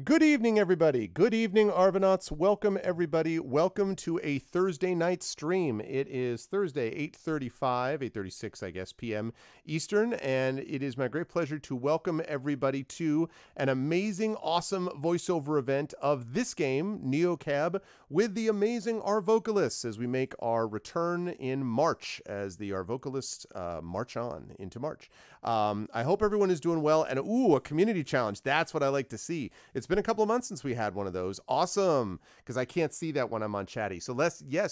Good evening, everybody. Good evening, Arvanauts. Welcome, everybody. Welcome to a Thursday night stream. It is Thursday, 8:35, 8:36, I guess, p.m. Eastern, and it is my great pleasure to welcome everybody to an amazing, awesome voiceover event of this game, NeoCab, with the amazing Arvocalists as we make our return in March as the Arvocalists march on into March. I hope everyone is doing well, and a community challenge. That's what I like to see. It's been a couple of months since we had one of those. Awesome, because I can't see that when I'm on chatty. So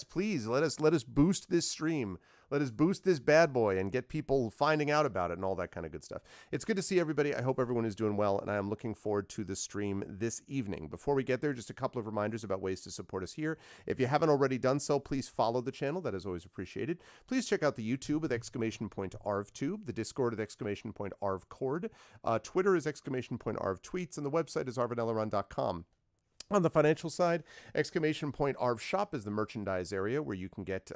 please let us boost this stream. Let us boost this bad boy and get people finding out about it and all that kind of good stuff. It's good to see everybody. I hope everyone is doing well, and I am looking forward to the stream this evening. Before we get there, just a couple of reminders about ways to support us here. If you haven't already done so, please follow the channel. That is always appreciated. Please check out the YouTube with !ArvTube, the Discord with !ArvCord, Twitter is !ArvTweets, and the website is arvanelleron.com. On the financial side, !Arv Shop is the merchandise area where you can get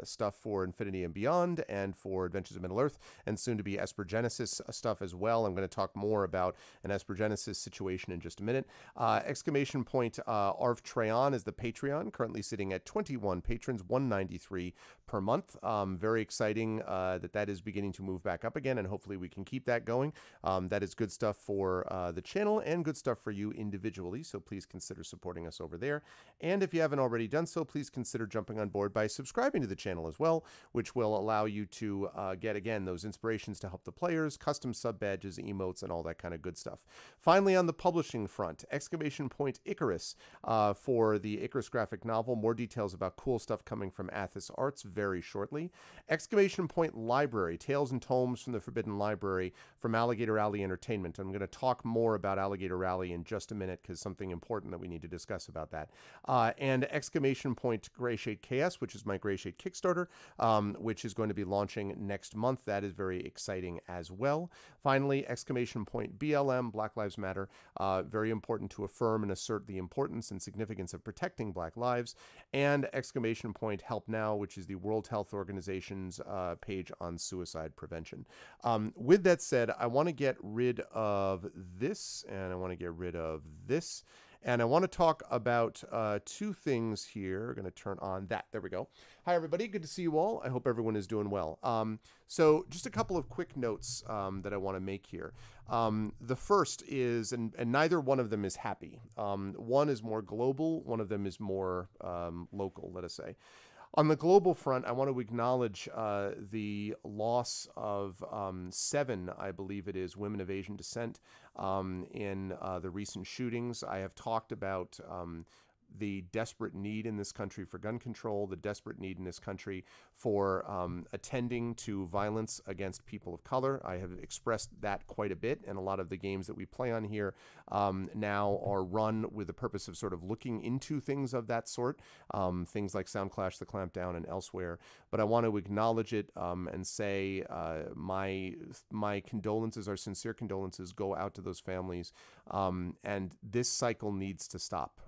stuff for Infinity and Beyond and for Adventures of Middle-earth and soon to be Esper Genesis stuff as well. I'm going to talk more about an Esper Genesis situation in just a minute. Arv Treon is the Patreon, currently sitting at 21 patrons, 193 per month. Very exciting that is beginning to move back up again, and hopefully we can keep that going. That is good stuff for the channel and good stuff for you individually, so please consider supporting us over there. And if you haven't already done so, please consider jumping on board by subscribing to the channel as well, which will allow you to get, again, those inspirations to help the players, custom sub badges, emotes, and all that kind of good stuff. Finally, on the publishing front, Icarus for the Icarus graphic novel. More details about cool stuff coming from Athos Arts very shortly. Library, Tales and Tomes from the Forbidden Library from Alligator Alley Entertainment. I'm going to talk more about Alligator Alley in just a minute because something important that we need to discuss about that. And Gray Shade KS, which is my Gray Shade Kickstarter, which is going to be launching next month. That is very exciting as well. Finally, BLM, Black Lives Matter, very important to affirm and assert the importance and significance of protecting Black lives. And Help Now, which is the World Health Organization's page on suicide prevention. With that said, I want to get rid of this, and I want to get rid of this. And I want to talk about two things here. We're going to turn on that. There we go. Hi, everybody. Good to see you all. I hope everyone is doing well. So just a couple of quick notes that I want to make here. The first is, and neither one of them is happy. One is more global. One of them is more local, let us say. On the global front, I want to acknowledge the loss of 7, I believe it is, women of Asian descent in the recent shootings. I have talked about the desperate need in this country for gun control, the desperate need in this country for attending to violence against people of color. I have expressed that quite a bit, and a lot of the games that we play on here now are run with the purpose of sort of looking into things of that sort, things like Sound Clash, The Clampdown, and elsewhere. But I want to acknowledge it and say my condolences, our sincere condolences, go out to those families, and this cycle needs to stop.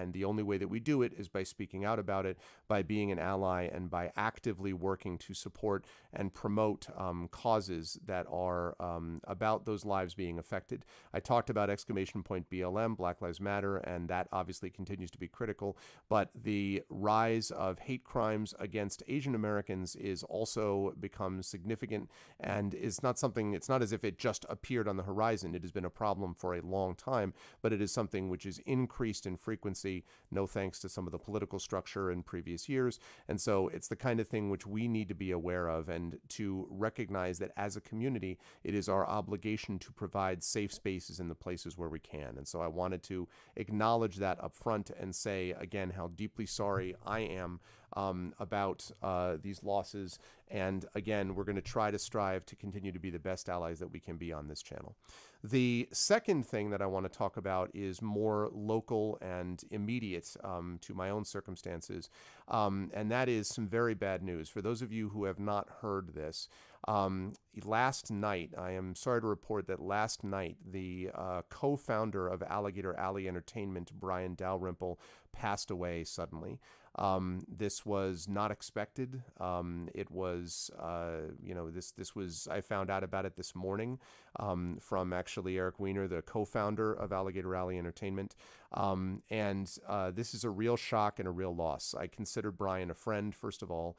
And the only way that we do it is by speaking out about it, by being an ally, and by actively working to support and promote causes that are about those lives being affected. I talked about BLM, Black Lives Matter, and that obviously continues to be critical. But the rise of hate crimes against Asian Americans is also become significant and is not something, it's not as if it just appeared on the horizon. It has been a problem for a long time, but it is something which is increased in frequency, no thanks to some of the political structure in previous years. And so it's the kind of thing which we need to be aware of and to recognize that as a community, it is our obligation to provide safe spaces in the places where we can. And so I wanted to acknowledge that up front and say, again, how deeply sorry I am about these losses. And again, we're going to try to strive to continue to be the best allies that we can be on this channel. The second thing that I want to talk about is more local and immediate to my own circumstances, and that is some very bad news. For those of you who have not heard this, Last night, I am sorry to report that last night, the co-founder of Alligator Alley Entertainment, Brian Dalrymple, passed away suddenly. This was not expected. It was, this was, I found out about it this morning from actually Eric Weiner, the co-founder of Alligator Alley Entertainment. This is a real shock and a real loss. I consider Brian a friend, first of all.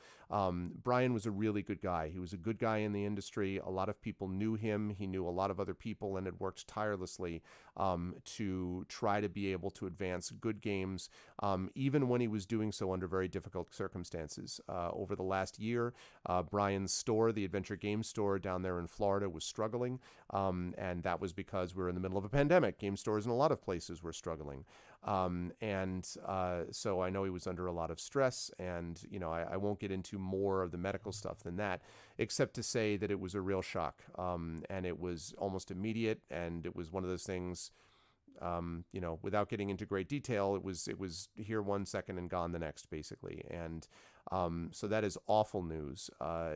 Brian was a really good guy. He was a good guy in the industry. A lot of people knew him. He knew a lot of other people and had worked tirelessly to try to be able to advance good games, even when he was doing so under very difficult circumstances. Over the last year, Brian's store, the Adventure Game Store down there in Florida, was struggling, and that was because we were in the middle of a pandemic. Game stores in a lot of places were struggling. So I know he was under a lot of stress, and I won't get into more of the medical stuff than that, except to say that it was a real shock, and it was almost immediate, and it was one of those things, without getting into great detail, it was here 1 second and gone the next, basically. And so that is awful news,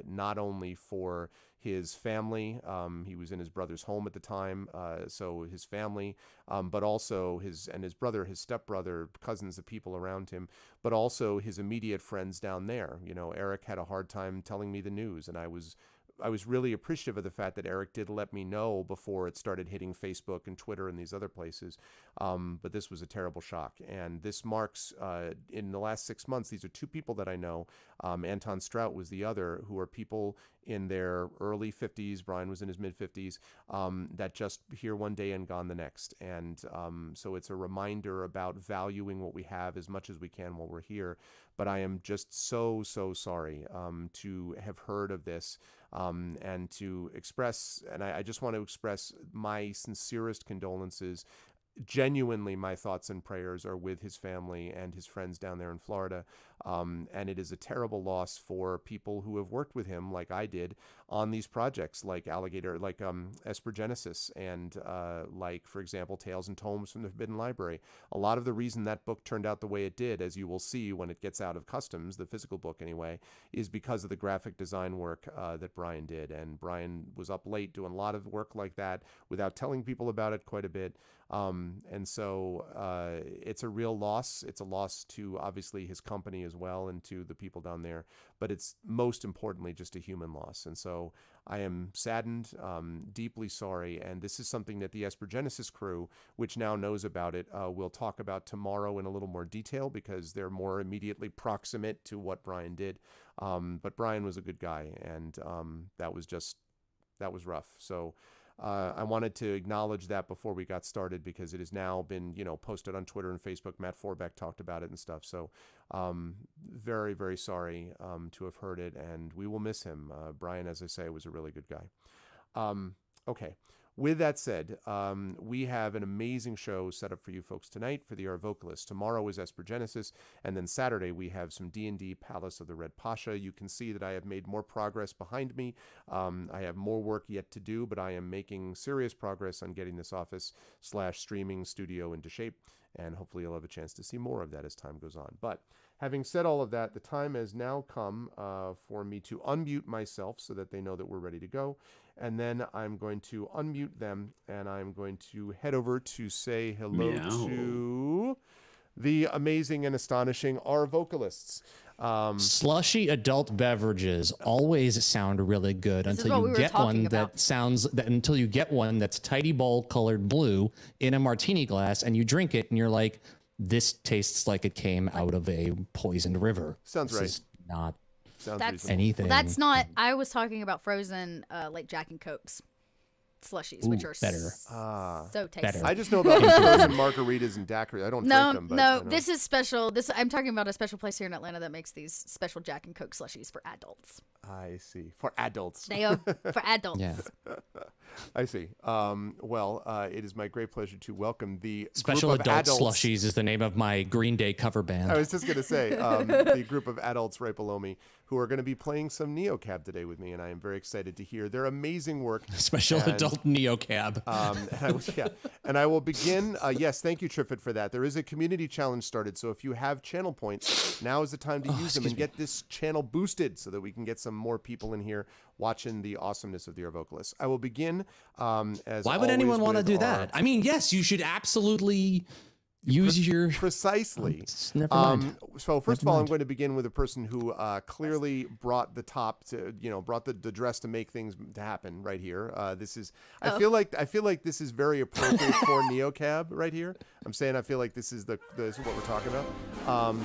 not only for his family. He was in his brother's home at the time, so his family, but also his brother, his stepbrother, cousins, the people around him, but also his immediate friends down there. Eric had a hard time telling me the news, and I was really appreciative of the fact that Eric did let me know before it started hitting Facebook and Twitter and these other places. But this was a terrible shock. And this marks, in the last 6 months, these are two people that I know. Anton Strout was the other, who are people in their early 50s. Brian was in his mid 50s, that just here one day and gone the next. And so it's a reminder about valuing what we have as much as we can while we're here. But I am just so sorry to have heard of this, and to express, and I just want to express my sincerest condolences. Genuinely, my thoughts and prayers are with his family and his friends down there in Florida. And it is a terrible loss for people who have worked with him, like I did, on these projects, like Espergenesis, and like, for example, Tales and Tomes from the Forbidden Library. A lot of the reason that book turned out the way it did, as you will see when it gets out of customs, the physical book anyway, is because of the graphic design work that Brian did. And Brian was up late doing a lot of work like that without telling people about it quite a bit. And so it's a real loss. It's a loss to, obviously, his company as well, and to the people down there. But it's most importantly just a human loss. And so I am saddened, deeply sorry. And this is something that the Espergenesis crew, which now knows about it, will talk about tomorrow in a little more detail, because they're more immediately proximate to what Brian did. But Brian was a good guy, and that was rough. So I wanted to acknowledge that before we got started, because it has now been, posted on Twitter and Facebook. Matt Forbeck talked about it and stuff. So very, very sorry to have heard it, and we will miss him. Brian, as I say, was a really good guy. Okay. With that said, we have an amazing show set up for you folks tonight for the Arvocalists. Tomorrow is Espergenesis, and then Saturday we have some D&D Palace of the Red Pasha. You can see that I have made more progress behind me. I have more work yet to do, but I am making serious progress on getting this office/streaming studio into shape, and hopefully you'll have a chance to see more of that as time goes on. But having said all of that, the time has now come for me to unmute myself so that they know that we're ready to go. And then I'm going to unmute them, and I'm going to head over to say hello to the amazing and astonishing Arvocalists. Slushy adult beverages always sound really good until you get one until you get one that's tidy bowl colored blue in a martini glass, and you drink it and you're like, this tastes like it came out of a poisoned river. Sounds right. Is not That's anything. That's not. I was talking about frozen, like Jack and Cokes slushies, which are better. So tasty. Better. I just know about the frozen margaritas and daiquiris. I don't drink them. But no, this is special. I'm talking about a special place here in Atlanta that makes these special Jack and Coke slushies for adults. I see. For adults. They are for adults. Yeah. I see. It is my great pleasure to welcome the Special group of Adult adults. Slushies is the name of my Green Day cover band. I was just going to say, the group of adults right below me who are going to be playing some NeoCab today with me, and I am very excited to hear their amazing work. Special Adult NeoCab. And I will begin. Yes, thank you, Triffid, for that. There is a community challenge started, so if you have channel points, now is the time to use them and get this channel boosted so that we can get some more people in here watching the awesomeness of the Arvocalists. I will begin as Why would anyone want to do that? I mean, yes, you should absolutely use your... Precisely. Never mind. So first of all, I'm going to begin with a person who clearly brought the top to, brought the dress to make things to happen right here. This is, I feel like this is very appropriate for NeoCab right here. I'm saying I feel like this is this is what we're talking about.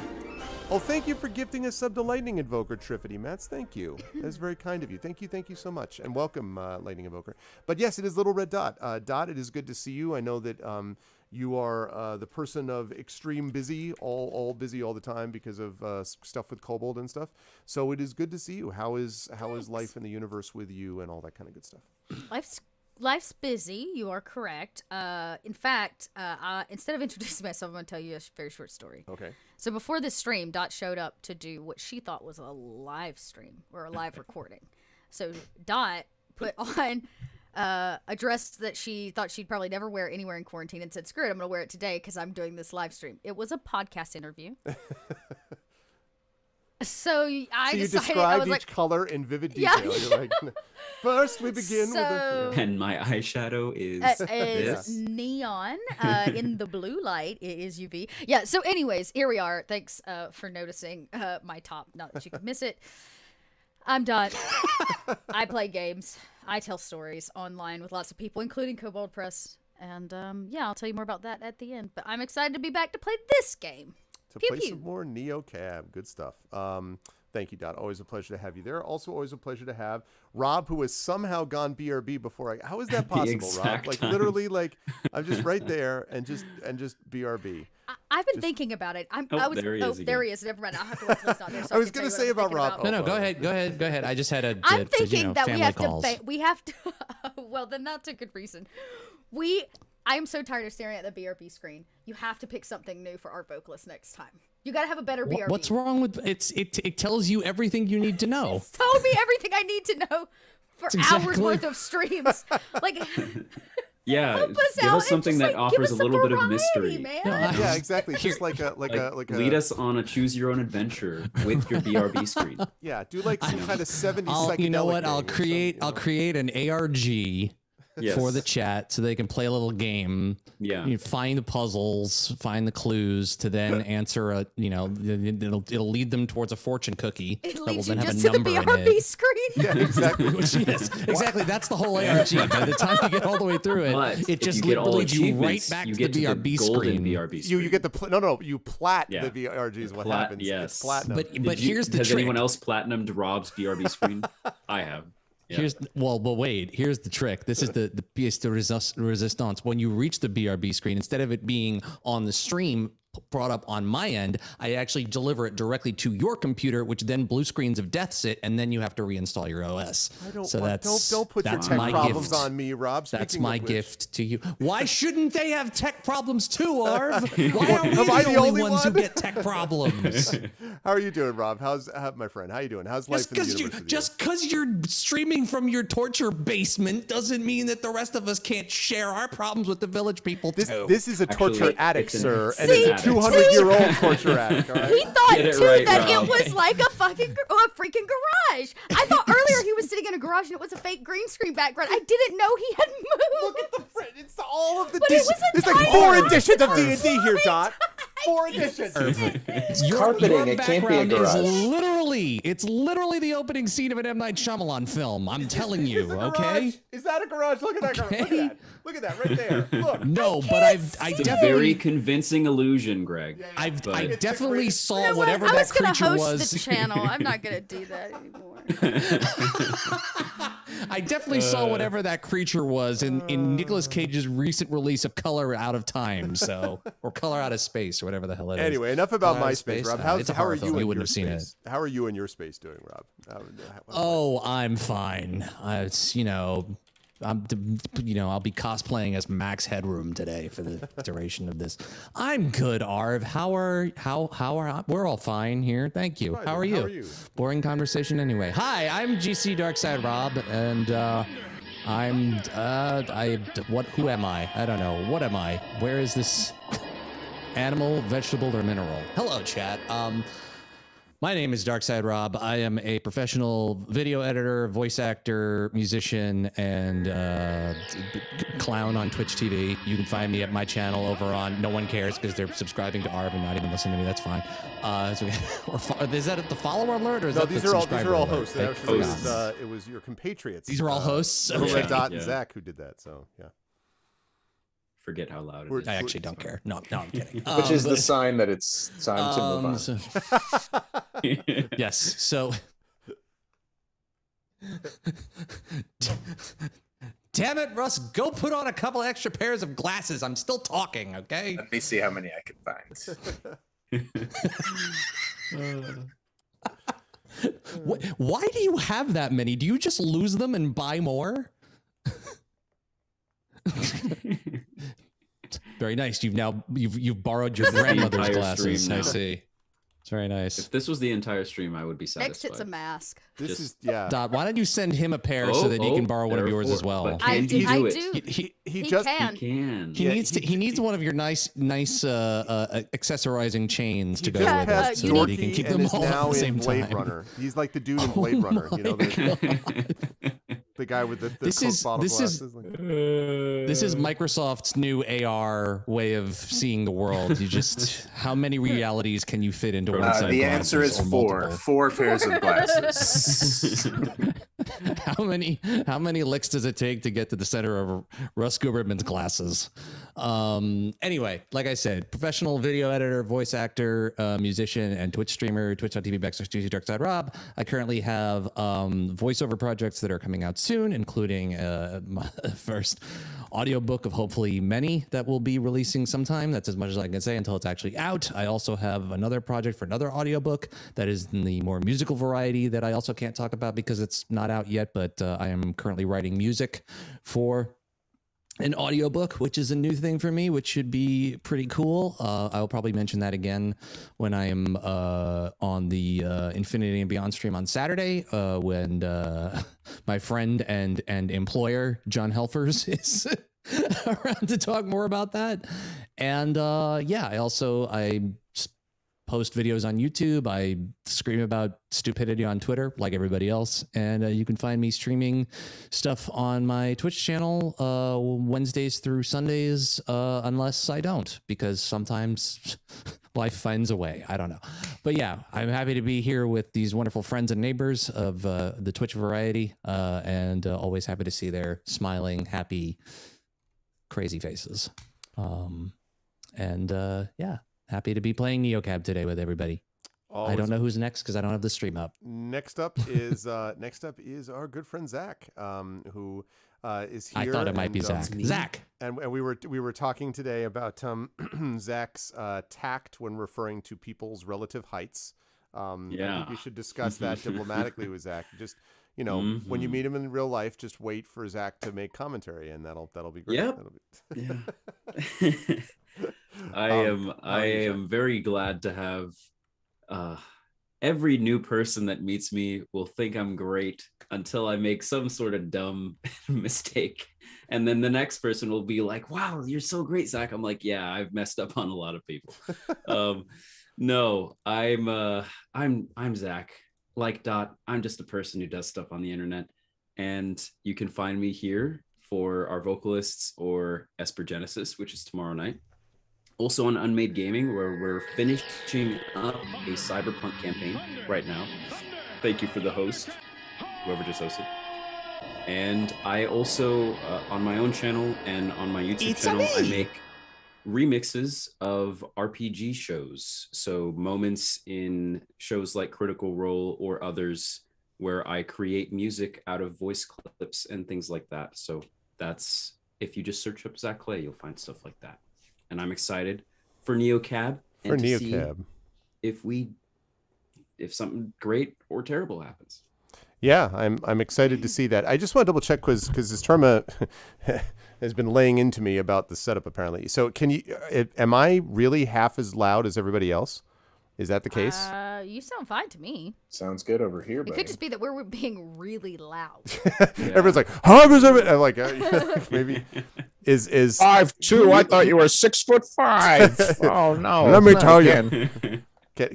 Thank you for gifting a sub to Lightning Invoker, Triffity Mats. Thank you. That's very kind of you. Thank you so much. And welcome, Lightning Invoker. But yes, it is Little Red Dot. Dot, it is good to see you. I know that you are the person of extreme busy, all busy all the time because of stuff with Kobold and stuff. So it is good to see you. How is life in the universe with you and all that kind of good stuff? Life's busy. You are correct. In fact, instead of introducing myself, I'm going to tell you a very short story. Okay. So before this stream, Dot showed up to do what she thought was a live stream or a live recording. So Dot put on a dress that she thought she'd probably never wear anywhere in quarantine and said, screw it, I'm going to wear it today because I'm doing this live stream. It was a podcast interview. So you decided, described each like, color in vivid detail. Yeah. You're like, first we begin with and my eyeshadow is this. Neon in the blue light. It is UV. Yeah. So anyways, here we are. Thanks for noticing my top. Not that you could miss it. I'm done. I play games. I tell stories online with lots of people, including Kobold Press. And yeah, I'll tell you more about that at the end. But I'm excited to be back to play this game. Play some more NeoCab. Good stuff. Thank you, Dot. Always a pleasure to have you there. Also, always a pleasure to have Rob, who has somehow gone BRB before I... How is that possible, Rob? Like, literally, like, I'm just right there and just BRB. I've been thinking about it. There he is. Never mind. I'll have to wait till it's not there. So I was going to say about Rob. No, go ahead. I just had a I'm thinking that family we have to... Well, then that's a good reason. I'm so tired of staring at the BRB screen. You have to pick something new for Arvocalists next time. You got to have a better BRB. What's wrong with it tells you everything you need to know. It's told me everything I need to know for hours worth of streams. Like, yeah, give us something that offers a little bit of mystery. Man. Yeah, exactly. Just like a lead us on a choose your own adventure with your BRB screen. Yeah, do like some kind of 70s psychedelic. You know what? I'll create an ARG. Yes. For the chat, so they can play a little game. Yeah, you find the puzzles, find the clues to then answer a. It'll lead them towards a fortune cookie. It leads you just to the BRB screen. Yeah, exactly. Exactly. That's the whole ARG. By the time you get all the way through it, it just leads you right back to the BRB screen. You get the you plat the BRG is what happens. Yes, it's platinum. But here's the trick. Has anyone else platinumed Rob's BRB screen? I have. Yeah. But wait, here's the trick. This is the pièce de résistance. When you reach the BRB screen, instead of it being on the stream brought up on my end, I actually deliver it directly to your computer, which then blue screens of deaths it, and then you have to reinstall your OS. Don't put your tech problems on me, Rob. That's my gift to you. Why shouldn't they have tech problems too, Arv? Why are we the only ones who get tech problems? How are you doing, Rob? How's my friend? How you doing? How's life in the university? Just because you're streaming from your torture basement doesn't mean that the rest of us can't share our problems with the village people too. This is a torture addict, sir, and it's a 200-year-old torture addict. All right? He thought too that it was like a freaking garage. I thought earlier he was sitting in a garage and it was a fake green screen background. I didn't know he had moved. Look at the print. It's all of the. There's like 4 editions of D&D here, Dot. 4 editions. It's carpeting. It can't be a garage. It's literally the opening scene of an M. Night Shyamalan film. I'm telling you, okay? Is that a garage? Look at that garage. Look at that right there. Look. No, but I definitely. A very convincing illusion, Greg. I definitely saw whatever that creature was. I was going to host the channel. I'm not going to do that anymore. I definitely saw whatever that creature was in Nicolas Cage's recent release of Color Out of Time, or Color Out of Space, or whatever the hell it is. Anyway, enough about my space, Rob. How are you? You wouldn't have seen it. How are you in your space doing, Rob? I'm fine. I'll be cosplaying as Max Headroom today for the duration of this. I'm good, Arv. We're all fine here. Thank you. How are you? Boring conversation anyway. Hi, I'm GC Darkside Rob, and Who am I? I don't know. What am I? Where is this? Animal, vegetable, or mineral? Hello, chat. My name is Darkside Rob. I am a professional video editor, voice actor, musician, and clown on Twitch TV. You can find me at my channel over on No One Cares because they're subscribing to Arv and not even listening to me. That's fine. Is that the follower alert or is that these the are all hosts. hosts. It was your compatriots. These are all hosts. Little Red Dot and Zach who did that. So yeah. Forget how loud it is. I actually don't care. No, I'm kidding. Which is the sign that it's time to move on. Yes. So. Damn it, Russ! Go put on a couple extra pairs of glasses. I'm still talking. Okay. Let me see how many I can find. Why do you have that many? Do you just lose them and buy more? Very nice. You've borrowed your grandmother's glasses. I see. It's very nice. If this was the entire stream, I would be satisfied. Next, it's a mask. Dot, why don't you send him a pair so that he can borrow one of yours as well? I do. He can. He needs one of your nice accessorizing chains to go with it, so that he can keep them all at the same Blade time. Runner. He's like the dude in Blade Runner. You know, the guy with the Coke bottle glasses. This is Microsoft's new AR way of seeing the world. How many realities can you fit into one set of the glasses? answer is four pairs of glasses. How many licks does it take to get to the center of Russ Guberman's glasses? Anyway, like I said, professional video editor, voice actor, musician, and Twitch streamer, twitch.tv/DarksideRob. I currently have voiceover projects that are coming out soon, including my first audiobook of hopefully many that will be releasing sometime. That's as much as I can say until it's actually out. I also have another project for another audiobook that is in the more musical variety that I also can't talk about because it's not out yet, but I am currently writing music for an audiobook, which is a new thing for me, which should be pretty cool. I'll probably mention that again when I am on the Infinity and Beyond stream on Saturday, when my friend and employer, John Helfers, is around to talk more about that. And I post videos on YouTube. I scream about stupidity on Twitter like everybody else. And you can find me streaming stuff on my Twitch channel Wednesdays through Sundays, unless I don't, because sometimes life finds a way. I don't know. But yeah, I'm happy to be here with these wonderful friends and neighbors of the Twitch variety, and always happy to see their smiling, happy, crazy faces. Happy to be playing NeoCab today with everybody. I don't know who's next because I don't have the stream up. Next up is our good friend Zach, who is here. I thought it might be Zach. Zach. And we were talking today about Zach's tact when referring to people's relative heights. I think we should discuss that diplomatically with Zach. Just when you meet him in real life, just wait for Zach to make commentary, and that'll be great. Yep. I am very glad to have every new person that meets me will think I'm great until I make some sort of dumb mistake, and then the next person will be like, "Wow, you're so great, Zach." I'm like, "Yeah, I've messed up on a lot of people." No, I'm Zach. Like Dot, I'm just a person who does stuff on the internet, and you can find me here for Arvocalists or Esper Genesis, which is tomorrow night. Also on Unmade Gaming, where we're finishing up a cyberpunk campaign right now. Thank you for the host, whoever just hosted. And I also, on my own channel and on my YouTube channel, I make remixes of RPG shows. So moments in shows like Critical Role or others where I create music out of voice clips and things like that. So that's, if you just search up Zach Clay, you'll find stuff like that. And I'm excited for NeoCab. If something great or terrible happens. Yeah, I'm excited to see that. I just want to double check because this Terma has been laying into me about the setup apparently. So am I really half as loud as everybody else? Is that the case? You sound fine to me. Sounds good over here, buddy. It could just be that we're being really loud. Everyone's like, I'm like, maybe is 5'2". I thought you were 6'5". Oh no! Let me tell you.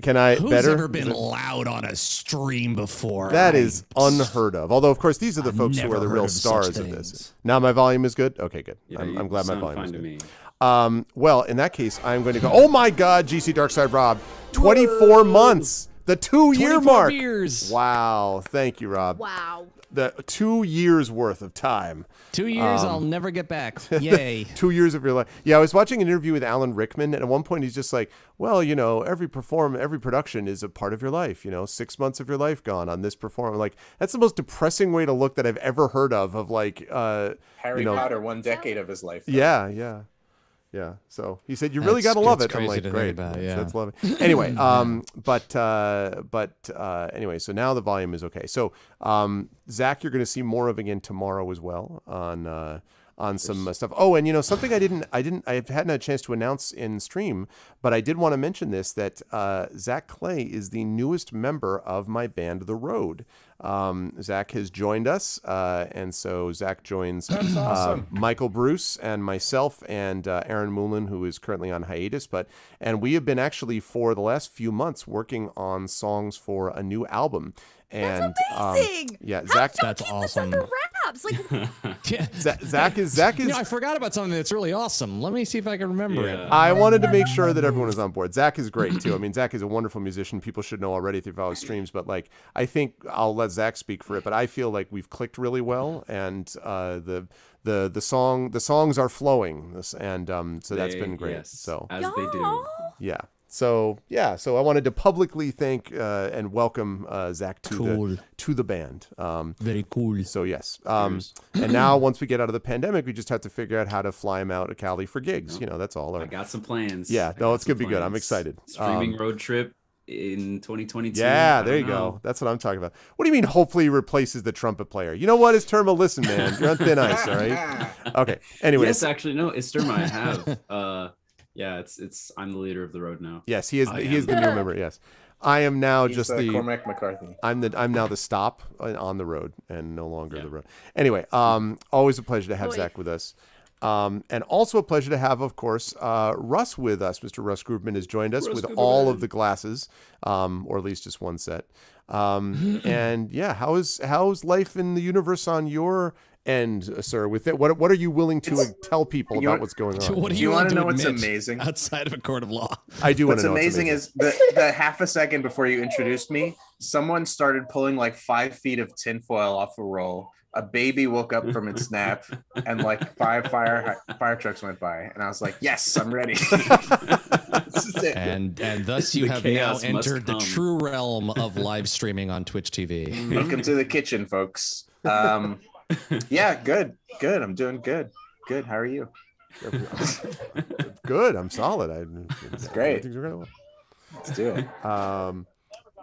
Can I Who's better? ever been loud on a stream before? That is unheard of. Although, of course, these are the folks who are the real stars of this. Now my volume is good? Okay, good. Yeah, I'm glad my volume is good. Me. Well, in that case, I'm going to go, oh my God, GC Darkside Rob, 24 months, the 2-year mark. Years. Wow. Thank you, Rob. Wow. The 2 years worth of time. 2 years I'll never get back. Yay. 2 years of your life. Yeah, I was watching an interview with Alan Rickman, and at one point he's just like, well, you know, every production is a part of your life. You know, 6 months of your life gone on this performance. Like, that's the most depressing way to look that I've ever heard of like, Harry Potter, 1 decade of his life. Though. Yeah. Yeah. So he said, you really got to love it. I'm like, great. About, That's lovely. Anyway, anyway, so now the volume is okay. So, Zach, you're going to see more of again tomorrow as well on some stuff. Oh, and you know, something I hadn't had a chance to announce in stream, but I did want to mention this, that Zach Clay is the newest member of my band, The Road. Zach has joined us, and so Zach joins awesome. Michael Bruce and myself and Aaron Moulin, who is currently on hiatus, and we have been actually for the last few months working on songs for a new album. And that's amazing. Yeah, Zach, that's awesome. Like, yeah. Zach is. You know, I forgot about something that's really awesome. Let me see if I can remember it. I wanted to make sure that everyone is on board. Zach is great too. I mean, Zach is a wonderful musician. People should know already if they follow streams. But like, I think I'll let Zach speak for it. But I feel like we've clicked really well, and the songs are flowing, and so that's been great. Yes, so as they do. Yeah. So I wanted to publicly thank and welcome Zach to the band. Very cool. So yes, and now once we get out of the pandemic, we just have to figure out how to fly him out to Cali for gigs. You know, that's all. I got some plans. Yeah, no, it's gonna be good. I'm excited. Streaming road trip in 2022. Yeah, there you go. That's what I'm talking about. What do you mean? Hopefully, he replaces the trumpet player. You know what, Isturma? Listen, man, you're on thin ice. All right. Okay. Anyways. Yes, actually, no, Isturma, I have. Yeah, it's I'm the leader of The Road now. Yes, he is. He is the new member. Yes, I am now He's just the Cormac McCarthy. I'm now the stop on the road and no longer the road. Anyway, always a pleasure to have Zach with us. And also a pleasure to have, of course, Russ with us. Mr. Russ Groupman has joined us with all of the glasses, or at least just one set. And yeah, how's life in the universe on your end, sir? With it, what are you willing to tell people about what's going on? What do you want to know what's admit amazing outside of a court of law? I do want to know. What's amazing is the half a second before you introduced me, someone started pulling like 5 feet of tinfoil off a roll. A baby woke up from its nap, and like 5 fire trucks went by, and I was like, "Yes, I'm ready." This is it. And thus you have now entered the true realm of live streaming on Twitch TV. Welcome to the kitchen, folks. Yeah, good. I'm doing good. How are you? Good. I'm solid. It's great. Things are going well. Let's do it.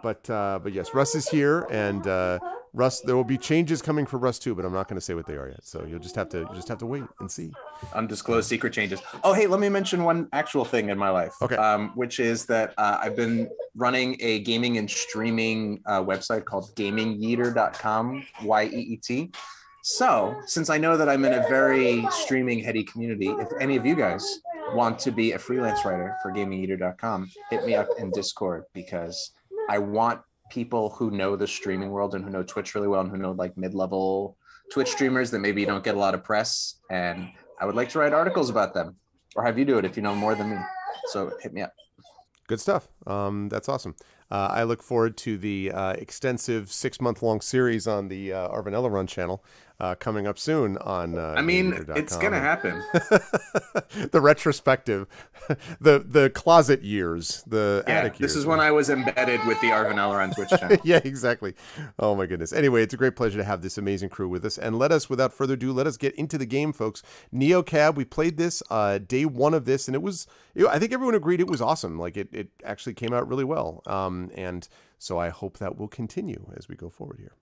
But yes, Russ is here, and Russ, there will be changes coming for Russ too, but I'm not going to say what they are yet. So you'll just have to wait and see. Undisclosed secret changes. Oh, hey, let me mention one actual thing in my life. Okay. Which is that I've been running a gaming and streaming website called gamingyeeter.com, YEET. So since I know that I'm in a very streaming heady community, if any of you guys want to be a freelance writer for gamingyeeter.com, hit me up in Discord, because I want people who know the streaming world and who know Twitch really well and who know like mid-level Twitch streamers that maybe don't get a lot of press. And I would like to write articles about them, or have you do it if you know more than me. So hit me up. Good stuff. That's awesome. I look forward to the extensive 6-month-long series on the Arvanella Run channel coming up soon on it's gonna happen. The retrospective, the closet years, the attic years. This is when I was embedded with the Arvanella Run Twitch channel. Yeah, exactly. Oh my goodness. Anyway, it's a great pleasure to have this amazing crew with us, and without further ado, let us get into the game, folks. NeoCab, we played this day one of this, and I think everyone agreed it was awesome. Like it actually came out really well. And so I hope that will continue as we go forward here.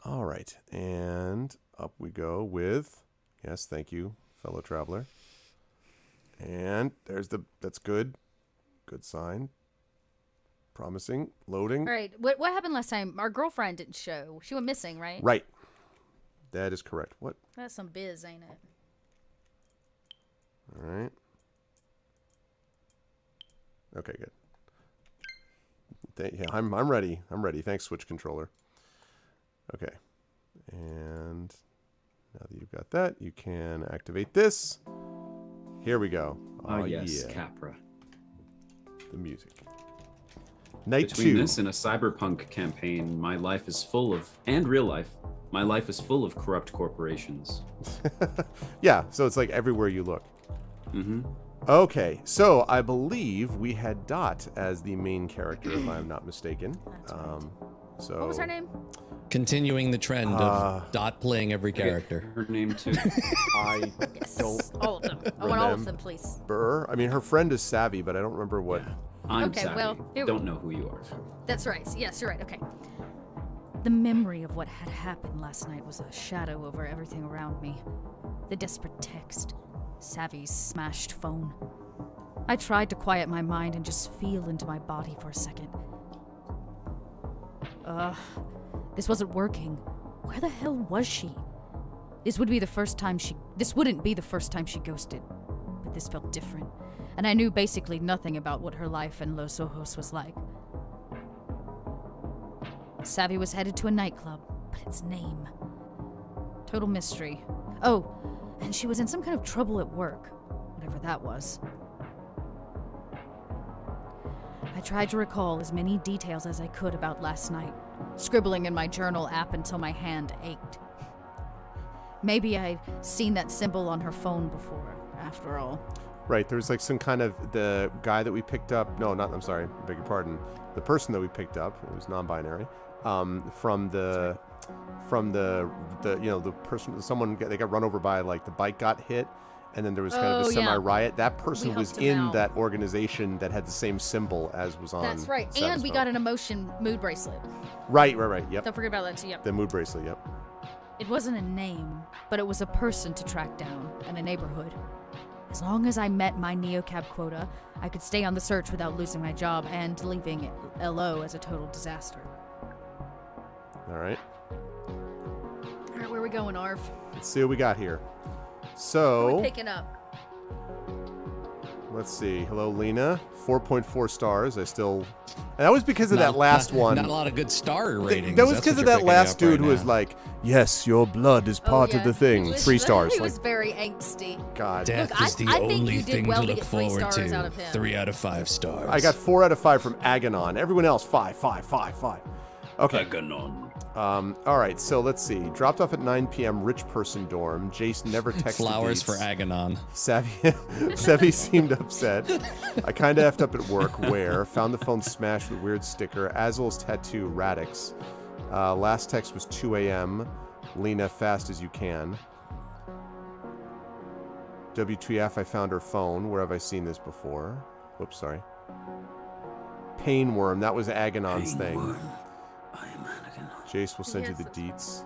All right, and up we go with, yes, thank you, fellow traveler. And that's good sign. Promising. Loading. All right. What happened last time? Our girlfriend didn't show. She went missing, right? Right. That is correct. What? That's some biz, ain't it? All right. Okay, good. Yeah, I'm ready. I'm ready. Thanks, Switch controller. Okay. And now that you've got that, you can activate this. Here we go. Oh, yes, Capra. The music. Night Between 2. this and a cyberpunk campaign, my life is full of, and real life, my life is full of corrupt corporations. Yeah, so it's like everywhere you look. Mm-hmm. Okay, so I believe we had Dot as the main character, if I'm not mistaken. That's right. So What was her name? Continuing the trend of Dot playing every character. Her name too. I Yes. don't All of them. I want all of them, please. remember. I mean, her friend is Savvy, but I don't remember what. Yeah. I'm Okay, savvy. well, Don't know who you are. That's right. Yes, you're right. Okay. The memory of what had happened last night was a shadow over everything around me. The desperate text. Savvy's smashed phone. I tried to quiet my mind and just feel into my body for a second. This wasn't working. Where the hell was she? This wouldn't be the first time she ghosted. But this felt different. And I knew basically nothing about what her life in Los Ojos was like. Savvy was headed to a nightclub, but its name. Total mystery. Oh, and she was in some kind of trouble at work, whatever that was. I tried to recall as many details as I could about last night, scribbling in my journal app until my hand ached. Maybe I'd seen that symbol on her phone before, after all. Right, there's like some kind of the guy that we picked up. No, not. I'm sorry, I beg your pardon. The person that we picked up, it was non-binary. From the the person, someone they got run over by, like the bike got hit, and then there was kind of a semi-riot. That person was in that organization that had the same symbol as was on. That's right, Savvy's and we phone. got an emotion mood bracelet. Right. Yep. Don't forget about that too. Yep. The mood bracelet. Yep. It wasn't a name, but it was a person to track down and a neighborhood. As long as I met my neocab quota, I could stay on the search without losing my job and leaving LO as a total disaster. All right. All right, where are we going, Arv? Let's see what we got here. What So are we picking up? let's see. Hello, Lena. 4.4 stars. And that was because of that last one. Not a lot of good star ratings. That was because of that last dude who was like, "Yes, your blood is part of the thing." 3 stars. He was very angsty. God. Death Look, is the I think only you did thing well to to look get 3 forward stars out of to. him. 3 out of 5 stars. I got 4 out of 5 from Aganon. Everyone else 5. Okay. Aganon. All right. So let's see. Dropped off at 9 p.m. Rich person dorm. Jace never texted. Flowers dates. for Aganon. Savvy seemed upset. I kind of effed up at work. Where? Found the phone smashed with weird sticker. Azul's tattoo. Radix. Last text was 2 a.m. Lena, fast as you can. WTF, I found her phone. Where have I seen this before? Whoops, sorry. Painworm. That was Agonon's thing. I am Aganon. Jace will send you Yes, the that's deets.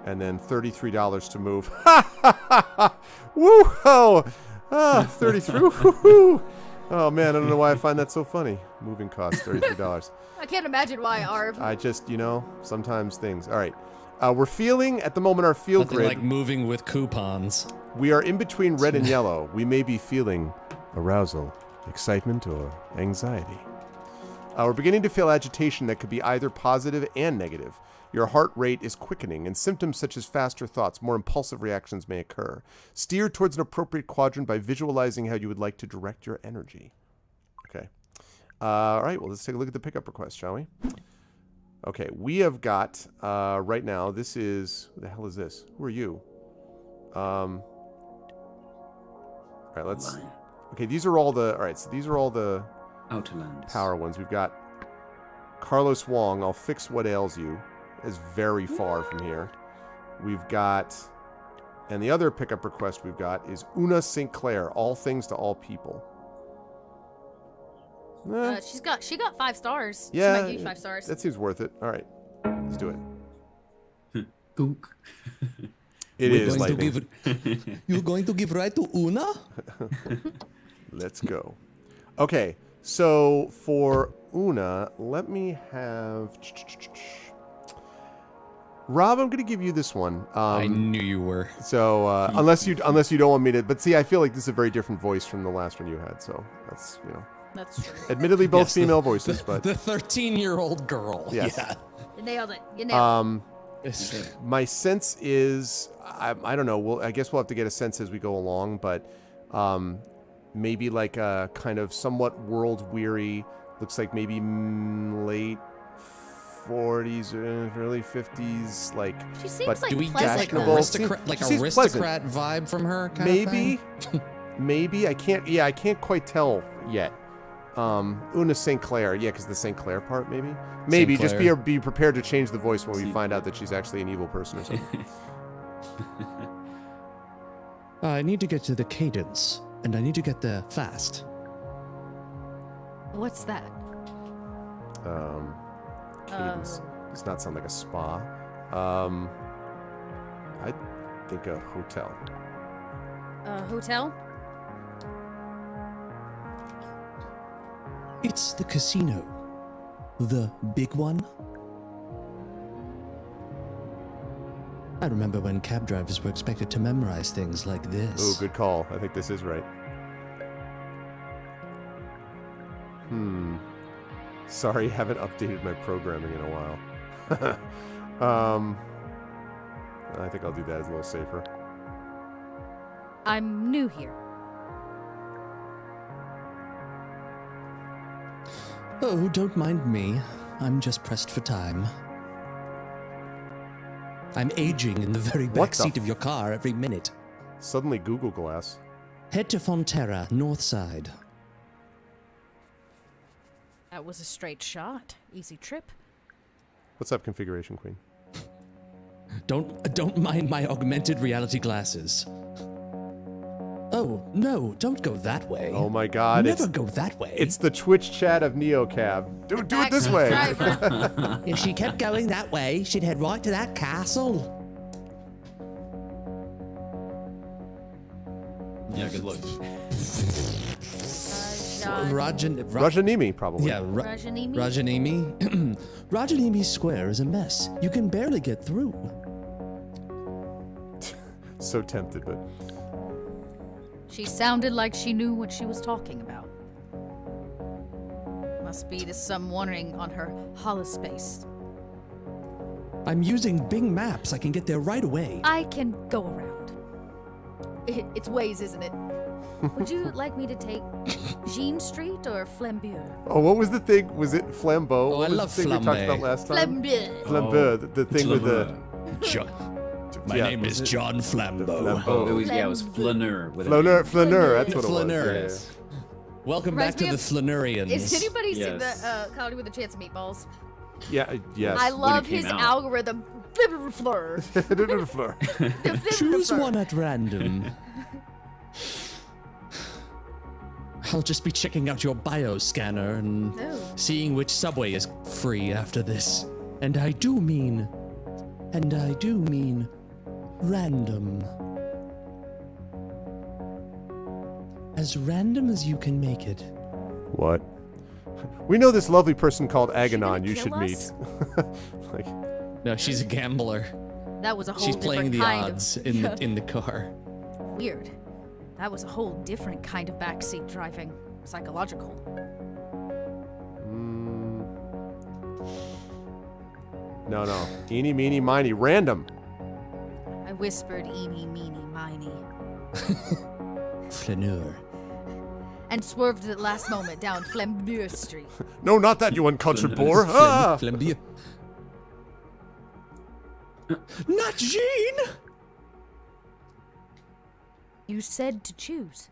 And then $33 to move. Woo-ho! 33. Woo-hoo! Oh, man, I don't know why I find that so funny. Moving cost, $33. I can't imagine why, Arv. I just, sometimes things. All right. We're feeling, at the moment, our feel Nothing grid. like moving with coupons. We are in between red and yellow. We may be feeling arousal, excitement, or anxiety. We're beginning to feel agitation that could be either positive and negative. Your heart rate is quickening, and symptoms such as faster thoughts, more impulsive reactions may occur. Steer towards an appropriate quadrant by visualizing how you would like to direct your energy. Okay. All right, well, let's take a look at the pickup request, shall we? Okay, we have got, right now, this is, who the hell is this? Who are you? All right, let's, okay, these are all the, all right, so these are all the Outland. power ones. We've got Carlos Wong, I'll fix what ails you, is very far from here. We've got, and the other pickup request we've got is Una St. Clair, all things to all people. She got 5 stars. Yeah, She might give you 5 stars. That seems worth it. All right, let's do it. Gook. It is lightning. You're going to give right to Una? Let's go. Okay, so for Una, let me have... Rob, I'm going to give you this one. I knew you were. So unless you don't want me to, but see, I feel like this is a very different voice from the last one you had. So that's That's true. Admittedly, both female voices, but the 13-year-old girl. Yes. Yeah. You nailed it. You nailed it. My sense is, I don't know. I guess we'll have to get a sense as we go along, but maybe like a kind of somewhat world weary. Looks like maybe late 40s or early 50s, like. She seems but like do we get like aristocrat vibe from her? Maybe, maybe I can't. Yeah, I can't quite tell yet. Una St. Clair, yeah, because the St. Clair part, maybe just be prepared to change the voice when we find out that she's actually an evil person or something. I need to get to the cadence, and I need to get there fast. What's that? Cadence does not sound like a spa. I think a hotel. A hotel? It's the casino. The big one. I remember when cab drivers were expected to memorize things like this. Oh, good call. I think this is right. Sorry, haven't updated my programming in a while. I think I'll do that as a little safer. I'm new here. Oh, don't mind me. I'm just pressed for time. I'm aging in the very back seat of your car every minute. Suddenly Google Glass. Head to Fonterra, north side. That was a straight shot. Easy trip. What's up, Configuration Queen? Don't mind my augmented reality glasses. Oh, no, don't go that way. Oh my god. Never go that way. It's the Twitch chat of NeoCab. Do it this way. If she kept going that way, she'd head right to that castle. Yeah, good luck. Rajanimi, probably. Yeah, Rajanimi. Rajanimi Square is a mess. You can barely get through. So tempted, but... She sounded like she knew what she was talking about. Must be some warning on her holospace. I'm using Bing Maps. I can get there right away. I can go around. It's ways, isn't it? Would you like me to take Jean Street or Flambeau? Oh, what was the thing? Was it Flambeau? Oh, I love Flambeau. We talked about last time? Flambeau. Flambeau, the thing with the... My name is John Flambeau. Oh, it was Flaneur. Flaneur, that's what it was. Yes. Welcome back to the Flanurians. Is anybody seen the Cloudy with a Chance of Meatballs? Yeah, yes. I love his algorithm. Choose one at random. I'll just be checking out your bioscanner and seeing which subway is free after this. And I do mean random. As random as you can make it. What? We know this lovely person called Aganon you should meet. No, she's a gambler. That was a whole She's playing the kind odds in the car. Weird. That was a whole different kind of backseat driving. Psychological. No. Eeny, meeny, miny. Random. I whispered eeny, meeny, miny. Flaneur. And swerved at the last moment down Flambeau Street. No, not that, you uncultured boar. Flambeau. Not Jean! You said to choose.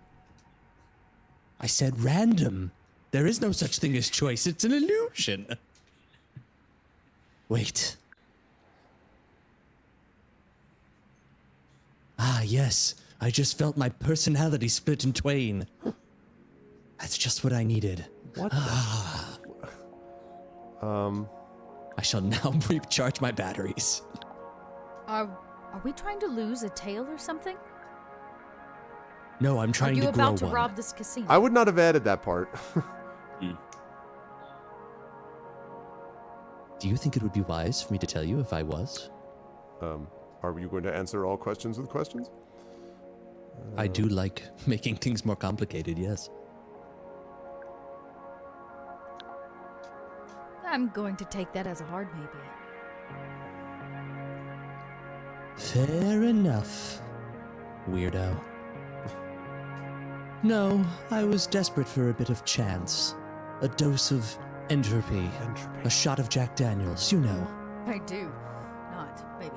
I said random. There is no such thing as choice. It's an illusion. Wait. Ah, yes. I just felt my personality split in twain. That's just what I needed. What the... I shall now recharge my batteries. Are we trying to lose a tail or something? No, I'm trying to grow one. Are you about to rob this casino? I would not have added that part. Do you think it would be wise for me to tell you if I was? Are you going to answer all questions with questions? I do like making things more complicated, yes. I'm going to take that as a hard maybe. Fair enough, weirdo. No, I was desperate for a bit of chance. A dose of entropy. A shot of Jack Daniels, you know. I do. Not, maybe.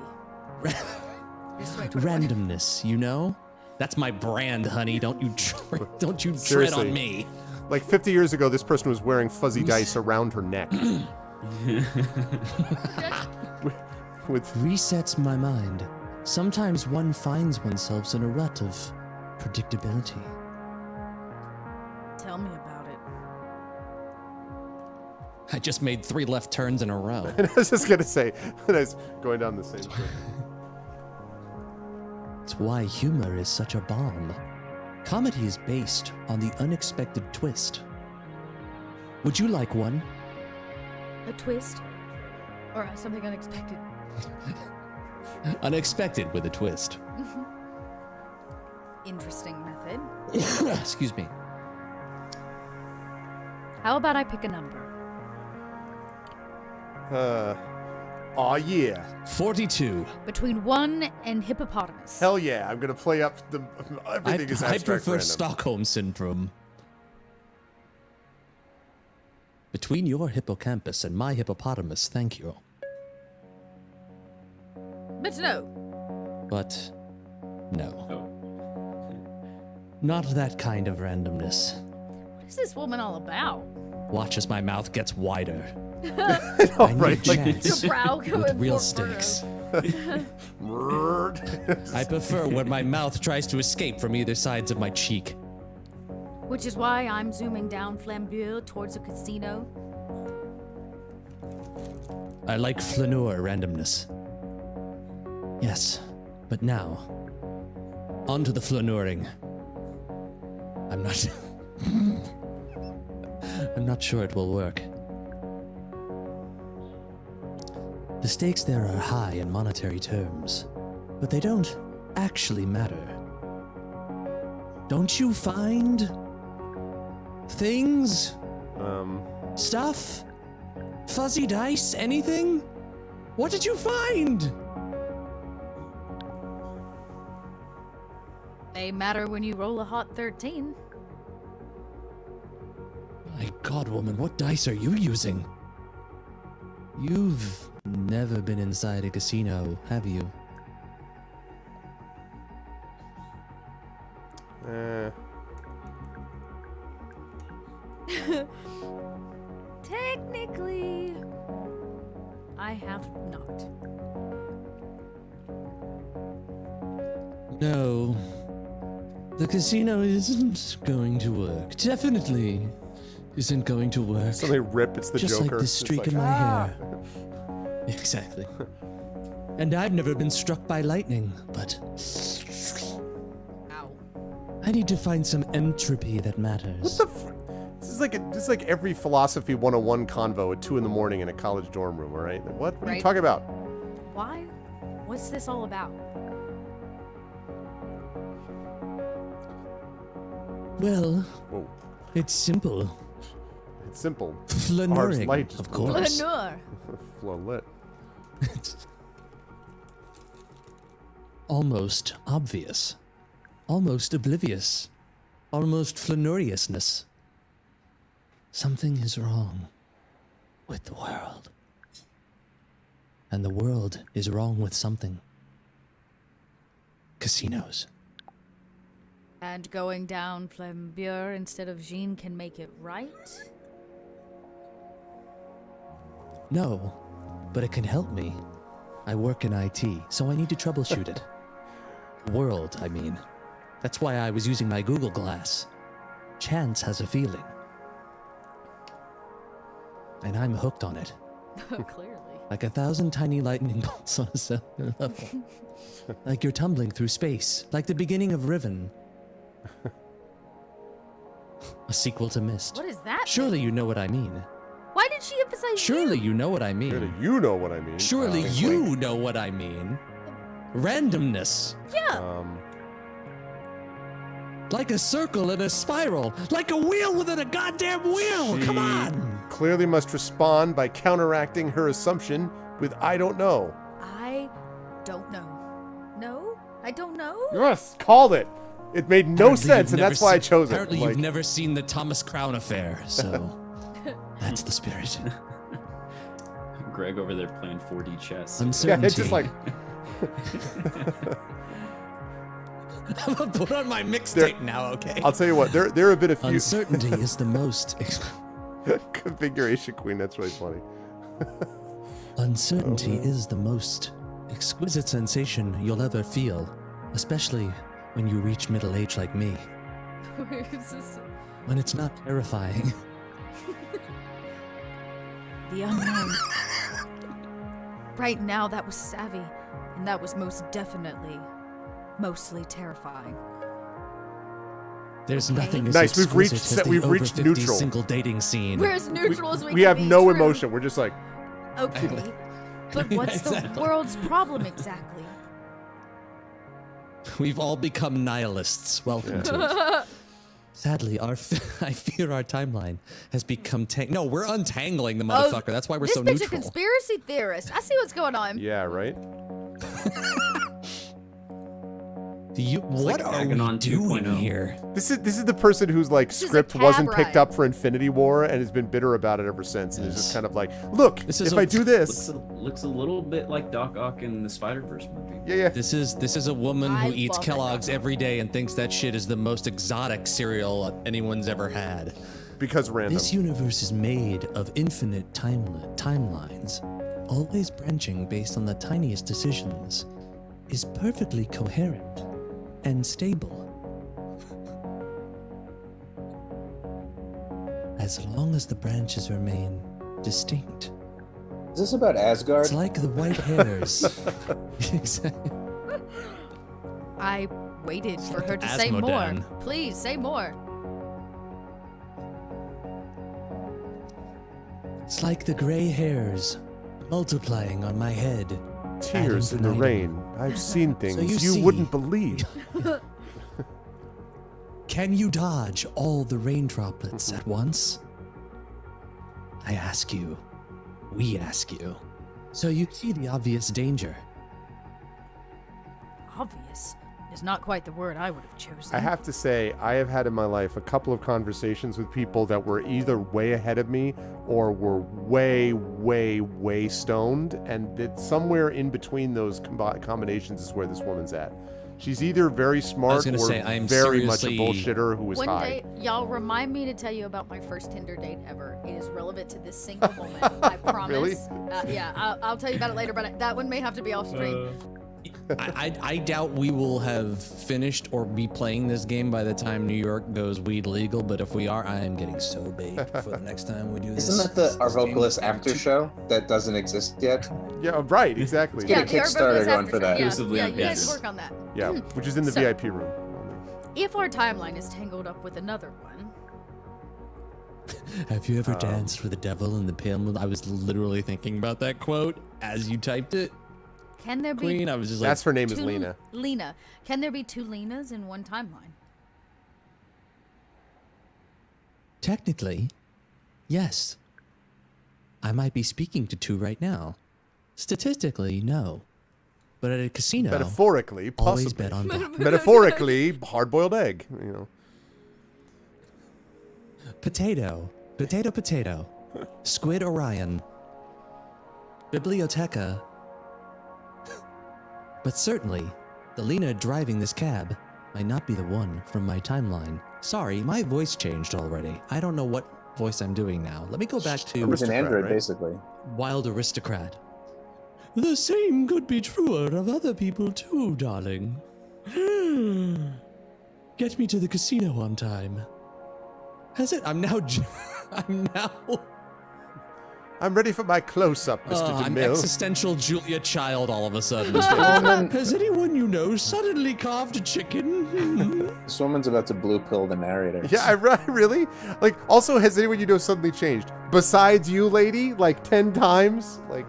Randomness, you know? That's my brand, honey. Don't you tread Seriously. on me. Like 50 years ago, this person was wearing fuzzy dice around her neck. Resets my mind. Sometimes one finds oneself in a rut of predictability. Tell me about it. I just made 3 left turns in a row. And I was just going to say, I was going down the same thing. It's why humor is such a balm. Comedy is based on the unexpected twist. Would you like one? A twist? Or something unexpected? Unexpected with a twist. Interesting method. Excuse me. How about I pick a number? Aw, yeah. 42. Between 1 and hippopotamus. Hell yeah. I'm going to play up the... Everything is I abstract prefer random. Stockholm Syndrome. Between your hippocampus and my hippopotamus, thank you. But no. But no. Not that kind of randomness. What is this woman all about? Watch as my mouth gets wider. All I right, need like, chance Your brow going with real for stakes. Murd. I prefer when my mouth tries to escape from either sides of my cheek. Which is why I'm zooming down Flambeau towards a casino. I like flaneur randomness. Yes, but now, on to the flaneuring. I'm not sure it will work. The stakes there are high in monetary terms, but they don't actually matter. Don't you find things? Stuff? Fuzzy dice? Anything? What did you find? They matter when you roll a hot 13. My God, woman, what dice are you using? You've never been inside a casino, have you? Technically, I have not. No. The casino isn't going to work. Definitely isn't going to work. So they rip, it's the Just Joker. like this streak in my hair. Exactly. And I've never been struck by lightning, but... Ow. I need to find some entropy that matters. What the This is like every philosophy 101 convo at 2 in the morning in a college dorm room, all right? What are you Right. talking about? Why? What's this all about? Well, Whoa. it's simple. It's simple. Flaneuring, light just of blew up. course. Flaneur. Flow lit. It's almost obvious. Almost oblivious. Almost flaneuriousness. Something is wrong with the world. And the world is wrong with something. Casinos. And going down Flambeau instead of Jean can make it right? No, but it can help me. I work in IT, so I need to troubleshoot it. World, I mean. That's why I was using my Google Glass. Chance has a feeling. And I'm hooked on it. Clearly. Like 1,000 tiny lightning bolts on a cellular level. Like you're tumbling through space. Like the beginning of Riven. A sequel to Myst. What is that? Surely you know what I mean. Why did she emphasize Yes, I Surely do. you know what I mean. Surely you know what I mean. Surely you know what I mean. Randomness. Yeah. Like a circle and a spiral. Like a wheel within a goddamn wheel. Come on. Clearly must respond by counteracting her assumption with I don't know. I don't know. No? I don't know? Yes, called it. It made no sense, and that's why I chose it. Apparently you've never seen the Thomas Crown Affair, so that's the spirit. Greg over there playing 4D chess. Uncertainty. Yeah, it's just like... I'm gonna put on my mixtape now, okay? I'll tell you what, there have been a few... Uncertainty is the most... Configuration queen, that's really funny. Uncertainty is the most exquisite sensation you'll ever feel, especially when you reach middle age like me. When it's not terrifying. The unknown. Right now, that was savvy, and that was most definitely mostly terrifying. There's nothing as nice. We've reached exquisite as the we've over reached 50 neutral. Single dating scene. We're as neutral as we We can have be, no true. emotion. We're just like... Okay, but what's the world's problem exactly? We've all become nihilists. Welcome to it. Sadly, I fear our timeline has become No, we're untangling the motherfucker. That's why we're so neutral. This bitch a conspiracy theorist. I see what's going on. Yeah, right? What are we doing here? This is the person whose like script wasn't picked up for Infinity War and has been bitter about it ever since, and is just kind of like, look, if I do this, looks a little bit like Doc Ock in the Spider-Verse movie. Yeah. This is a woman who eats Kellogg's every day and thinks that shit is the most exotic cereal anyone's ever had. Because random. This universe is made of infinite timelines, always branching based on the tiniest decisions, is perfectly coherent and stable. As long as the branches remain distinct. Is this about Asgard? It's like the white hairs. Exactly. I waited for her to say Asmodan. more. Please, say more. It's like the gray hairs multiplying on my head. Tears in the rain. I've seen things you you wouldn't believe. Can you dodge all the rain droplets at once? I ask you. We ask you. So you see the obvious danger. Obvious is not quite the word I would have chosen. I have to say, I have had in my life a couple of conversations with people that were either way ahead of me or were way, way, way stoned, and that somewhere in between those combinations is where this woman's at. She's either very smart or very much a bullshitter who is high. One day, y'all remind me to tell you about my first Tinder date ever. It is relevant to this single moment. I promise. Really? Yeah, I'll tell you about it later, but that one may have to be off stream. I doubt we will have finished or be playing this game by the time New York goes weed legal, but if we are, I am getting so baked for the next time we do this. Isn't that the Arvocalists after show that doesn't exist yet? Yeah, right, exactly. Let's get a Kickstarter going for that. Yeah, you guys work on that. Yeah, which is in the VIP room. If our timeline is tangled up with another one. Have you ever danced with the devil in the pale moon? I was literally thinking about that quote as you typed it. Can there be Queen? I was just That's her name is two Lena. Lena. Can there be two Lenas in one timeline? Technically, yes. I might be speaking to two right now. Statistically, no. But at a casino, metaphorically, always possibly. bet on black. Metaphorically, hard-boiled egg. You know. Potato, potato, potato. Squid Orion. Biblioteca. But certainly, the Lena driving this cab might not be the one from my timeline. Sorry, my voice changed already. I don't know what voice I'm doing now. Let me go back to... It was an android, basically. Wild aristocrat. The same could be truer of other people too, darling. Get me to the casino on time. Has it? I'm now... I'm ready for my close-up, Mr. I'm DeMille. existential Julia Child all of a sudden. Has anyone you know suddenly carved a chicken? This woman's about to blue pill the narrator. Yeah, really? Like, also, has anyone you know suddenly changed? Besides you, lady? Like, 10 times? Like...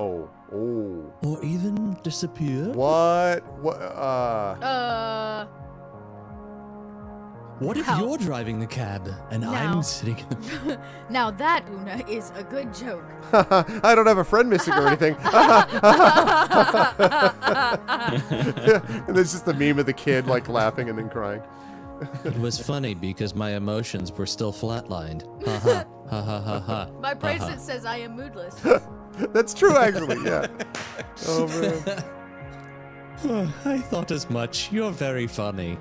Oh. Or even disappear? What? What if you're driving the cab and I'm sitting in the... Now that, Una, is a good joke. I don't have a friend missing or anything. And there's just the meme of the kid, like, laughing and then crying. It was funny because my emotions were still flatlined. Ha ha ha ha ha ha. My bracelet says I am moodless. That's true, actually, yeah. Oh, man. I thought as much. You're very funny.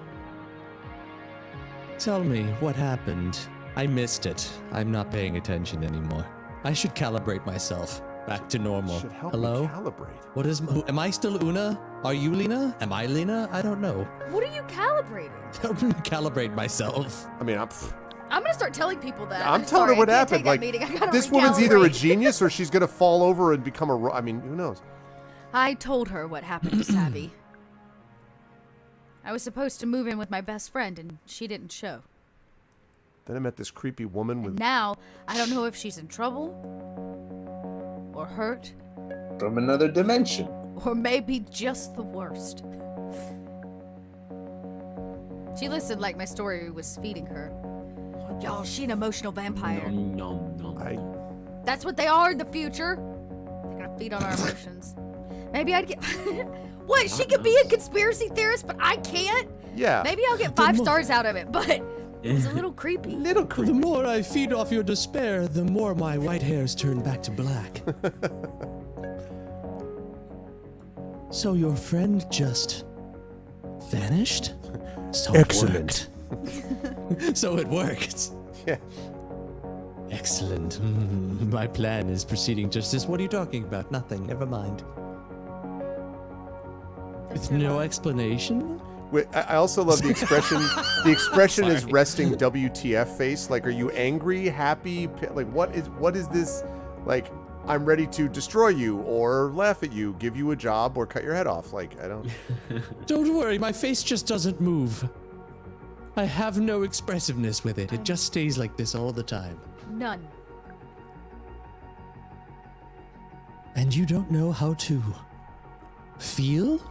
Tell me what happened. I missed it. I'm not paying attention anymore. I should calibrate myself back to normal. Should help Hello? me calibrate. What is? Am I still Una? Are you Lena? Am I Lena? I don't know. What are you calibrating? Help me calibrate myself. I mean, I'm gonna start telling people that. I'm telling her what happened. Like, this woman's either a genius or she's gonna fall over and become a. I mean, who knows? I told her what happened to Savvy. I was supposed to move in with my best friend, and she didn't show. Then I met this creepy woman with. And now I don't know if she's in trouble, or hurt, From another dimension. or maybe just the worst. She listened like my story was feeding her. Y'all, she an emotional vampire. Nom, nom, nom. That's what they are in the future. They're gonna feed on our emotions. Maybe I'd get... What? She could be a conspiracy theorist, but I can't? Yeah. Maybe I'll get 5 stars out of it, but it was a little creepy. The more I feed off your despair, the more my white hairs turn back to black. So your friend just vanished? So Excellent. So it worked. Yeah. Excellent. My plan is proceeding just as... What are you talking about? Nothing. Never mind. With no explanation? Wait, I also love the expression. The expression is resting WTF face. Like, are you angry, happy? Like, what is this? Like, I'm ready to destroy you or laugh at you, give you a job or cut your head off. Like, I don't. Don't worry, my face just doesn't move. I have no expressiveness with it. It just stays like this all the time. None. And you don't know how to feel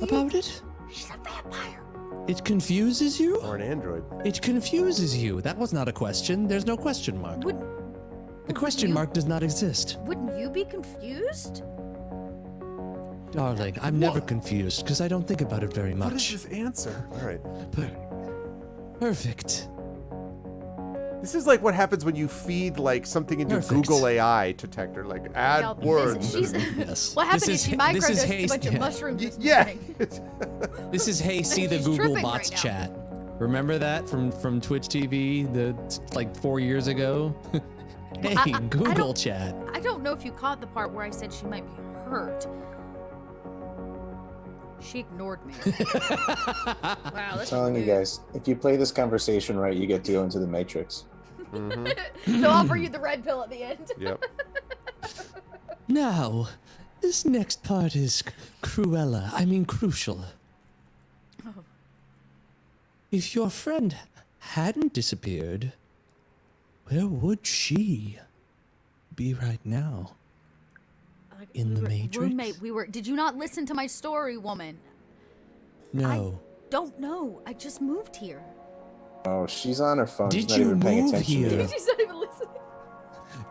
about it? She's a vampire. It confuses you? Or an android. It confuses you. That was not a question. There's no question mark. The question mark does not exist. Wouldn't you be confused? Darling, I'm never confused because I don't think about it very much. What is this answer? All right. Perfect. This is like what happens when you feed like something into Google AI detector, like add words. Yes. What happened is she microdosed a bunch of mushrooms this morning. This is Hey, see the She's Google tripping bots right now. chat. Remember that from Twitch TV like 4 years ago? Hey, Google chat. I don't know if you caught the part where I said she might be hurt. She ignored me. Wow, I'm telling you guys, if you play this conversation right, you get to go into the Matrix. They'll offer you the red pill at the end. Yep. Now, this next part is crucial. Oh. If your friend hadn't disappeared, where would she be right now? In the Matrix? Roommate, did you not listen to my story, woman? No. Don't know. I just moved here. Oh, she's on her phone. Did She's not you even paying move attention here? to you. She's not even listening.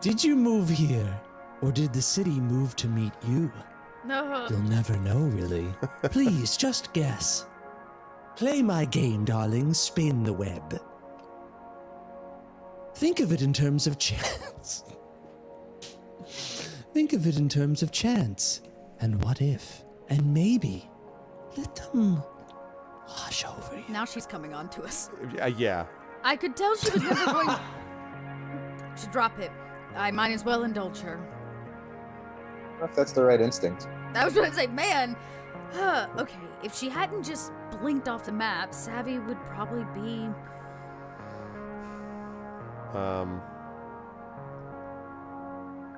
Did you move here? Or did the city move to meet you? No. You'll never know, really. Please, just guess. Play my game, darling. Spin the web. Think of it in terms of chance. Think of it in terms of chance. And what if? And maybe. Let them wash over you. Now she's coming on to us. Yeah. I could tell she was never going to drop it. I might as well indulge her. I don't know if that's the right instinct. I was going to say, man. Okay, if she hadn't just blinked off the map, Savvy would probably be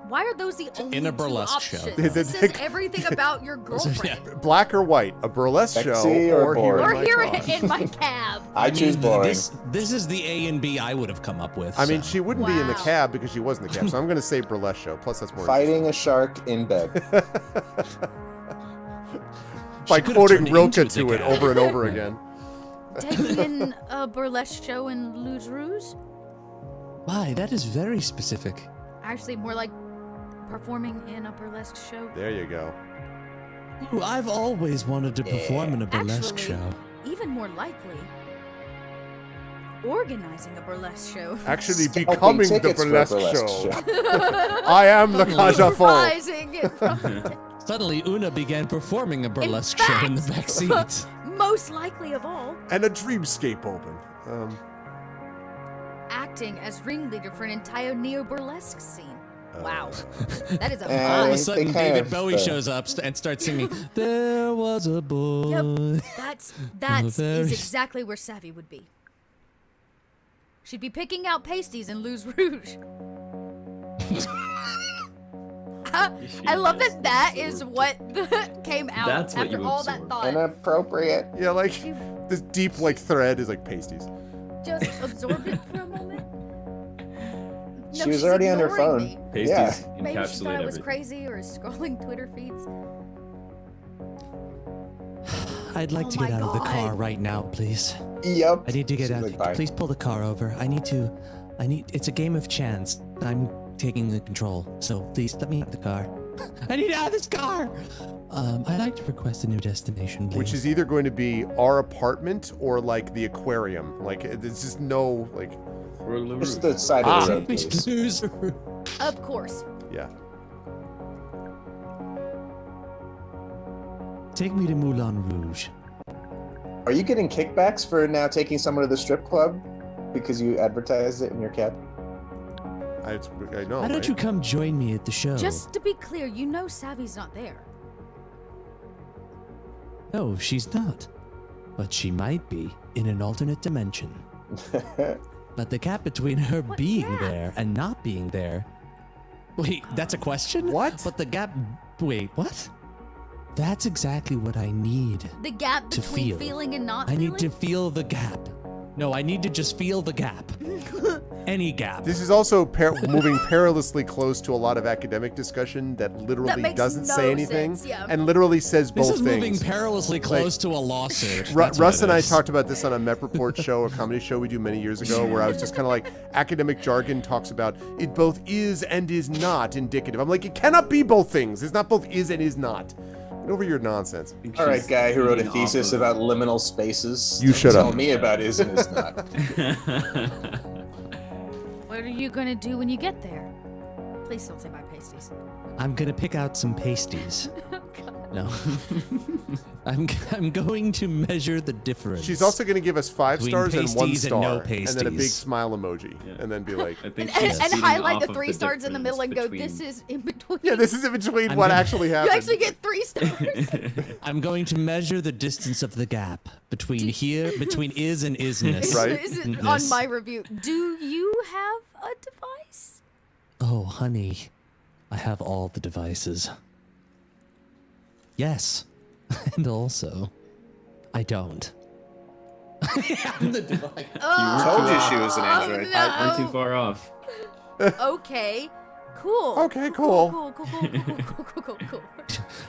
Why are those the only In a burlesque two show. options? This says everything about your girlfriend. Black or white, a burlesque Sexy show, or here boring? in my car. In my cab. I choose boring. This is the A and B I would have come up with. I mean, so. she wouldn't be in the Wow. cab because she was in the cab, so I'm going to say burlesque show. Plus, that's more Fighting a shark in bed. by could've quoting turned Rilke into to the it cab. over and over again. Taking in a burlesque show in Lou's Rouge? Why, that is very specific. Actually, more like performing in a burlesque show. There you go. Ooh, I've always wanted to perform in a burlesque Actually, show. even more likely, organizing a burlesque show. Actually, Scalping becoming the tickets for a burlesque, burlesque show. I am the Cajafon. Reprising it from Suddenly, Una began performing a burlesque In show in the fact, back seat. most likely of all, And a dreamscape open. acting as ringleader for an entire neo-burlesque scene. Wow. Oh. That is a And All of a vibe. sudden, they kind David of, Bowie shows up and starts singing, "There was a boy." Yep. That's very- is exactly where Savvy would be. She'd be picking out pasties in Lou's Rouge. I love that is what came out That's what after you all that absorb. thought. Inappropriate. Yeah, like this deep like thread is like pasties. Just absorbed it for a moment. No, She was she's already on her ignoring phone. me. Pasties Yeah. Maybe she thought encapsulate I was everything. crazy or scrolling Twitter feeds. I'd like Oh to get my out of the God. car right now, please. Yep. I need to get She's out. like, bye. Please pull the car over. It's a game of chance. I'm taking the control. So please let me out of the car. I need out of this car. I'd like to request a new destination, please. Which is either going to be our apartment or like the aquarium. Like there's just no like Or La Just Rouge. the side of the road, Which please. loser. Of course. yeah. Take me to Moulin Rouge. Are you getting kickbacks for now taking someone to the strip club because you advertised it in your cab? I know. Why don't right? you come join me at the show? Just to be clear, you know Savvy's not there. No, she's not. But she might be in an alternate dimension. But the gap between her What being gap? there and not being there. Wait, that's a question? What? But the gap. Wait, what? That's exactly what I need. The gap To between feel. feeling and not I feeling? need to feel the gap. No, I need to just feel the gap. Any gap. This is also moving perilously close to a lot of academic discussion that literally makes doesn't no say anything sense, yeah. and literally says This both is moving things. perilously close to a lawsuit. Ru- That's what Russ it and I is. talked about this on a Met Report show, a comedy show we do many years ago, where I was just kind of like, academic jargon talks about it both is and is not indicative. I'm like, it cannot be both things. It's not both is and is not. Get over your nonsense. All right, guy who wrote a Feeding off thesis of- about liminal spaces. You shut Tell up. me about is and is not. What are you gonna do when you get there? Please don't say my pasties. I'm gonna pick out some pasties. Oh, God. No. I'm going to measure the difference. She's also going to give us 5 Between stars and 1 pasties and star, no and then a big pasties. smile emoji, Yeah. and then be like, I think And, she's and feeding highlight off the of 3 stars in the middle and go, difference this is in between. yeah, this is in between I'm what gonna- actually You happened. actually get 3 stars. I'm going to measure the distance of the gap between between is and isness. Right. Is it on my review? Do you have a device? Oh, honey, I have all the devices. Yes, and also, I don't. I'm the device. Told you she was an android. no. Not too far off. Okay. Cool. Okay, cool. Cool.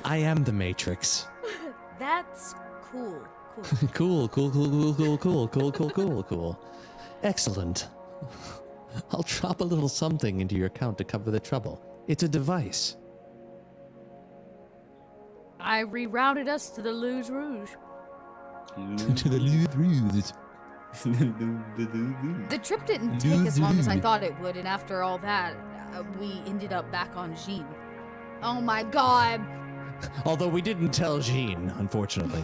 I am the Matrix. That's cool. Cool. Excellent. I'll drop a little something into your account to cover the trouble. It's a device. I rerouted us to the Lou's Rouge. To the Louvre. The trip didn't take as long as I thought it would, and after all that, we ended up back on Jean. Oh my god! Although we didn't tell Jean, unfortunately.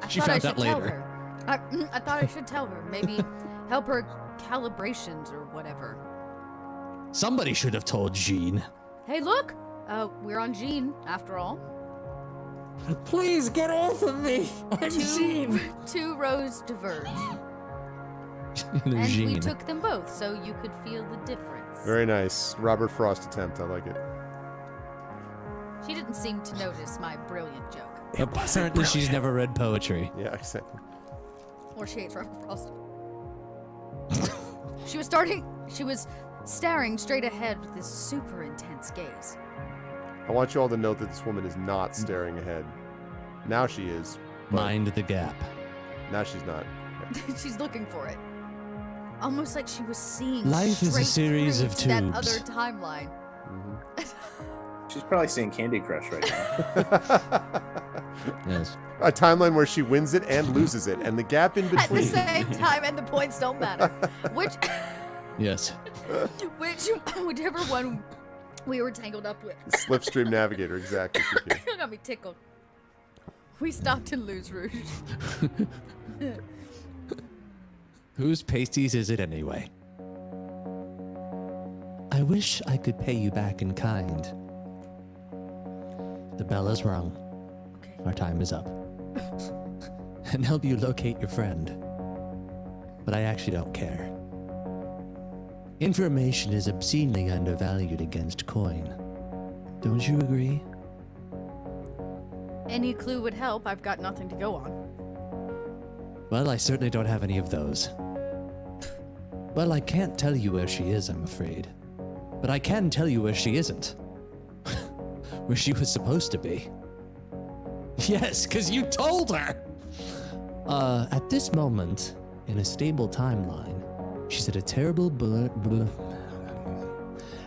She I thought I found out should tell later. her. I thought I should tell her. Maybe help her calibrations or whatever. Somebody should have told Jean. Hey, look! We're on Jean, after all. Please get off of me! I'm Jean! 2 rows diverge. And we took them both, so you could feel the difference. Very nice. Robert Frost attempt. I like it. She didn't seem to notice my brilliant joke. Apparently she's never read poetry. Yeah, exactly. Or she hates Robert Frost. She was staring straight ahead with this super intense gaze. I want you all to note that this woman is not staring ahead. Now she is. Mind the gap. Now she's not. She's looking for it. Almost like she was seeing life is a series of tubes. That other timeline. She's probably seeing Candy Crush right now. Yes. A timeline where she wins it and loses it, and the gap in between. At the same time, and the points don't matter. Yes. Whichever one we were tangled up with. Slipstream Navigator, exactly. Got me tickled. We stopped in Luz Rouge. Whose pasties is it anyway? I wish I could pay you back in kind. The bell has rung. Okay. Our time is up. And help you locate your friend. But I actually don't care. Information is obscenely undervalued against coin. Don't you agree? Any clue would help. I've got nothing to go on. Well, I certainly don't have any of those. Well, I can't tell you where she is, I'm afraid. But I can tell you where she isn't. Where she was supposed to be. Yes, because you told her! At this moment, in a stable timeline, she's at a terrible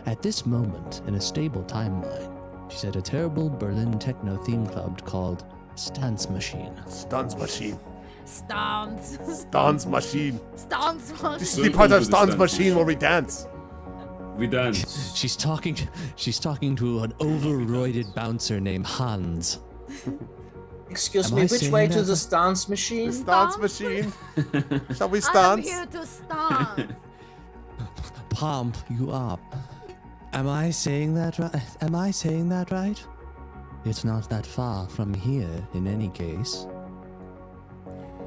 At this moment, in a stable timeline, she's at a terrible Berlin techno theme club called Stance Machine. Stance Machine. Stance. Stance Machine. Stance Machine. This is the part of Stance Machine where we dance. We dance. She's talking to an overroided bouncer named Hans. Excuse me, which way to the Stance Machine? The Stance Machine. Shall we I'm stance? here to stance. Pomp you up. Am I saying that right? Am I saying that right? It's not that far from here, in any case.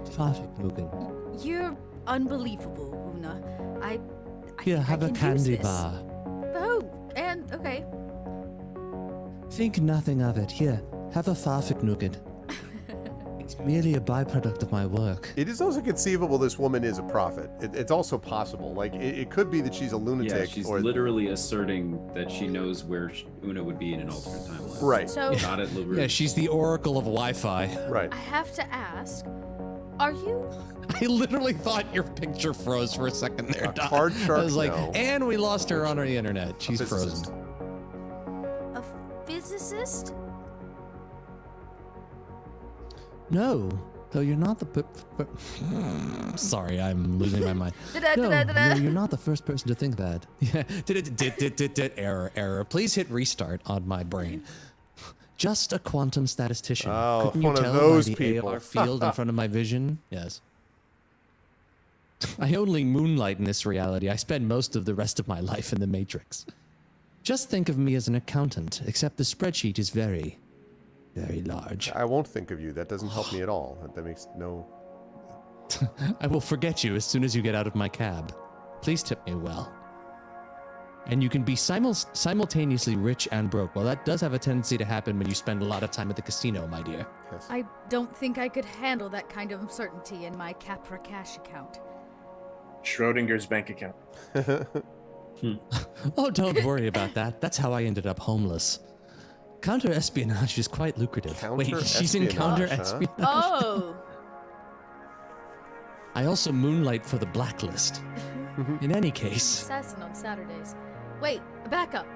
Fahrvergnügen. You're unbelievable, Una. I Here, think have I a can candy use this. bar. Oh, and okay. Think nothing of it. Here, have a Fahrvergnügen. It's merely a byproduct of my work. It is also conceivable this woman is a prophet. It's also possible. Like, it could be that she's a lunatic. Yeah, she's literally asserting that she knows where Una would be in an alternate timeline. Right. So Not at LaRue. Yeah, she's the oracle of Wi-Fi. Right. I have to ask, are you I literally thought your picture froze for a second there, A Doc. card shark? I was like, No. and we lost her on the internet. She's Physicist. frozen. a physicist? No, though you're not the. Sorry, I'm losing my mind. No, you're not the first person to think that. Yeah. Error. Please hit restart on my brain. Just a quantum statistician. Oh, Couldn't you one of tell those by the people. AR field in front of my vision? Yes. I only moonlight in this reality. I spend most of the rest of my life in the Matrix. Just think of me as an accountant, except the spreadsheet is very, very large. I won't think of you. That doesn't help me at all. That makes no... I will forget you as soon as you get out of my cab. Please tip me well. And you can be simultaneously rich and broke. Well, that does have a tendency to happen when you spend a lot of time at the casino, my dear. Yes. I don't think I could handle that kind of uncertainty in my Capra cash account. Schrodinger's bank account. Oh, don't worry about that. That's how I ended up homeless. Counter-espionage is quite lucrative. Wait, she's in Counter-espionage, counter-espionage? Oh! I also moonlight for the blacklist. In any case... Assassin on Saturdays. Wait, back up.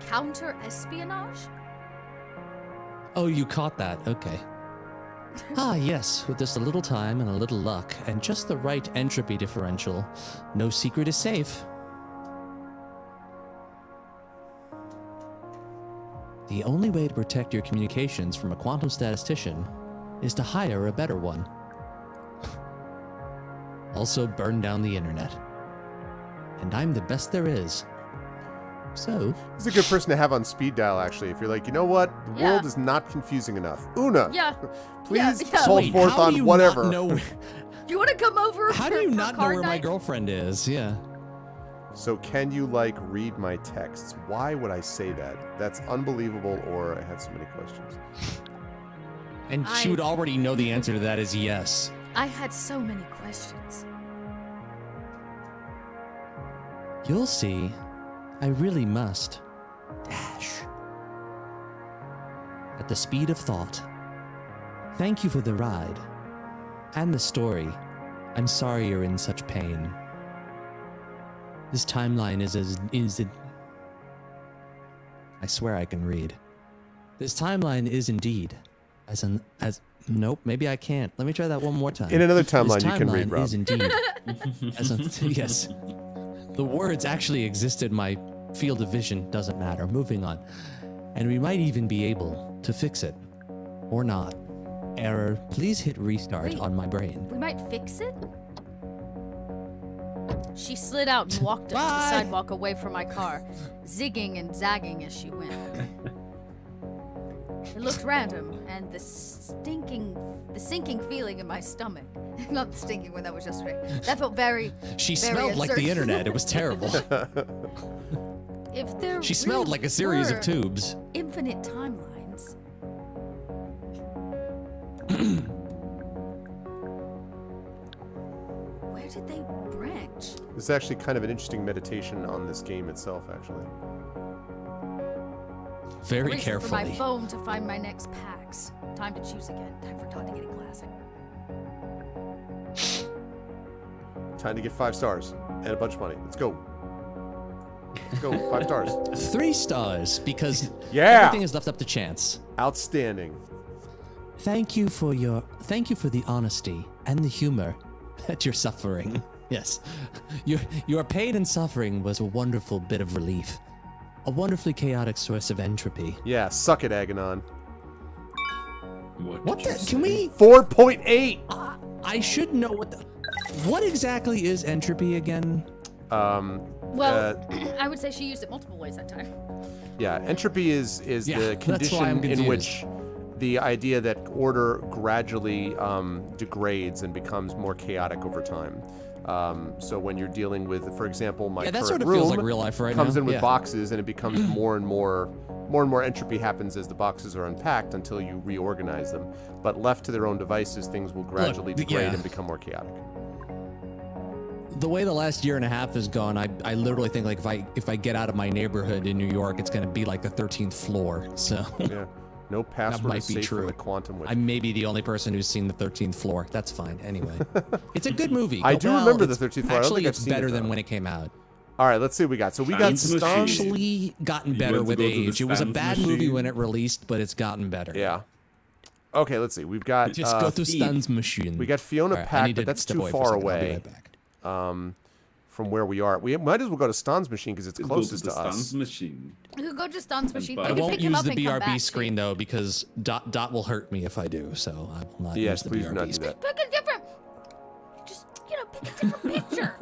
Counter-espionage? Oh, you caught that. Okay. Ah, yes. With just a little time and a little luck, and just the right entropy differential, no secret is safe. The only way to protect your communications from a quantum statistician is to hire a better one. Also burn down the internet. And I'm the best there is. So... He's a good person to have on speed dial, actually. If you're like, you know what? The world is not confusing enough. Una, Yeah. please Yeah. call Wait, forth how on do you whatever. not know You want to come over? How do you not know where night? my girlfriend is? Yeah. So can you like read my texts? Why would I say that? That's unbelievable, or I had so many questions. And she would already know the answer to that is yes. I had so many questions. You'll see. I really must. Dash. At the speed of thought. Thank you for the ride. And the story. I'm sorry you're in such pain. This timeline is I swear I can read. This timeline is indeed nope, maybe I can't. Let me try that one more time. In another timeline, you can read, Rob. Is indeed yes. The words actually exist in my field of vision. Doesn't matter. Moving on. And we might even be able to fix it. Or not. Error. Please hit restart on my brain. We might fix it? She slid out and walked up the sidewalk away from my car, zigging and zagging as she went. It looked random, and the sinking feeling in my stomach. Not the stinking one, that was yesterday. That felt very, She very smelled like the internet. It was terrible. If there She smelled really like a series of were tubes. infinite timelines. Where did they branch? This is actually kind of an interesting meditation on this game itself, actually. Very Reaching carefully. for my phone to find my next packs. Time to choose again. Time for Todd to get it classic. Time to get 5 stars and a bunch of money. Let's go. Let's go. 5 stars. 3 stars, because Yeah. everything is left up to chance. Outstanding. Thank you for the honesty and the humor that you're suffering. Yes. Your pain and suffering was a wonderful bit of relief. A wonderfully chaotic source of entropy. Yeah, suck it, Aganon. What the? Can we? 4.8! I should know what exactly is entropy again? Well, I would say she used it multiple ways that time. Yeah, entropy is the condition in which the idea that order gradually degrades and becomes more chaotic over time. So when you're dealing with, for example, my that current sort of room feels like real life right comes now. in with boxes, and it becomes more and more entropy happens as the boxes are unpacked until you reorganize them. But left to their own devices, things will gradually degrade and become more chaotic. The way the last year and a half has gone, I literally think like if I get out of my neighborhood in New York, it's going to be like the 13th floor. So yeah. No password might is be safe true. from the quantum witch. I may be the only person who's seen the 13th floor. That's fine. Anyway, it's a good movie. I do remember the 13th floor. I don't Actually, think I've it's seen better it, than though. when it came out. All right, let's see what we got. So we got It's actually gotten better with age. It was a bad movie when it released, but it's gotten better. Yeah. Okay, let's see. We've got Just go to Stan's machine. We got Fiona All right, I Pack, need but to that's step too away for a far second. I'll be away right back. from where we are. We might as well go to Stan's machine because it's closest to us. Stan's machine. You could go to Stan's machine. I You can won't pick him use up the and come BRB back, screen though, because Dot will hurt me if I do. So I will not Yes, use the please do BRB not do screen. that. Pick a different. Just pick a different picture.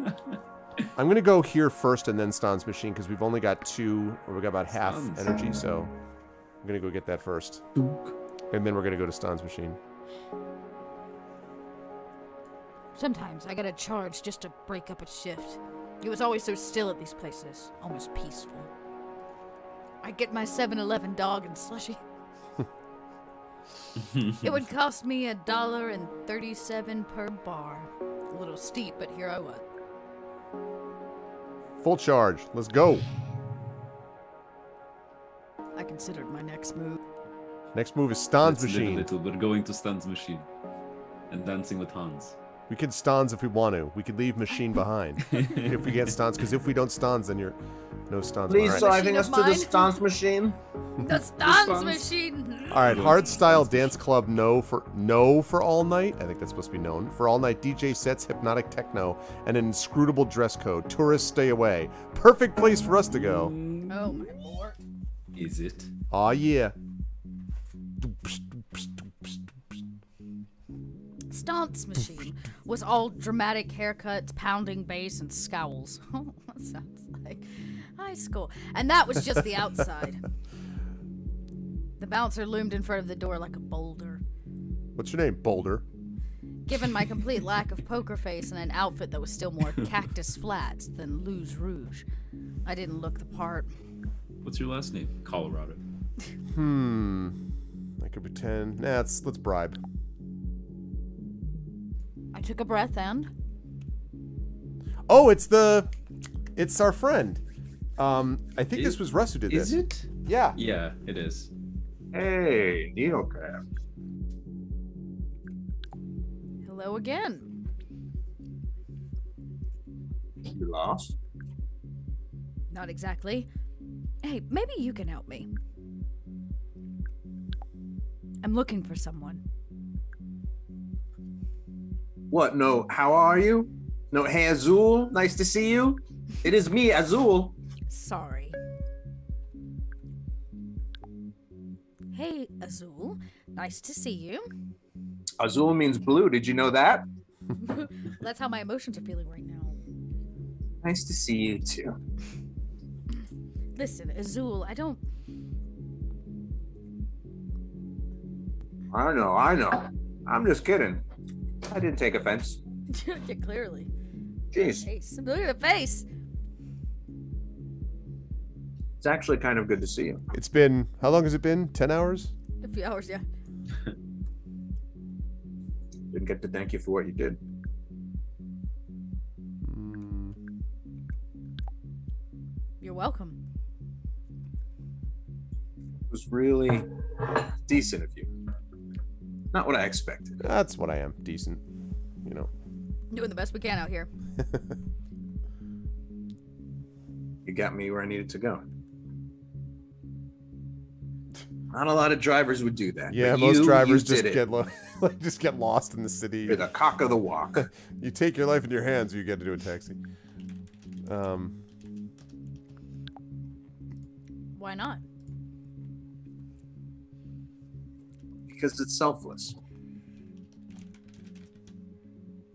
I'm gonna go here first and then Stan's machine because we've only got 2, or we got about half energy. So I'm gonna go get that first, and then we're gonna go to Stan's machine. Sometimes I gotta charge just to break up a shift. It was always so still at these places, almost peaceful. I get my 7-Eleven dog and slushy. It would cost me $1.37 per bar. A little steep, but here I was. Full charge. Let's go. I considered my next move. Next move is Stan's Let's live a machine. little. We're going to Stan's machine and dancing with Hans. We could Stans if we want to. We could leave machine behind if we get Stans. Because if we don't Stans, then you're no Stans. Please All right. driving Machine us of to the mine. stance machine. The Stan's machine! All right, Hardstyle Dance Club, no for all night. I think that's supposed to be known. For all night DJ sets, hypnotic techno, and an inscrutable dress code. Tourists stay away. Perfect place for us to go. Oh my lord. Is it? Aw, yeah. Stance machine was all dramatic haircuts, pounding bass, and scowls. Oh, that sounds like high school. And that was just the outside. The bouncer loomed in front of the door like a boulder. What's your name, Boulder? Given my complete lack of poker face and an outfit that was still more cactus flats than Luge Rouge, I didn't look the part. What's your last name? Colorado. I could pretend. Nah, let's bribe. I took a breath and... Oh, it's our friend. I think this was Russ who did this. Is it? Yeah. Yeah, it is. Hey, Needle Crab. Hello again. You lost? Not exactly. Hey, maybe you can help me. I'm looking for someone. What? No, how are you? No, hey, Azul, nice to see you. It is me, Azul. Sorry. Hey, Azul. Nice to see you. Azul means blue. Did you know that? That's how my emotions are feeling right now. Nice to see you too. Listen, Azul, I don't... I know. I'm just kidding. I didn't take offense. Yeah, clearly. Jeez. Face. Look at the face. It's actually kind of good to see you. It's been, how long has it been? 10 hours? A few hours, yeah. Didn't get to thank you for what you did. You're welcome. It was really decent of you. Not what I expected. That's what I am. Decent. You know. Doing the best we can out here. You got me where I needed to go. Not a lot of drivers would do that. Yeah, but most drivers you just get lost in the city. You're the cock of the walk. You take your life into your hands, or you get to do a taxi. Why not? Because it's selfless.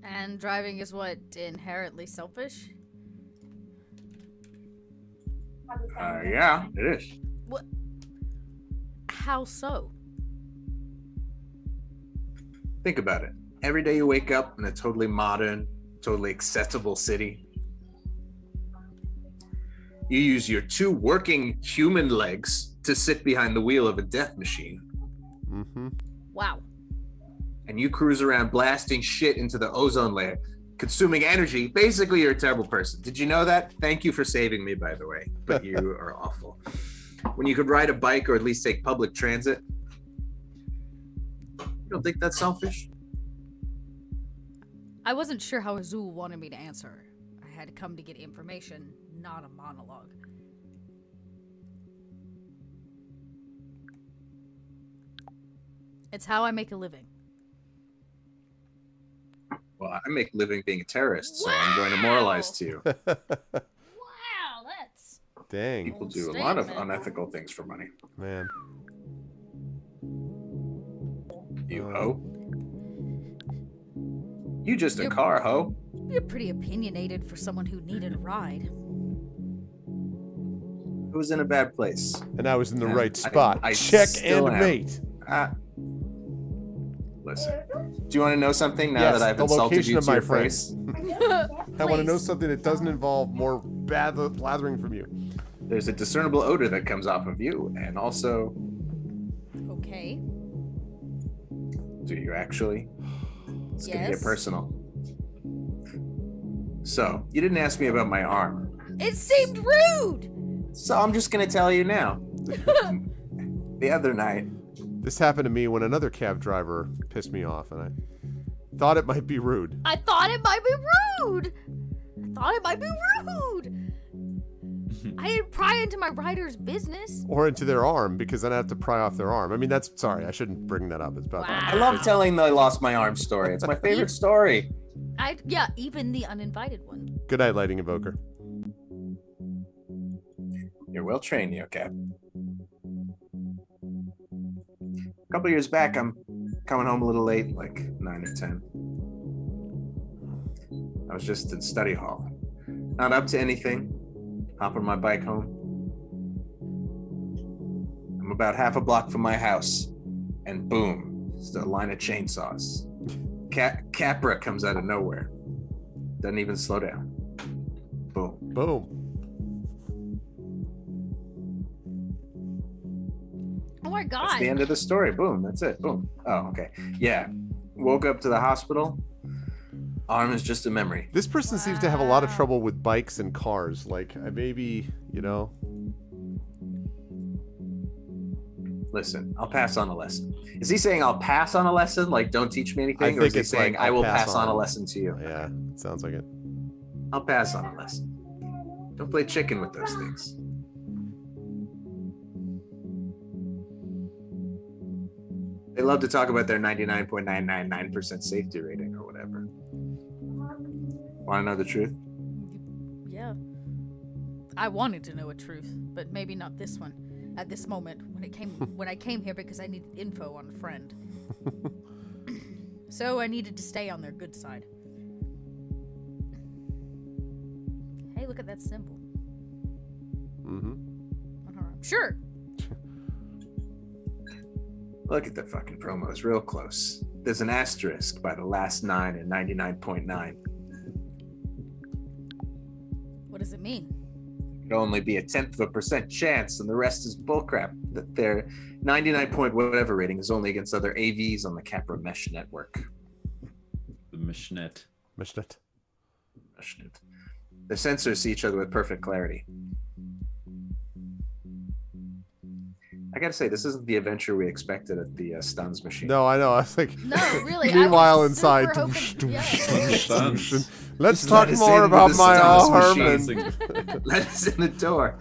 And driving is what, inherently selfish? Yeah, it is. What? How so? Think about it. Every day you wake up in a totally modern, totally accessible city. You use your 2 working human legs to sit behind the wheel of a death machine. Mm-hmm. Wow. And you cruise around blasting shit into the ozone layer, consuming energy. Basically, you're a terrible person. Did you know that? Thank you for saving me, by the way. But you are awful. When you could ride a bike or at least take public transit, you don't think that's selfish? I wasn't sure how Azul wanted me to answer. I had come to get information, not a monologue. It's how I make a living. Well, I make a living being a terrorist, so I'm going to moralize to you. Wow, that's... Dang. People do a lot of unethical things for money. Man. You hoe. You just a car hoe. You're pretty opinionated for someone who needed a ride. It was in a bad place. And I was in the right spot. I Check still and am. mate. Listen, do you want to know something now Yes, that I've the insulted location you of to my your friends. face? I want to know something that doesn't involve more blathering from you. There's a discernible odor that comes off of you, and also... Okay. Do you actually? It's gonna Yes. get personal. So, you didn't ask me about my arm. It seemed rude! So I'm just gonna tell you now. The other night, This happened to me when another cab driver pissed me off, and I thought it might be rude. I thought it might be rude! I didn't pry into my rider's business. Or into their arm, because then I have to pry off their arm. I mean, that's, sorry, I shouldn't bring that up. It's about Wow. I love telling the I lost my arm story. It's my favorite story. Yeah, even the uninvited one. Good night, Lighting Evoker. You're well trained, Neocap. A couple years back, I'm coming home a little late, like 9 or 10. I was just in study hall. Not up to anything. Hop on my bike home. I'm about half a block from my house, and boom, it's a line of chainsaws. Capra comes out of nowhere. Doesn't even slow down. Boom. Boom. Oh my God. That's the end of the story. Boom. That's it. Boom. Oh, okay. Yeah. Woke up to the hospital. Arm is just a memory. This person seems to have a lot of trouble with bikes and cars. Like, maybe, you know. Listen, I'll pass on a lesson. Is he saying I'll pass on a lesson? Like, don't teach me anything? Or is he saying I will pass on a lesson to you? Yeah, it sounds like it. I'll pass on a lesson. Don't play chicken with those things. They love to talk about their 99.999% safety rating or whatever. Want to know the truth? Yeah. I wanted to know a truth, but maybe not this one. At this moment, when I came here because I needed info on a friend. So I needed to stay on their good side. Hey, look at that symbol. Mm-hmm. On her arm. Sure. Look at the fucking promos, real close. There's an asterisk by the last 9 and 99.9. What does it mean? It'd only be 0.1% chance, and the rest is bullcrap. That their 99 point whatever rating is only against other AVs on the Capra Mesh network. The Meshnet. Meshnet. The sensors see each other with perfect clarity. I gotta say, this isn't the adventure we expected at the Stuns machine. No, I know. I was like, no, really. Meanwhile, inside, let's talk more about my arm. Let us in the door.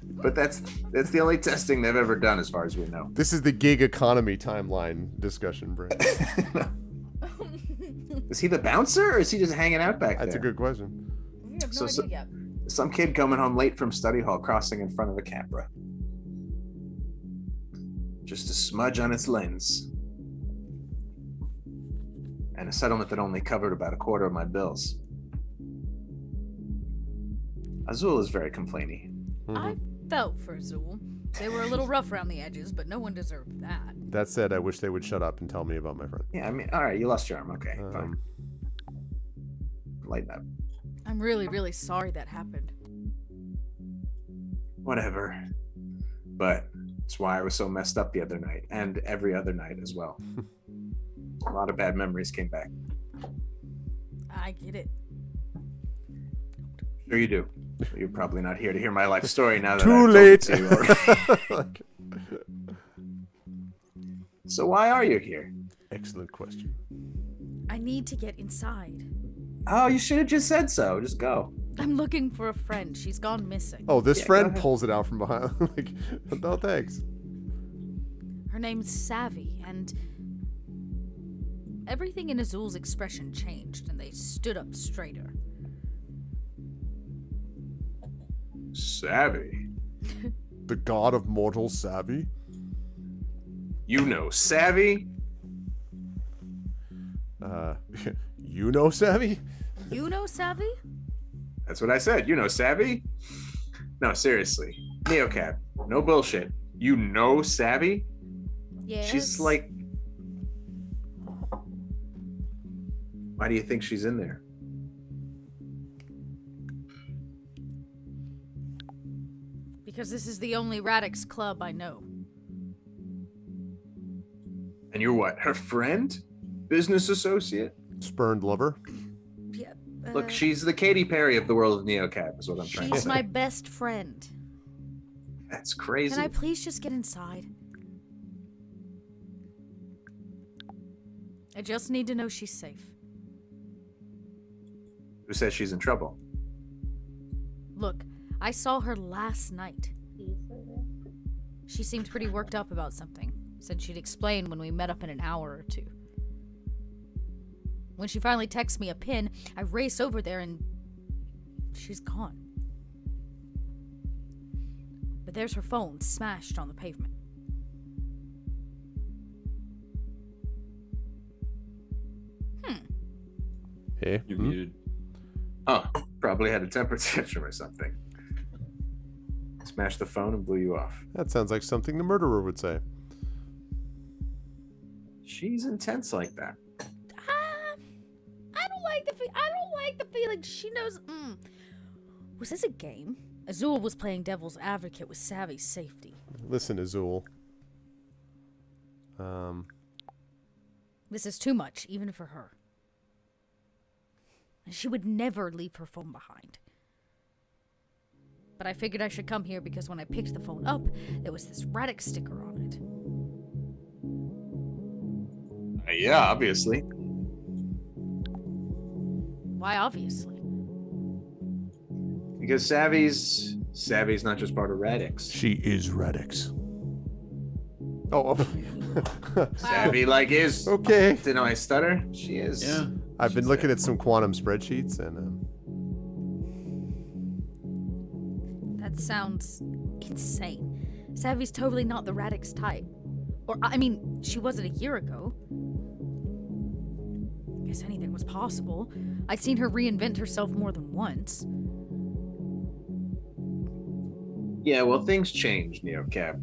But that's the only testing they've ever done, as far as we know. This is the gig economy timeline discussion, Brent. Is he the bouncer, or is he just hanging out back there? That's a good question. We have no idea yet. Some kid coming home late from study hall, crossing in front of a Capra. Just a smudge on its lens. And a settlement that only covered about a quarter of my bills. Azul is very complainy. Mm-hmm. I felt for Azul. They were a little rough around the edges, but no one deserved that. That said, I wish they would shut up and tell me about my friend. Yeah, I mean, all right, you lost your arm. Okay, fine. Lighten up. I'm really, really sorry that happened. Whatever. But it's why I was so messed up the other night, and every other night as well. A lot of bad memories came back. I get it. Sure you do. You're probably not here to hear my life story now that Too I've late. told it to you. So why are you here? Excellent question. I need to get inside. Oh, you should have just said so. Just go. I'm looking for a friend. She's gone missing. Oh, this friend pulls it out from behind. Like, no thanks. Her name's Savvy, and everything in Azul's expression changed, and they stood up straighter. Savvy? The god of mortal Savvy? You know Savvy? You know Savvy? You know Savvy? That's what I said. You know Savvy? No, seriously. Neocab. No bullshit. You know Savvy? Yes. She's like... Why do you think she's in there? Because this is the only Radix club I know. And you're what? Her friend? Business associate? Spurned lover? Yeah. Look, she's the Katy Perry of the world of Neocab, is what I'm trying to She's say. my best friend. That's crazy. Can I please just get inside? I just need to know she's safe. Who says she's in trouble? Look, I saw her last night. She seemed pretty worked up about something. Said she'd explain when we met up in an hour or two. When she finally texts me a pin, I race over there and she's gone. But there's her phone smashed on the pavement. Hey. You're muted. Oh, probably had a temper tantrum or something. Smashed the phone and blew you off. That sounds like something the murderer would say. She's intense like that. like the feeling. She knows. Was this a game? Azul was playing devil's advocate with Savvy's safety. Listen, Azul. This is too much, even for her. She would never leave her phone behind. But I figured I should come here because when I picked the phone up, there was this Radix sticker on it. Yeah, obviously. Why obviously? Because Savvy's not just part of Radix. She is Radix. Oh. Savvy like is. Okay. Didn't I stutter? She is. Yeah. I've been looking at some quantum spreadsheets and. That sounds insane. Savvy's totally not the Radix type. Or, I mean, she wasn't a year ago. I guess anything was possible. I'd seen her reinvent herself more than once. Yeah, well, things change, NeoCap.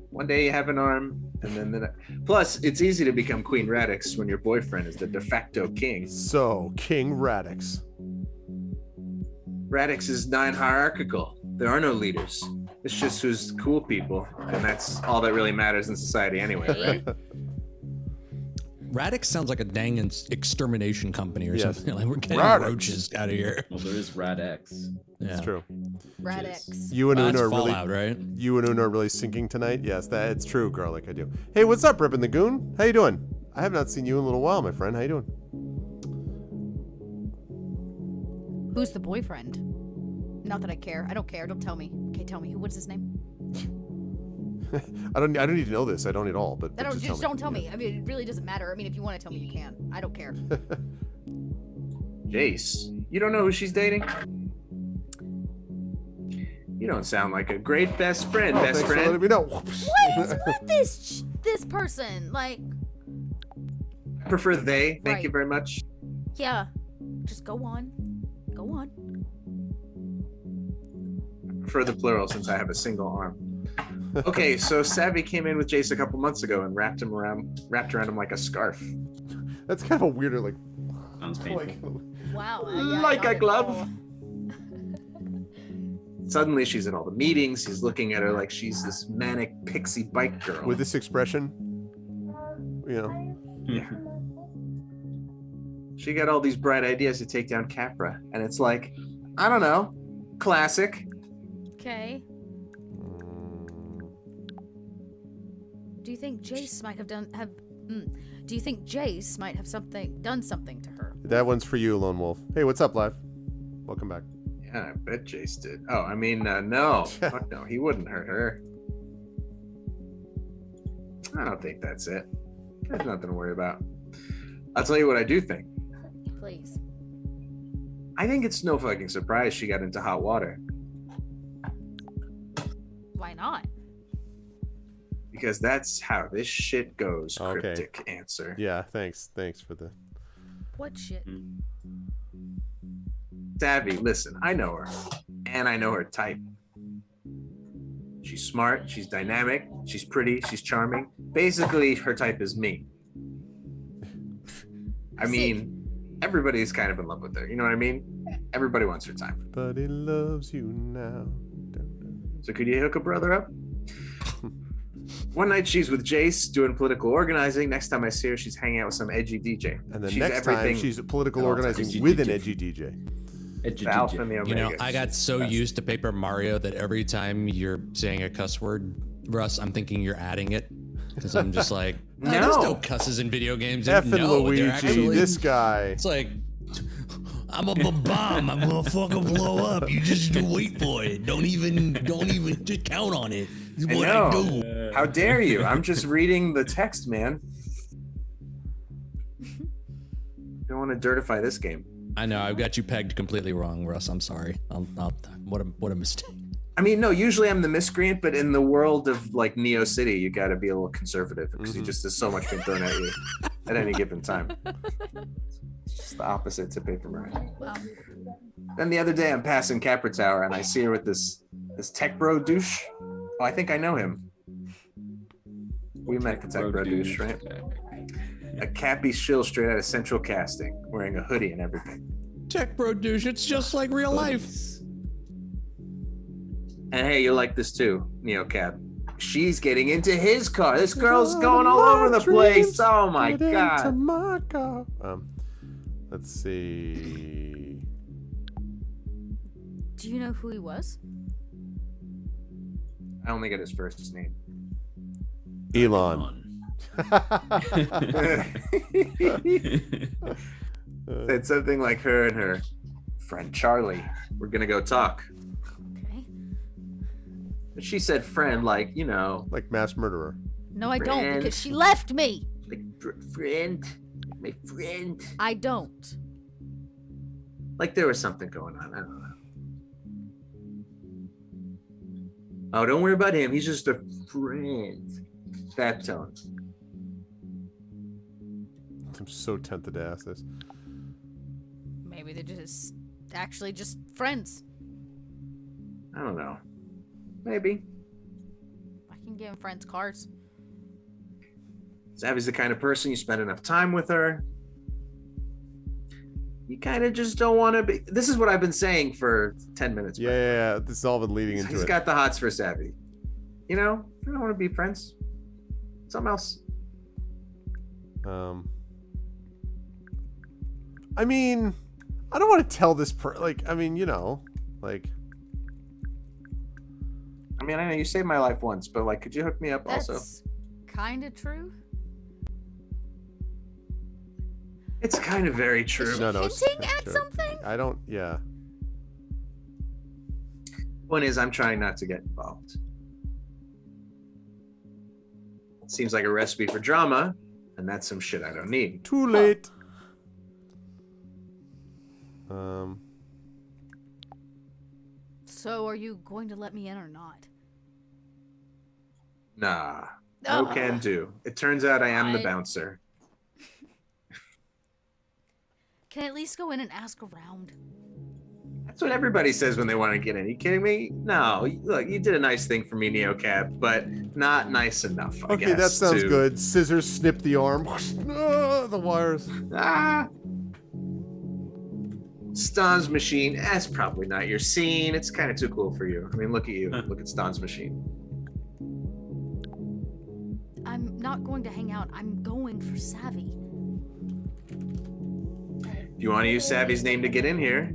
One day you have an arm, and then plus, it's easy to become Queen Radix when your boyfriend is the de facto king. So, King Radix. Radix is non-hierarchical. There are no leaders. It's just who's cool people, and that's all that really matters in society anyway, right? Radix sounds like a dang extermination company or Yes. something. Like we're getting Radix. roaches out of here. Well, there is Radex. Yeah. It's true. Radix. You and That's Una are Fallout, really, right? you and Una are really syncing tonight. Yes, that's true, girl. Like I do. Hey, what's up, Rippin' the Goon? How you doing? I have not seen you in a little while, my friend. How you doing? Who's the boyfriend? Not that I care. I don't care. Don't tell me. Okay, tell me. What's his name? I don't need to know this. I don't at all. But Just don't tell me. I mean, it really doesn't matter. I mean, if you want to tell me, you can. I don't care. Jace, you don't know who she's dating? You don't sound like a great best friend, best thanks for letting friend. me know. What is with this person? Like, I prefer they. Thank Right. you very much. yeah, just go on. Go on. I prefer the plural since I have a single arm. Okay, so Savvy came in with Jace a couple months ago and wrapped around him like a scarf. That's kind of a weirder, like, Sounds painful. Wow. Like not a at glove. all. Suddenly she's in all the meetings. He's looking at her like she's this manic pixie bike girl. with this expression, you know. Yeah. She got all these bright ideas to take down Capra, and it's like, I don't know, classic. Okay. Do you think Jace might have done something to her? That one's for you, Lone Wolf. Hey, what's up, Live? Welcome back. Yeah, I bet Jace did. Oh, I mean, no. Fuck no, he wouldn't hurt her. I don't think that's it. There's nothing to worry about. I'll tell you what I do think. Please. I think it's no fucking surprise she got into hot water. Why not? Because that's how this shit goes, Okay. cryptic answer. Yeah, thanks for the. What shit? Savvy, listen, I know her. And I know her type. She's smart, she's dynamic, she's pretty, she's charming. Basically, her type is me. I mean, everybody's kind of in love with her. You know what I mean? Everybody wants her time. Everybody loves you now. So could you hook a brother up? One night she's with Jace doing political organizing. Next time I see her, she's hanging out with some edgy DJ. And then she's next time, she's political at all organizing times. with an edgy DJ. The Alpha and the Omega. You know, I got so used to Paper Mario that every time you're saying a cuss word, Russ, I'm thinking you're adding it. Because I'm just like, No. there's no cusses in video games. Effing No, Luigi, they're actually- this guy. It's like, I'm a bomb. I'm gonna fucking blow up. You just wait for it. Don't even just count on it. It's what I do. How dare you? I'm just reading the text, man. Don't want to dirtify this game. I know I've got you pegged completely wrong, Russ. I'm sorry. What a mistake. I mean, no, usually I'm the miscreant, but in the world of like Neo City, you got to be a little conservative because you just there's so much being thrown at you at any given time. It's just the opposite to Paper Mario. Wow. Then the other day, I'm passing Capra Tower and I see her with this tech bro douche. Oh, I think I know him. We met the tech bro douche, right? A Cappy shill straight out of Central Casting, wearing a hoodie and everything. Tech bro douche, it's just like real life. And hey, you like this too, NeoCap. She's getting into his car. This girl's going all over the place. Oh my god. My car. Let's see. Do you know who he was? I only get his first name. Elon. Said something like her and her friend Charlie. We're gonna go talk. Okay. She said friend, like, you know. Like mass murderer. No, I don't, because she left me. Like friend. My friend. I don't. Like there was something going on. I don't know. Oh, don't worry about him. He's just a friend. That tone. I'm so tempted to ask this. Maybe they're just actually just friends. I don't know. Maybe. I can give him friends' cards. Savvy's the kind of person you spend enough time with her. You kind of just don't want to be. This is what I've been saying for 10 minutes. Yeah. This has all been leading into it. He's got the hots for Savvy. You know, if you don't want to be friends, something else. I mean, I don't want to tell this I mean, you know, like. I mean, I know you saved my life once, but like, could you hook me up also? That's kind of true. It's kind of very true. Is she hinting at something? I don't, yeah. One is I'm trying not to get involved. It seems like a recipe for drama, and that's some shit I don't need. Too late. So are you going to let me in or not? Nah. No can do. It turns out I am the bouncer. Can I at least go in and ask around? That's what everybody says when they want to get in. You kidding me? No. Look, you did a nice thing for me, NeoCap, but not nice enough, I guess. Okay, that sounds good. Scissors snip the arm. The wires. Stan's machine. That's probably not your scene. It's kind of too cool for you. I mean, look at you. Look at Stan's machine. I'm not going to hang out. I'm going for Savvy. If you want to use Savvy's name to get in here,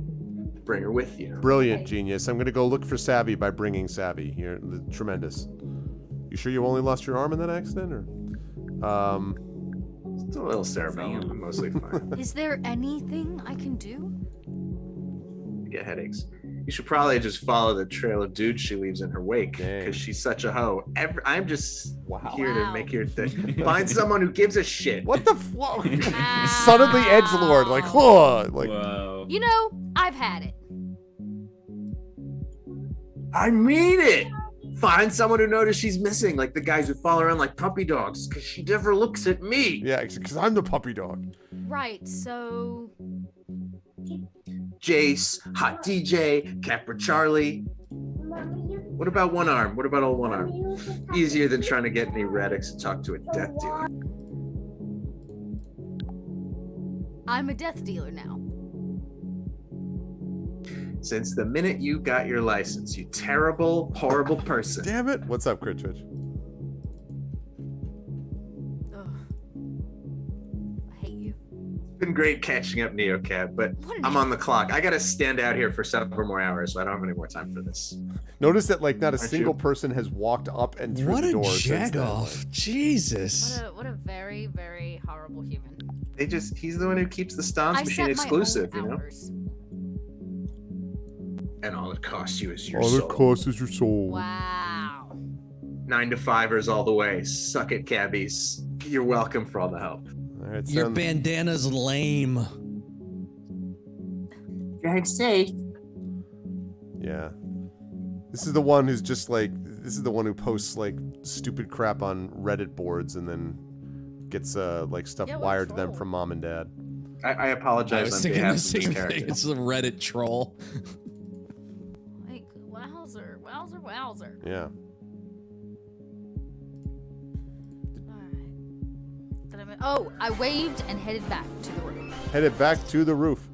bring her with you. Brilliant, genius. I'm going to go look for Savvy by bringing Savvy. Here, tremendous. You sure you only lost your arm in that accident, or? It's a little cerebellum, mostly fine. Is there anything I can do? I get headaches. You should probably just follow the trail of dudes she leaves in her wake, because she's such a hoe. I'm just here to make your thing. Find someone who gives a shit. What the fuck? Son of the edgelord, like, whoa, like. Wow. You know, I've had it. I mean it. Find someone who noticed she's missing, like the guys who follow around like puppy dogs, because she never looks at me. Yeah, because I'm the puppy dog. Right, so... Jace, Hot DJ, Capra Charlie. What about one arm? What about all one arm? Easier than trying to get any Radix to talk to a death dealer. I'm a death dealer now. Since the minute you got your license, you terrible, horrible person. Damn it. What's up, Crit Twitch? Been great catching up, NeoCap, but I'm on the clock. I gotta stand out here for several more hours, so I don't have any more time for this. Notice that like not a single person has walked up and through the door. What a jag-off! Jesus. What a very, very horrible human. He's the one who keeps the Stomps machine exclusive, you know? And all it costs you is your soul. All it costs is your soul. Wow. 9 to 5ers all the way. Suck it, cabbies. You're welcome for all the help. All right, your bandana's lame. Drive safe. Yeah. This is the one who's just like, this is the one who posts like stupid crap on Reddit boards and then gets like stuff wired to them from mom and dad. I apologize on behalf of this character. It's a Reddit troll. Like, wowzer. Yeah. Alright. Did a minute. Oh, I waved and headed back to the roof. Headed back to the roof.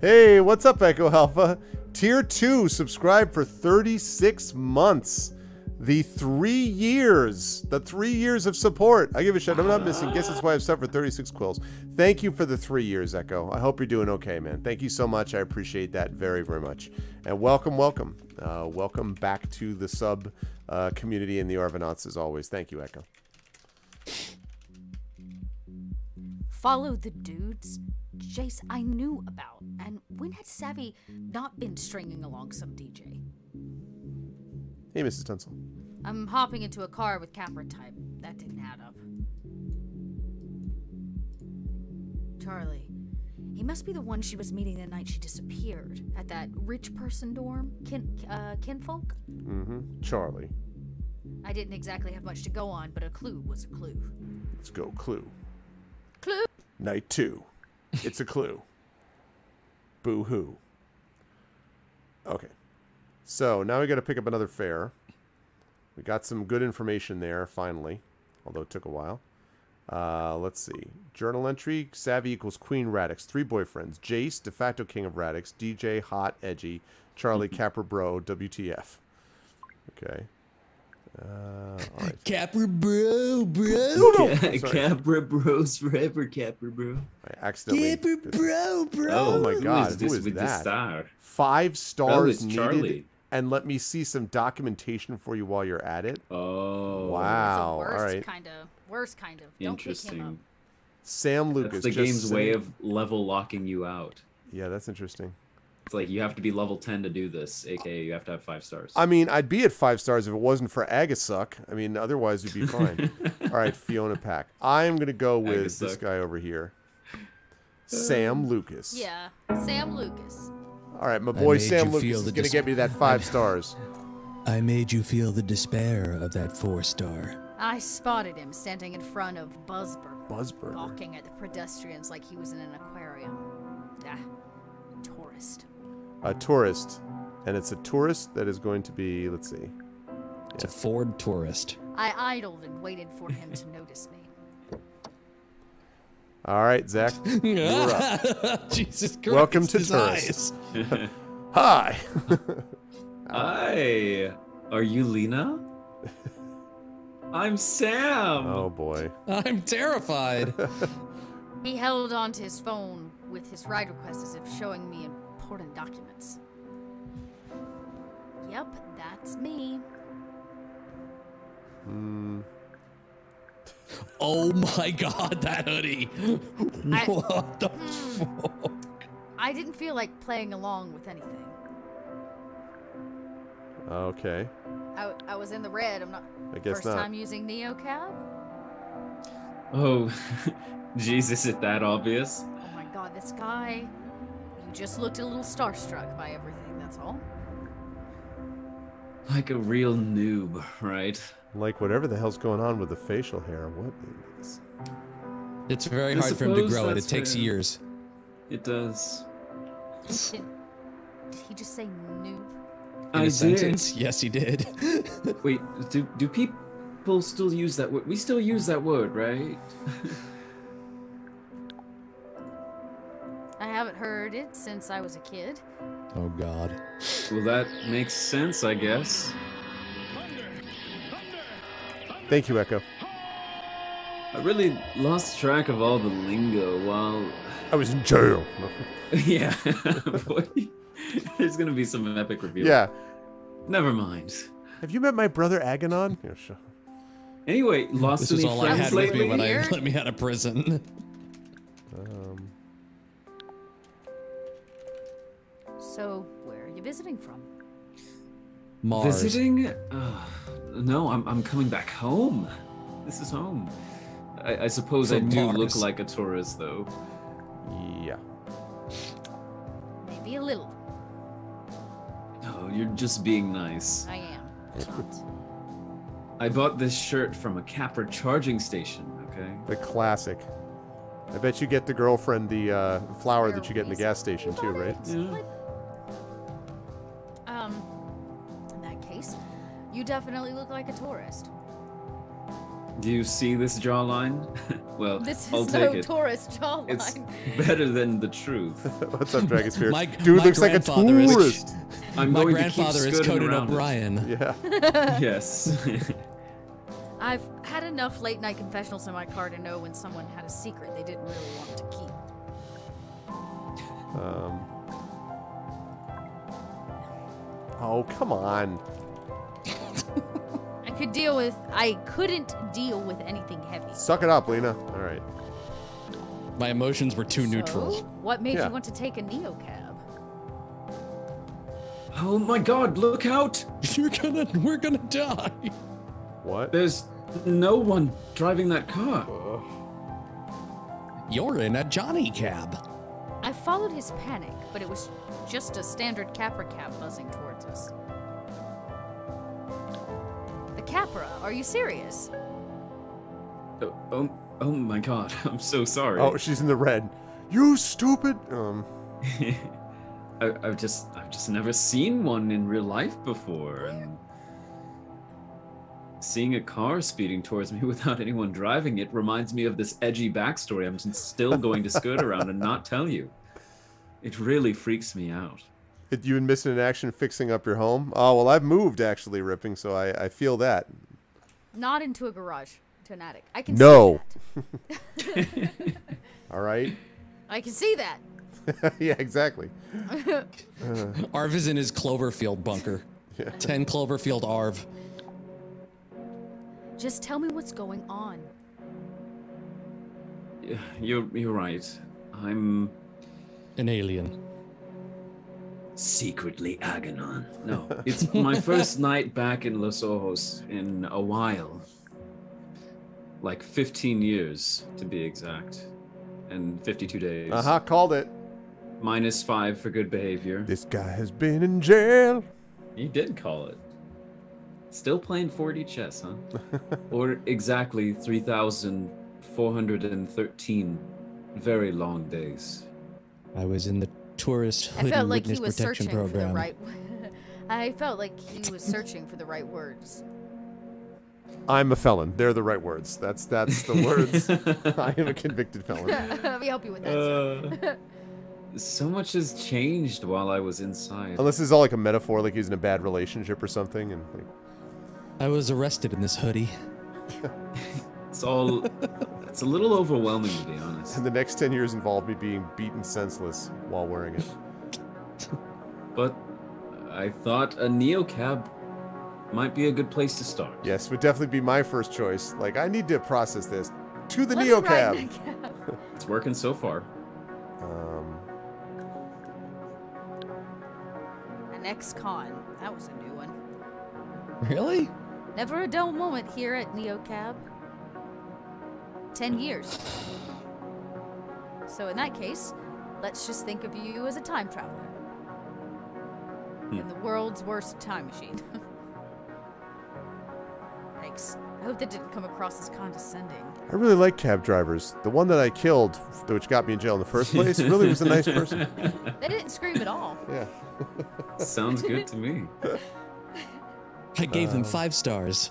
Hey, what's up, Echo Alpha? Tier 2, subscribe for 36 months. The 3 years. The 3 years of support. I give a shit. I'm not missing. Guess that's why I've suffered 36 quills. Thank you for the 3 years, Echo. I hope you're doing okay, man. Thank you so much. I appreciate that very, very much. And welcome, welcome. Welcome back to the sub community in the Arvanauts as always. Thank you, Echo. Follow the dudes Jace I knew about. And when had Savvy not been stringing along some DJ? Hey, Mrs. Tunsil. I'm hopping into a car with Capra type. That didn't add up. Charlie. He must be the one she was meeting the night she disappeared. At that rich person dorm? Kinfolk? Mm-hmm. Charlie. I didn't exactly have much to go on, but a clue was a clue. Let's go, clue. Clue? Night 2. It's a clue. Boo-hoo. Okay. So, now we got to pick up another fare. We got some good information there, finally. Although it took a while. Let's see. Journal entry. Savvy equals Queen Radix. 3 boyfriends. Jace, de facto king of Radix. DJ, hot, edgy. Charlie, Capra Bro, WTF. Okay. All right. Capra Bro, bro. No. Capra Bros forever, Capra Bro. I accidentally... Capra Bro, bro. Oh my God, Who is that? The star? 5 stars needed. Charlie. And let me see some documentation for you while you're at it. Oh. Wow. Worst All right. kind of. Worst kind of. Don't pick him up. Interesting. Sam Lucas. That's the just game's way of level locking you out. Yeah, that's interesting. It's like you have to be level 10 to do this, aka you have to have 5 stars. I mean, I'd be at 5 stars if it wasn't for Agasuck. I mean, otherwise we'd be fine. All right, Fiona Pack. I'm going to go with Agasuck. this guy over here. Sam Lucas. Yeah, Sam Lucas. All right, my boy made Sam you Lucas feel is the going to get me that 5 stars. I made you feel the despair of that 4-star. I spotted him standing in front of Buzzburger. Buzzburger. Gawking at the pedestrians like he was in an aquarium. Ah, tourist. A tourist. And it's a tourist that is going to be, let's see. It's a Ford tourist. I idled and waited for him to notice me. All right, Zach. You're up. Jesus Christ. Welcome to his Tourist. eyes. Hi. Hi. Are you Lena? I'm Sam. Oh, boy. I'm terrified. He held onto his phone with his ride request as if showing me important documents. Yep, that's me. Oh my God, that hoodie. What the fuck? I didn't feel like playing along with anything. Okay. I was in the red. I'm not. I guess First not. time using NeoCab? Oh, jeez, is it that obvious? Oh my God, this guy. You just looked a little starstruck by everything, that's all. Like a real noob, right? Like whatever the hell's going on with the facial hair. What is... It's very I hard for him to suppose grow it. It that's takes fair. years. It does. Did he just say noob? In I a did. sentence, yes, he did. Wait, do people still use that word? We still use that word, right? I haven't heard it since I was a kid. Oh God. Well, that makes sense, I guess. Thank you, Echo. I really lost track of all the lingo while... I was in jail. Yeah, boy. There's gonna be some epic review. Yeah. Never mind. Have you met my brother Aganon? Yeah, sure. Anyway, lost This any is all I friends had with me lately? when I Weird. let me out of prison. So, where are you visiting from? Mars. Visiting? No, I'm coming back home. This is home. I suppose I From do Mars. look like a tourist, though. Yeah. Maybe a little. Oh, you're just being nice. I am. Not. I bought this shirt from a Capra charging station, okay? The classic. I bet you get the girlfriend the flower that you get in the gas station too, right? Yeah. In that case, you definitely look like a tourist. Do you see this jawline? Well, this I'll is take no it. tourist jawline. It's better than the truth. What's up, Dragon Spirit? My Dude looks like a tourist. I'm My going grandfather to keep is skirting Conan around it. O'Brien. Yeah. Yes. I've had enough late night confessionals in my car to know when someone had a secret they didn't really want to keep. Oh, come on. I couldn't deal with anything heavy. Suck it up, Lena. All right. My emotions were too So, neutral. what made Yeah. you want to take a neocab? Oh my God! Look out! We're gonna die. What? There's no one driving that car. You're in a Johnny cab. I followed his panic, but it was just a standard Capra cab buzzing towards us. The Capra? Are you serious? Oh my God! I'm so sorry. Oh, she's in the red. You stupid. I've just never seen one in real life before, and seeing a car speeding towards me without anyone driving it reminds me of this edgy backstory I'm still going to skirt around and not tell you. It really freaks me out. You've been missing in action fixing up your home? Oh, well, I've moved, actually, Ripping, so I feel that. Not into a garage, to an attic. I can No. see that. All right. I can see that. Yeah, exactly. Arv is in his Cloverfield bunker. Yeah. 10 Cloverfield Arv. Just tell me what's going on. You're right. I'm An alien. secretly Aganon. No, it's my first night back in Los Ojos in a while. Like 15 years, to be exact. And 52 days. Uh-huh, called it. -5 for good behavior. This guy has been in jail. You did call it. Still playing 4D chess, huh? Or exactly 3,413 very long days. I was in the tourist I hoodie felt like witness he was protection searching for the program. right. I felt like he was searching for the right words. I'm a felon. They're the right words. That's the words. I am a convicted felon. Let me help you with that. Sir. So much has changed while I was inside. Unless it's all like a metaphor, like he's in a bad relationship or something, and like, I was arrested in this hoodie. It's a little overwhelming, to be honest. and the next 10 years involved me being beaten senseless while wearing it. But I thought a neocab might be a good place to start. Yes, would definitely be my first choice. Like, I need to process this. To the Let me ride neocab. in a cab. It's working so far. An ex-con. That was a new one. Really? Never a dull moment here at Neocab. 10 years. So in that case, let's just think of you as a time traveler. In the world's worst time machine. Thanks. I hope that didn't come across as condescending. I really like cab drivers. The one that I killed, which got me in jail in the first place, really was a nice person. They didn't scream at all. Yeah. Sounds good to me. I gave them 5 stars.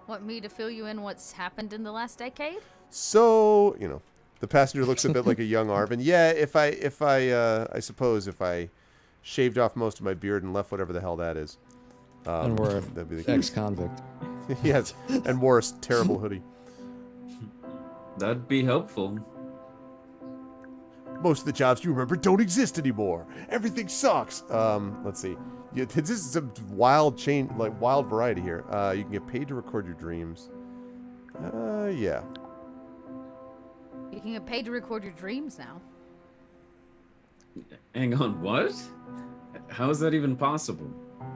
Want me to fill you in what's happened in the last decade? So, you know, the passenger looks a bit like a young Arvin. Yeah, I suppose if I shaved off most of my beard and left whatever the hell that is. And we're that'd be the case. ex-convict. Yes, and wore a terrible hoodie. That'd be helpful. Most of the jobs you remember don't exist anymore. Everything sucks. Let's see. Yeah, this is a wild wild variety here. You can get paid to record your dreams. Yeah. You can get paid to record your dreams now. Hang on, what? How is that even possible?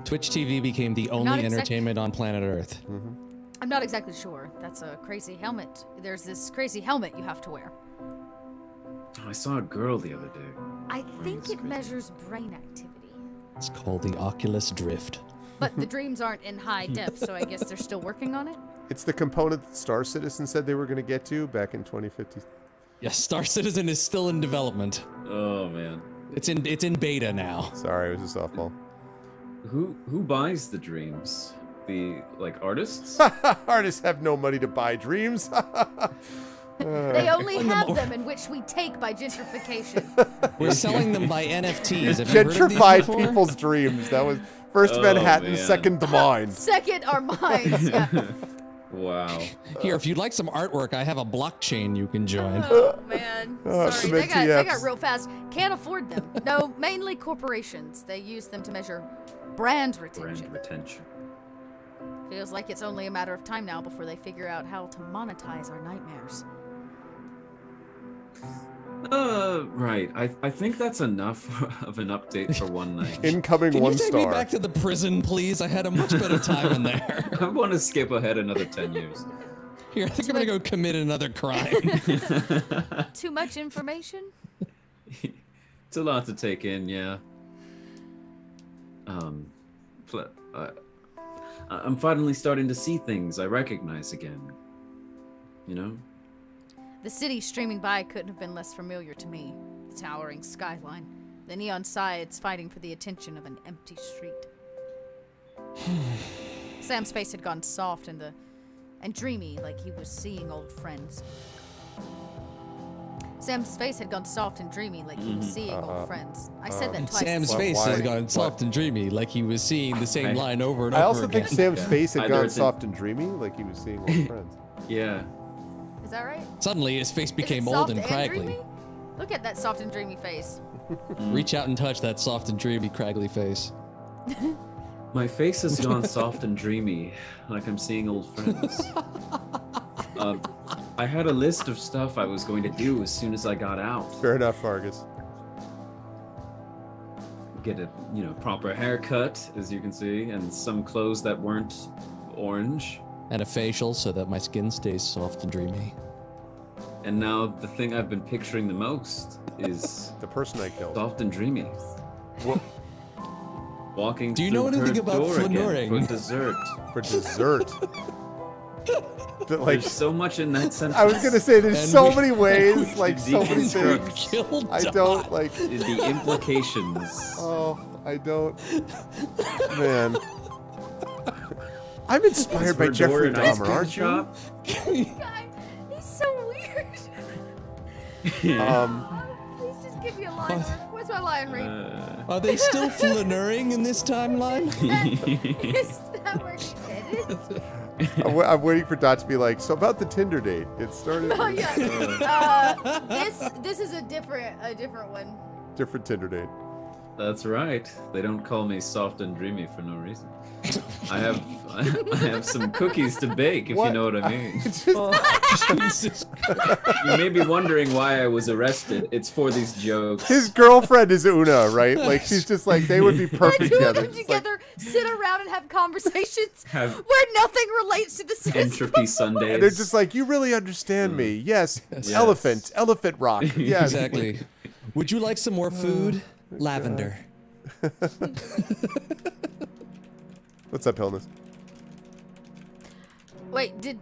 Twitch TV became the only entertainment on planet Earth. Mm-hmm. I'm not exactly sure. That's a crazy helmet. There's this crazy helmet you have to wear. I saw a girl the other day. I think it measures brain activity. It's called the Oculus Drift. But the dreams aren't in high def, so I guess they're still working on it? It's the component that Star Citizen said they were going to get to back in 2050. Yes, Star Citizen is still in development. Oh man. It's in beta now. Sorry, it was a softball. who buys the dreams? The artists? Artists have no money to buy dreams. They only have them in which we take by gentrification. We're selling them by NFTs. Have Gentrified people's dreams. That was first Manhattan, man. second the mind. Second, our minds. Yeah. Wow. Here, if you'd like some artwork, I have a blockchain you can join. Oh man, sorry, submit they got TFs. real fast. Can't afford them. No, mainly corporations. They use them to measure brand retention. Brand retention. Feels like it's only a matter of time now before they figure out how to monetize our nightmares. Right. I think that's enough of an update for one night. Incoming Can 1 you take star. me back to the prison, please? I had a much better time in there. I want to skip ahead another 10 years. Here, I think I'm gonna go commit another crime. Too much information? It's a lot to take in, yeah. I'm finally starting to see things I recognize again. You know? The city streaming by couldn't have been less familiar to me. The towering skyline, the neon signs fighting for the attention of an empty street. Sam's face had gone soft and dreamy, like he was seeing old friends. Sam's face had gone soft and dreamy, like he was seeing old friends. I said that twice. Sam's this face why- has gone soft and dreamy, like he was seeing the same line over and I over also again. think Sam's face had Either gone it's soft and dreamy, like he was seeing old friends. Yeah. Is that right? Suddenly, his face Is it became old soft and craggy. dreamy? Look at that soft and dreamy face. Reach out and touch that soft and dreamy, craggly face. My face has gone soft and dreamy, like I'm seeing old friends. I had a list of stuff I was going to do as soon as I got out. Fair enough, Vargas. Get a proper haircut, as you can see, and some clothes that weren't orange. And a facial so that my skin stays soft and dreamy. And now the thing I've been picturing the most is The person I killed. soft and dreamy. What, Walking Do you through know anything her about door again flaneuring? for dessert. for dessert? But, like, There's so much in that sentence. I was gonna say, there's And so we- many ways, like so many deconstruct. things. Killed I don't like. The implications. Oh, I don't. Man, I'm inspired by Her door Jeffrey and ice Dahmer, cream aren't you? shop. God, he's so weird. Please just give me a line. Where's my line read? Are they still flaneuring in this timeline? Is that where he's headed? I'm waiting for Dot to be like, so about the Tinder date. It started. Oh yeah. This is a different one. Different Tinder date. That's right. They don't call me soft and dreamy for no reason. I have some cookies to bake, if What? you know what I mean. It's just- Jesus. You may be wondering why I was arrested. It's for these jokes. his girlfriend is Una, right? Like she's just like they would be The perfect two of together. them It's like, together sit around and have conversations Have where nothing relates to the sentence. entropy Sundays. and they're just like, you really understand me. Yes, Yes. elephant rock. Yes, Exactly. Would you like some more food? Lavender. What's up, Hilness? Wait, did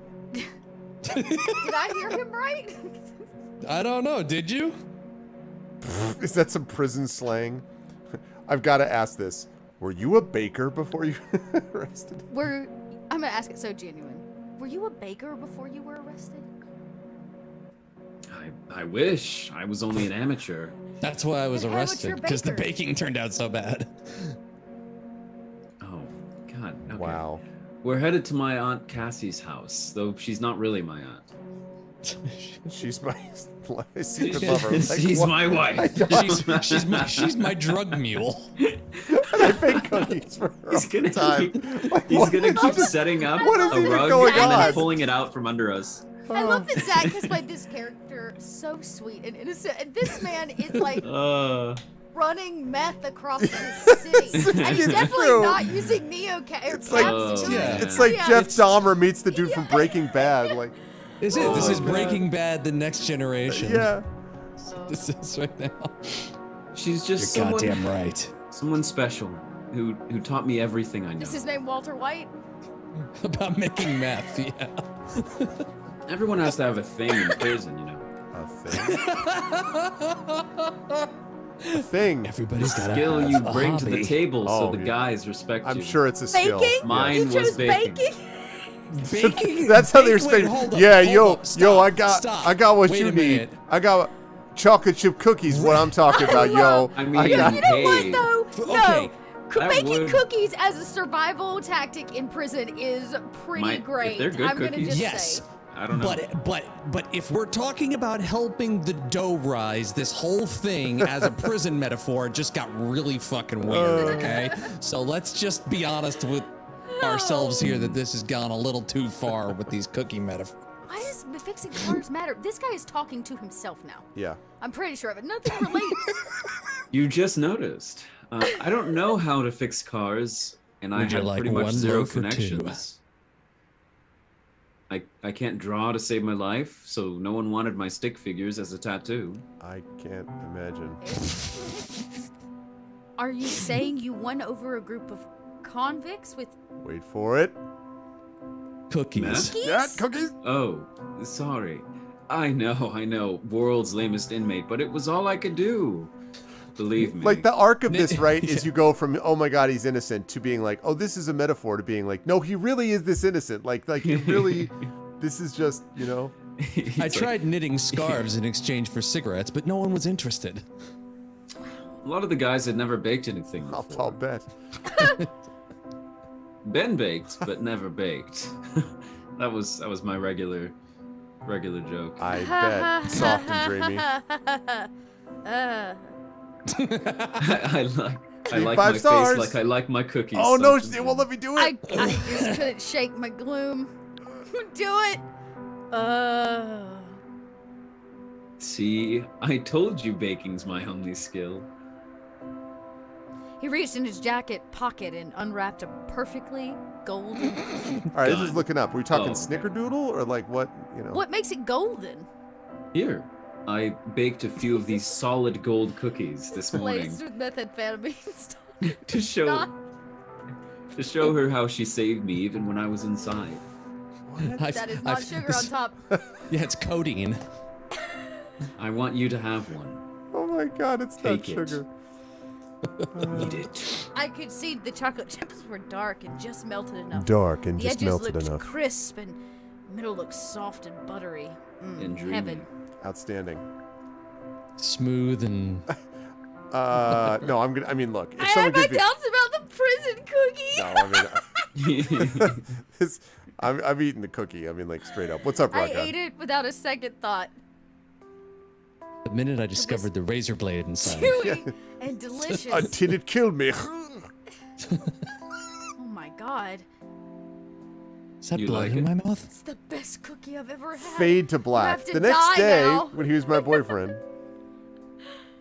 I hear him right? I don't know. Did you? Is that some prison slang? I've got to ask this. Were you a baker before you were arrested? I'm gonna ask it so genuine. Were you a baker before you were arrested? I wish I was only an amateur. That's why I was An amateur arrested, because the baker. baking turned out so bad. Oh, God. Okay. Wow. We're headed to my Aunt Cassie's house, though she's not really my aunt. She's my secret lover. Like, She's what? my wife. She's my drug mule. I bake cookies for her He's all gonna the time. keep, Like, he's what? gonna keep setting up What is a even rug going and on? then pulling it out from under us. I love that Zach has played this character so sweet and innocent, and this man is like running meth across the city, and he's It's definitely true. not using Neo-Caps. It's like- It's like Yeah. Jeff Dahmer meets the dude from Breaking Bad. Like, Is it? This Oh, is man. Breaking Bad: The Next Generation. yeah. This is right now. She's just You're someone, goddamn right. someone special who taught me everything I know. Is his name Walter White? About making meth, yeah. Everyone has to have a thing in prison, you know. A thing. thing. Everybody's got skill you bring to the hobby. table, so the yeah. guys respect I'm you. sure it's a skill. Baking? Mine You was chose baking. Baking. That's how they Wait, respect. hold up, Yeah, hold up. yo, Stop. I got what Wait you a need. minute. I got chocolate chip cookies. What I'm talking about, yo. I mean, You know what hey, though? Okay. No, baking would- cookies as a survival tactic in prison is pretty If great. they're good I'm gonna cookies- just Yes. say. I don't know. But if we're talking about helping the dough rise, this whole thing as a prison metaphor just got really fucking weird, okay? So let's just be honest with ourselves here that this has gone a little too far with these cookie metaphors. Why does fixing cars matter? This guy is talking to himself now. Yeah. I'm pretty sure of it. Nothing relates. You just noticed. I don't know how to fix cars, and I Would you have like pretty much one zero loaf or two? connections. I can't draw to save my life, so no one wanted my stick figures as a tattoo. I can't imagine. Are you saying you won over a group of convicts with Wait for it. Cookies. cookies? Yeah, cookies. Oh, sorry. I know. World's lamest inmate, but it was all I could do. Believe me. Like the arc of this, right, is you go from oh my god he's innocent to being like oh this is a metaphor to being like no he really is this innocent like he really this is just you know. I tried knitting scarves in exchange for cigarettes, but no one was interested. A lot of the guys had never baked anything I'll before. bet. Been baked, but never baked. that was my regular joke. I bet. Soft and dreamy. I like 5 my stars. face like I like my cookies. Oh no, soft and it won't let me do I it. just couldn't shake my gloom. Do it. See, I told you baking's my only skill. He reached in his jacket pocket and unwrapped a perfectly golden. All right, this is Done. looking up. Are we talking Oh. Snickerdoodle or like what? You know. What makes it golden? Here, I baked a few of these solid gold cookies this morning Laced with methamphetamine. to show Stop. her how she saved me even when I was inside. That is not sugar on top. Yeah, it's codeine. I want you to have one. Oh my god, it's Take not it. sugar. Eat it. I could see the chocolate chips were dark and just melted enough. Dark and The just edges melted looked enough. crisp and the middle looked soft and buttery. And dreamy. Heaven. Outstanding. Smooth and No, I'm gonna. I mean, look. If I someone had my gives me, doubts about the prison cookie. no, I mean, it's, I'm eating the cookie. I mean, like straight up. What's up, I Rocco? ate it without a second thought. the minute I discovered the razor blade inside. Chewy and delicious. Until it killed me. Oh my god. Is that You blood like in it? my mouth? It's the best cookie I've ever had. Fade to black. have to The next die day, now. when he was my boyfriend.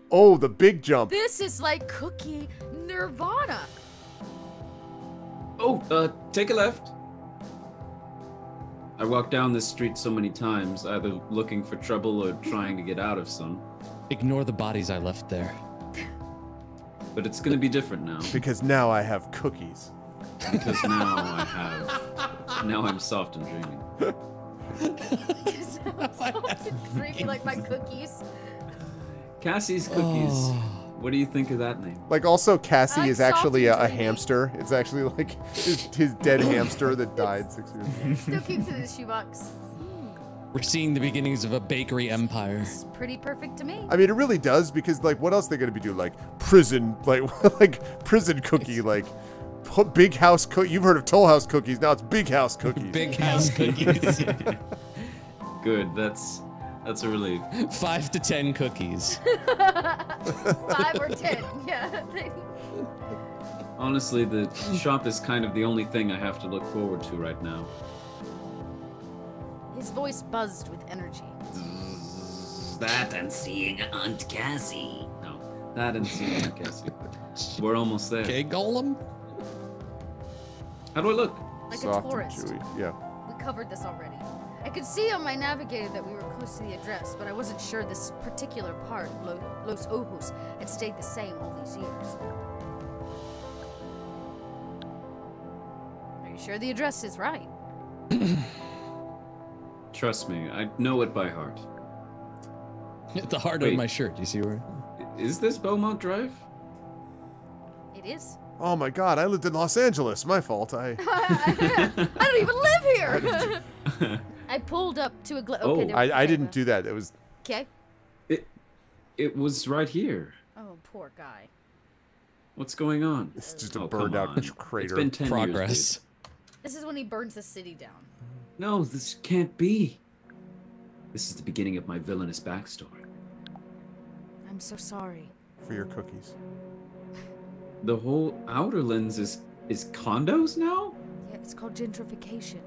Oh, the big jump. This is like cookie nirvana. Oh, take a left. I walked down this street so many times, either looking for trouble or trying to get out of some. Ignore the bodies I left there. But it's gonna be different now, Because now I have cookies. because now I'm soft and dreamy. Dreamy like my cookies. Cassie's Cookies. Oh. What do you think of that name? Like, also, Cassie I'm is actually soft a and dreamy. hamster. It's actually like his dead hamster that died 6 years ago. Still keeps it in his shoebox. We're seeing the beginnings of a bakery empire. It's pretty perfect to me. I mean, it really does because, like, what else they gonna be doing? Like prison, like prison cookie, like big house cookie. You've heard of Toll House cookies. Now it's big house cookies. Big house cookies. Good, that's a relief. 5 to 10 cookies. 5 or 10. Yeah. Honestly, the shop is kind of the only thing I have to look forward to right now. His voice buzzed with energy. That and seeing Aunt Cassie. No, that and seeing Aunt Cassie. We're almost there. Okay, Golem? How do I look? Like Soft a tourist. and chewy. Yeah. We covered this already. I could see on my navigator that we were close to the address, but I wasn't sure this particular part, Los Ojos, had stayed the same all these years. Are you sure the address is right? Trust me, I know it by heart. The heart Wait. of my shirt. You see where? Is this Beaumont Drive? It is. Oh my God! I lived in Los Angeles. My fault. I don't even live here. I pulled up to a. Okay, I didn't do that. It was. Okay. It was right here. Oh, poor guy. W's going on? It's just a burned out crater. It's been 10 Progress. years. This is when he burns the city down. No, this can't be. This is the beginning of my villainous backstory. I'm so sorry. For your cookies. The whole outer lens is condos now? Yeah, it's called gentrification.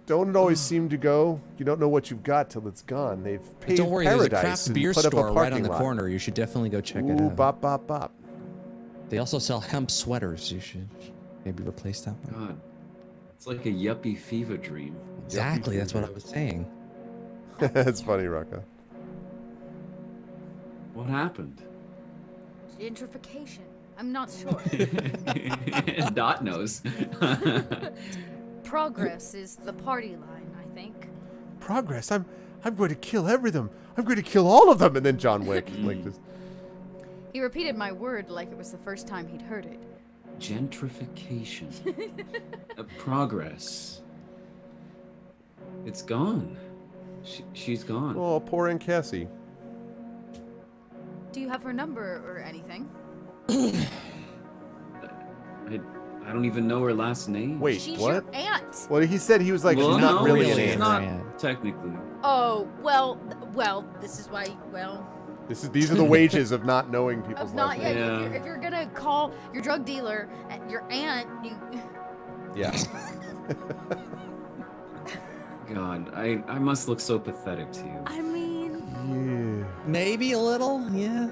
Don't it always seem to go? You don't know what you've got till it's gone. They've paved Don't worry, there's a paradise craft and beer put up a store right on the lot. corner. You should definitely go check it Ooh, out. bop, bop, bop. They also sell hemp sweaters. You should maybe replace that one. God, it's like a yuppie fever dream. Exactly, that's what I was saying. That's funny, Rocco. What happened? Gentrification. I'm not sure. Dot knows. Progress is the party line, I think. Progress. I'm going to kill everything. I'm going to kill all of them. And then John Wick, like this. He repeated my word like it was the first time he'd heard it. Gentrification. Progress. It's gone. She's gone. Oh, poor Aunt Cassie. Do you have her number or anything? I don't even know her last name. Wait, She's what? your aunt. Well, he said he was like, Well, she's not no, really she's an not aunt. technically. Oh, well, this is why, These are the wages of not knowing people's last names. Yeah. If you're gonna call your drug dealer your aunt, you... Yeah. God, I must look so pathetic to you. I mean... Yeah. Maybe a little, yeah.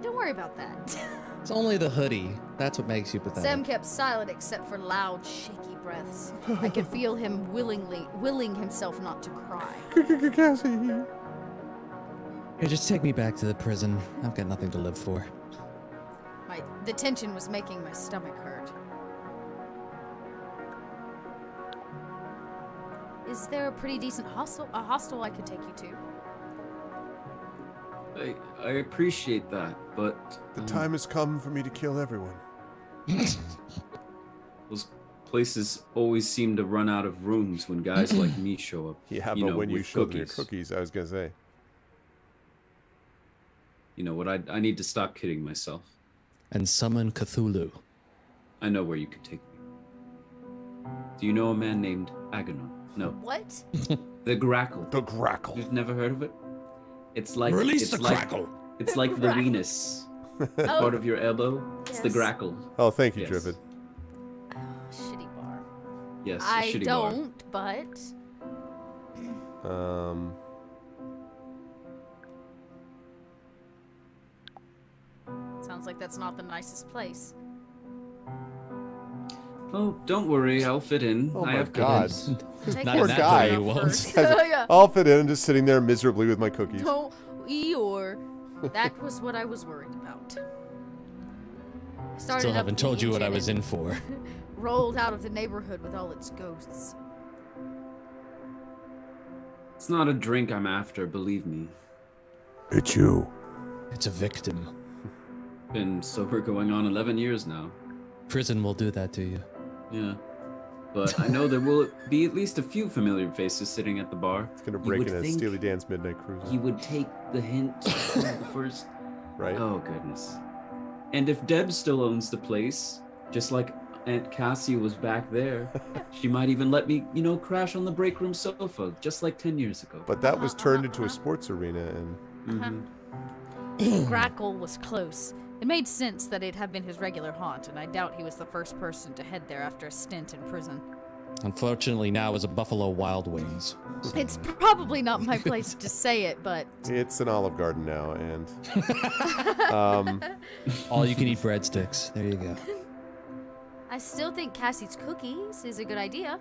Don't worry about that. It's only the hoodie. That's what makes you pathetic. Sam kept silent except for loud, shaky breaths. I could feel him willing himself not to cry. Cassie. Here, just take me back to the prison. I've got nothing to live for. The tension was making my stomach hurt. Is there a pretty decent hostel I could take you to? I appreciate that, but The time has come for me to kill everyone. those places always seem to run out of rooms when guys like me show up. Yeah, you but know, when you with show them your cookies, I was going to say. You know what? I need to stop kidding myself. And summon Cthulhu. I know where you could take me. Do you know a man named Agamemnon? No. What? The Grackle. The Grackle. You've never heard of it? It's like Release it's the like, crackle. It's like the Venus. Part of your elbow. It's the Yes. Grackle. Oh, thank you, Yes. Driven. Shitty bar. Yes, a I shitty bar. don't, but... Sounds like that's not the nicest place. Oh, don't worry, I'll fit in. Oh I my have God. cookies. Take Not that in that guy. way, up you won't. first. Yeah. I'll fit in, just sitting there miserably with my cookies. Don't Eeyore. That was what I was worried about. I started Still up haven't the told you what I engine was and in for. rolled out of the neighborhood with all its ghosts. It's not a drink I'm after, believe me. It's you. It's a victim. Been sober going on 11 years now. Prison will do that to you. Yeah. But I know there will be at least a few familiar faces sitting at the bar. It's going to You break would in a think Steely Dan's Midnight Cruiser. He would take the hint first. Right? Oh, goodness. And if Deb still owns the place, just like Aunt Cassie was back there, she might even let me, crash on the break room sofa, just like 10 years ago. But that was turned into a sports arena, and Grackle was close. It made sense that it had been his regular haunt, and I doubt he was the first person to head there after a stint in prison. Unfortunately, now is a Buffalo Wild Wings. It's probably not my place to say it, but... it's an Olive Garden now, and All you can eat breadsticks. There you go. I still think Cassie's cookies is a good idea.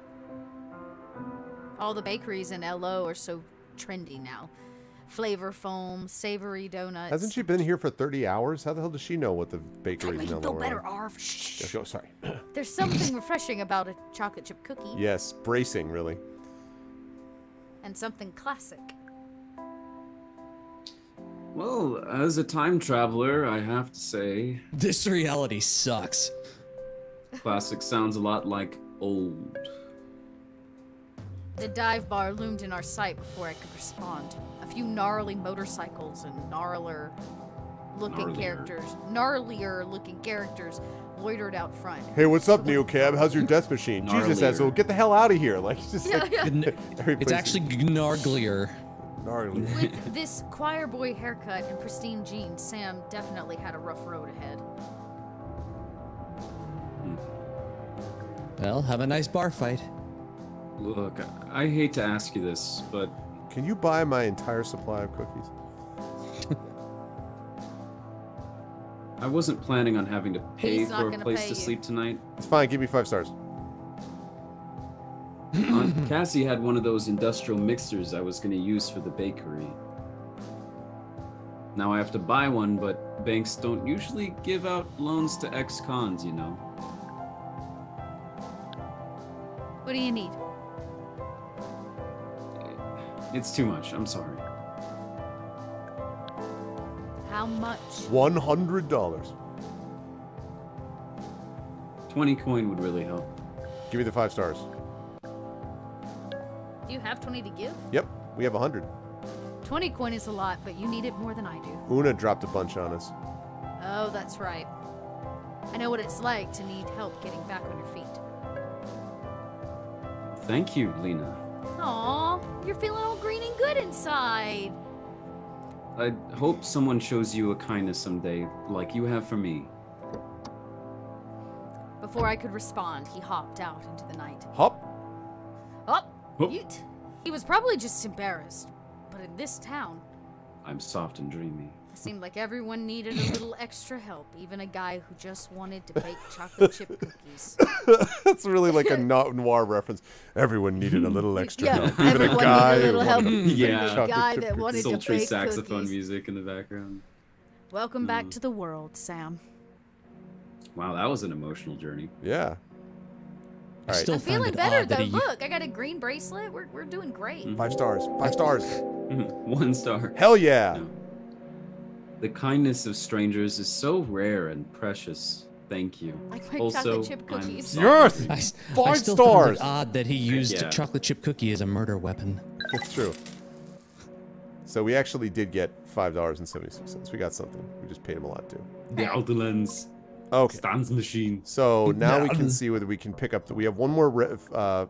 All the bakeries in LO are so trendy now. Flavor foam, savory donuts. hasn't she been here for 30 hours? How the hell does she know what the bakeries in You LA know are? better, Arv. Shh. Oh, sorry. There's something refreshing about a chocolate chip cookie. Yes, bracing, really. And something classic. Well, as a time traveler, I have to say, This reality sucks. classic sounds a lot like old. The dive bar loomed in our sight before I could respond. A few gnarly motorcycles and gnarlier looking characters loitered out front. Hey, what's up, Neocab? How's your death machine? Jesus says, well, get the hell out of here. Like, just It's actually gnarglier. gnarly. With this choir boy haircut and pristine jeans, Sam definitely had a rough road ahead. Well, have a nice bar fight. Look, I hate to ask you this, but Can you buy my entire supply of cookies? I wasn't planning on having to pay He's not for a gonna place pay to you. sleep tonight. It's fine. Give me 5 stars. Aunt Cassie had one of those industrial mixers I was going to use for the bakery. Now I have to buy one, but banks don't usually give out loans to ex-cons, you know. What do you need? It's too much, I'm sorry. How much? $100. 20 coin would really help. Give me the 5 stars. Do you have 20 to give? Yep, we have 100. 20 coin is a lot, but you need it more than I do. Una dropped a bunch on us. Oh, that's right. I know what it's like to need help getting back on your feet. Thank you, Lena. Aw, you're feeling all green and good inside. I hope someone shows you a kindness someday, like you have for me. Before I could respond, he hopped out into the night. Hop. Up! Hup. Yeet. He was probably just embarrassed, but in this town, I'm soft and dreamy. it seemed like everyone needed a little extra help, even a guy who just wanted to bake chocolate chip cookies. That's really like a noir reference. Everyone needed a little extra Yeah, help. Even a everyone guy needed a little who help. wanted Even Yeah. the guy that wanted to Sultry bake saxophone cookies. music in the background. Welcome back to the world, Sam. Wow, that was an emotional journey. Yeah. All right. Still I'm find feeling it better odd that though. he- Look, I got a green bracelet. We're doing great. 5 stars. 5 stars. 1 star. Hell yeah. No. The kindness of strangers is so rare and precious. Thank you. Like my Also, chocolate chip I'm cookies. sorry. Yes. I 5 still stars. find it odd that he used Yeah. chocolate chip cookie as a murder weapon. It's true. So we actually did get $5.76. We got something. We just paid him a lot too. The Autolens Okay. stands machine. So now we Yeah. can see whether we can pick up. We have one more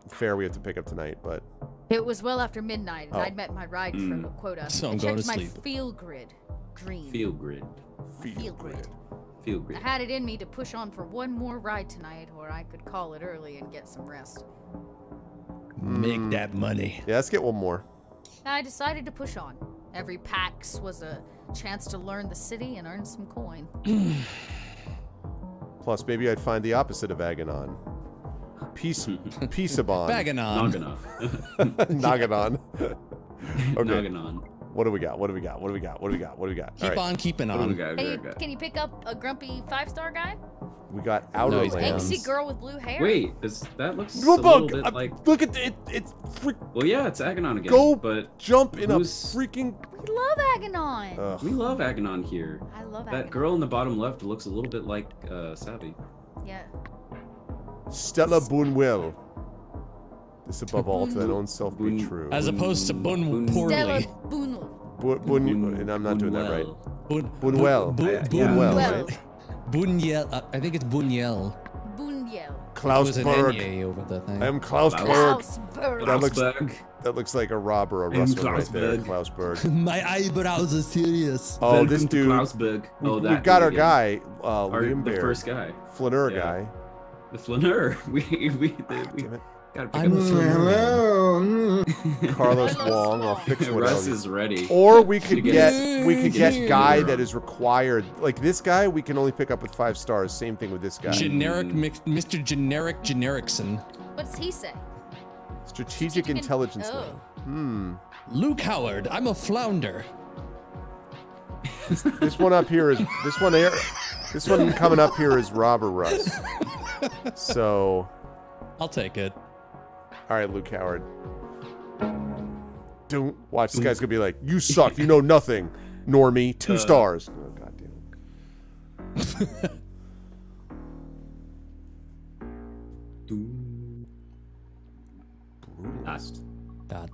fare we have to pick up tonight, but It was well after midnight, and Oh. I'd met my ride quota. So I I'm going checked to my sleep. feel grid. Green. Feel grid. Feel grid. Feel I grid. had it in me to push on for one more ride tonight, or I could call it early and get some rest. Make that money. yeah, let's get one more. I decided to push on. Every PAX was a chance to learn the city and earn some coin. Plus, maybe I'd find the opposite of Aganon. Peaceabon. Baganon. Naganon. Naganon. Okay. Naganon. What do we got? What do we got? What do we got? What do we got? What do we got? Keep on keeping What do we on. got? Can you pick up a grumpy 5-star guy? We got Outer No, he's Lands. Angsty girl with blue hair? Wait, that looks a Look, little bit like... look at it. It's freak. Well, yeah, it's Aganon again. Go but jump in a who's- freaking. We love Aganon. Ugh. we love Aganon here. I love Aganon. That girl in the bottom left looks a little bit like Savvy. Yeah. Stella Boonwell. This above all to thine own self be Boon- true. As opposed to Bun Stella poorly. Boonel. And I'm not doing that right. Bun- Bunwell. Bun- Bunwell, Well. right? Bunyel. I think it's Bunyel. Boonyel. There's an Klausberg. N over the thing. I am Klausberg. Klausberg. That looks- Klausberg. That looks like a Rob or a I'm Russell right there. Klausberg. Klausberg. My eyebrows are serious. Oh, Welcome this to dude. Klausberg. Oh, that We've got dude our again. guy, Our, Liam the Bear. first guy. Flaneur Yeah. guy. The flaneur. We Damn it. gotta pick I'm up a the flaneur. Carlos Carlos Wong. I'll Wong. fix flaneur. Russ whatever. is ready. Or we could To get get guy flaneur. that is required. Like this guy, we can only pick up with 5 stars. Same thing with this guy. Mr. Generic Genericson. What does he say? Strategic intelligence. Oh. Man. Luke Howard, I'm a flounder. This one up here is this one here. This one coming up here is Rob or Russ. So, I'll take it. all right, Luke Howard. Don't watch. This guy's gonna be like, "You suck. You know nothing." Normie, 2 stars. Oh, God damn it. Brutalist. Bad.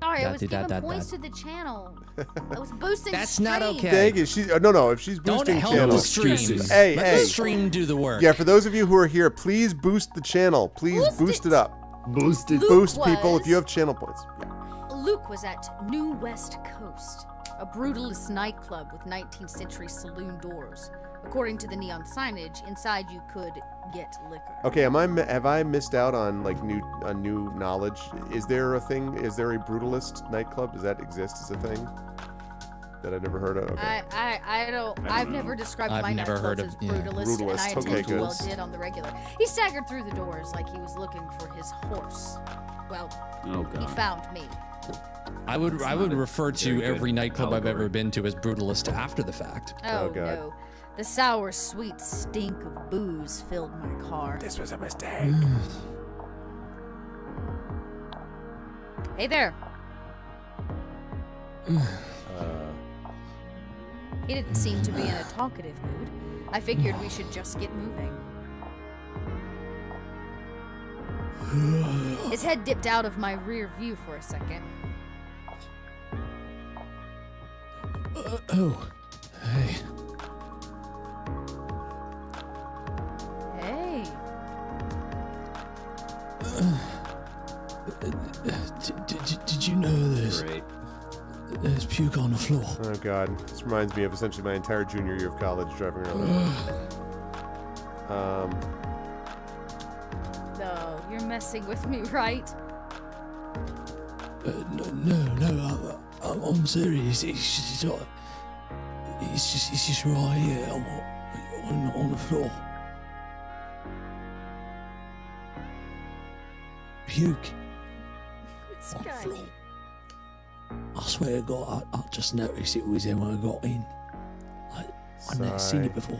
Sorry, I was giving points to the channel. I was boosting That's stream. not okay. Dang it, she's no. If she's boosting Don't help channel, the stream. hey, Let the stream do the work. Yeah, for those of you who are here, please boost the channel. Please boost it up. Boost it. Boost people if you have channel points. Yeah. Luke was at New West Coast, a brutalist nightclub with 19th century saloon doors. According to the neon signage, inside you could get liquor. Okay, have I missed out on like new knowledge? Is there a thing? Is there a brutalist nightclub? Does that exist as a thing that I've never heard of? Okay. I don't. I've never described my never heard nightclubs of as brutalist, and I Okay, intend to good. well did on the regular. He staggered through the doors like he was looking for his horse. Well, he found me. I would refer to very every good nightclub I've ever allegory. been to as brutalist after the fact. Oh, God. no. The sour, sweet stink of booze filled my car. This was a mistake. Hey there. He didn't seem to be in a talkative mood. I figured we should just get moving. His head dipped out of my rear view for a second. Hey. Hey. Did you know Great. there's puke on the floor? Oh God, this reminds me of essentially my entire junior year of college driving around. No, you're messing with me, right? No, I'm serious. It's just right here on the floor. Puke This on the guy. floor. I swear to God, I just noticed it was there when I got in. I'd never seen it before.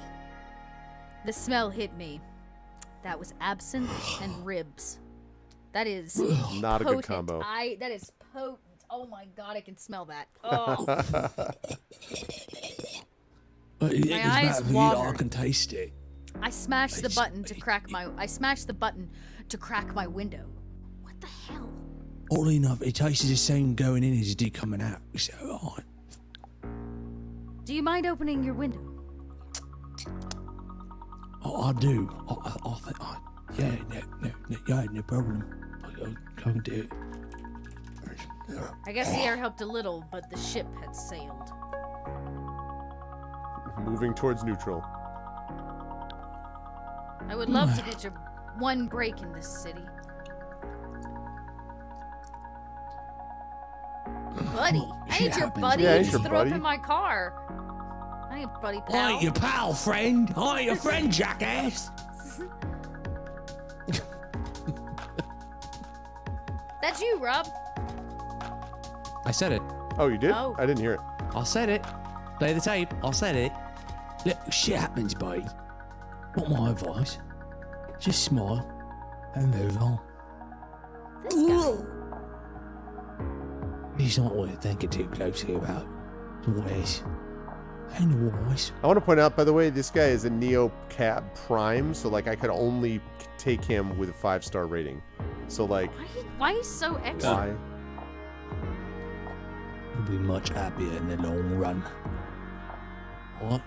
The smell hit me. That was absinthe and ribs. That is Not a potent. good combo. That is potent. Oh my God, I can smell that. Oh. My eyes watered. I can taste it. I smashed the button to crack my. Window. What the hell? Oddly enough, it tastes the same going in as it did coming out. So, Do you mind opening your window? I do. No problem. I can do it. I guess the air helped a little, but the ship had sailed. Moving towards neutral. I would love to get your one break in this city. Buddy, I ain't your buddy. Yeah, You ain't just your threw up buddy. in my car. I ain't buddy I pal. ain't your pal, friend. I ain't your friend, jackass. That's you, Rob. I said it. Oh, you did? Oh. I didn't hear it. I said it. Play the tape. I said it. Look, shit happens, babe. Not my advice. Just smile and move on. This guy. He's not worth thinking too closely about. Wise. And wise. I want to point out, by the way, this guy is a Neo Cab Prime, so like I could only take him with a 5-star rating. So like, Why he's so extra? why? You'll be much happier in the long run. What?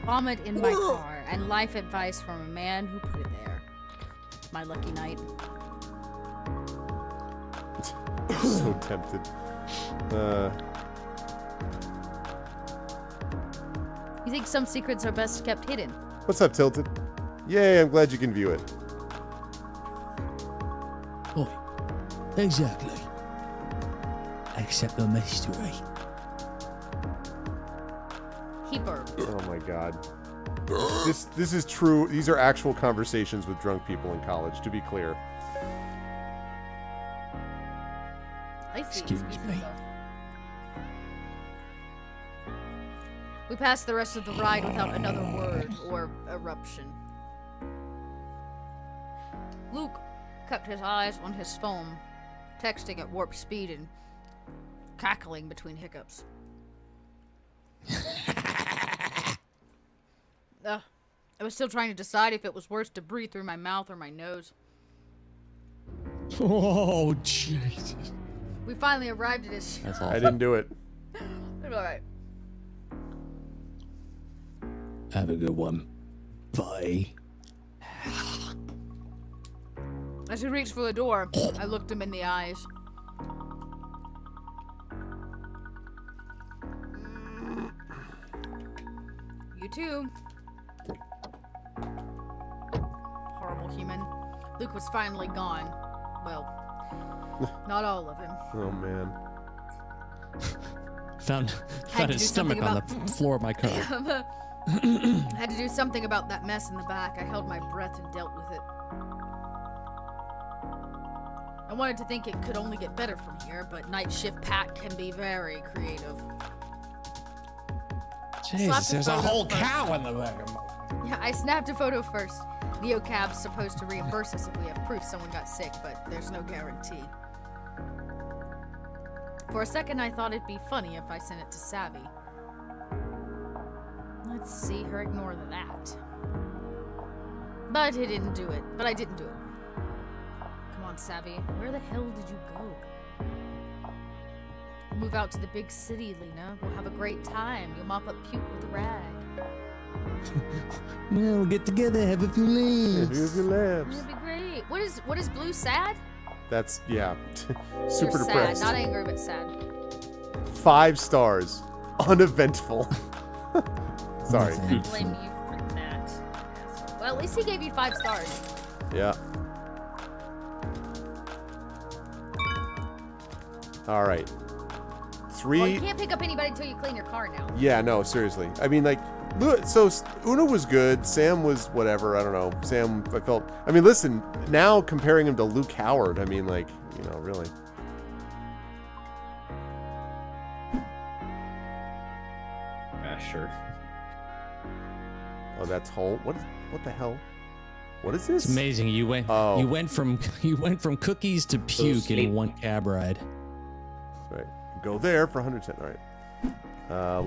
Vomit in my car and life advice from a man who put it there. My lucky night. So tempted. You think some secrets are best kept hidden? What's up, Tilted? Yay, I'm glad you can view it. Oh, exactly. Except the mystery. He burped. Oh my God. This is true. These are actual conversations with drunk people in college, to be clear. I see. Excuse me. We passed the rest of the ride without another word or eruption. Luke kept his eyes on his phone, texting at warp speed and cackling between hiccups. I was still trying to decide if it was worse to breathe through my mouth or my nose. Oh, Jesus. We finally arrived at his... That's awful. I didn't do it. All right. Have a good one. Bye. As he reached for the door, I looked him in the eyes. You too. Horrible human. Luke was finally gone. Well, not all of him. Oh, man. Found his stomach on the floor of my car. Had to do something about that mess in the back. I held my breath and dealt with it. I wanted to think it could only get better from here, but night shift pack can be very creative. Jesus, there's a whole cow in the back of my... Yeah, I snapped a photo first. NeoCab's supposed to reimburse us if we have proof someone got sick, but there's no guarantee. For a second, I thought it'd be funny if I sent it to Savvy. Let's see her ignore that. But he didn't do it. But I didn't do it. Come on, Savvy. Where the hell did you go? Move out to the big city, Lena. We'll have a great time. You'll mop up puke with a rag. We'll get together, have a few laughs. Here's your labs. It'll be great. What is Blue sad? That's, yeah. You're Super sad, depressed. not angry, but sad. 5 stars. Uneventful. Sorry. I blame you for that. Well, at least he gave you 5 stars. Yeah. All right. 3. Well, you can't pick up anybody until you clean your car now. Yeah, no, seriously. I mean, like, so Una was good. Sam was whatever. I don't know. Sam, I felt. I mean, listen. Now comparing him to Luke Howard. I mean, like, you know, really. Sure. Oh, that's whole. What the hell? What is this? It's amazing. You went from cookies to puke in one cab ride. Right. Go there for 110. All right.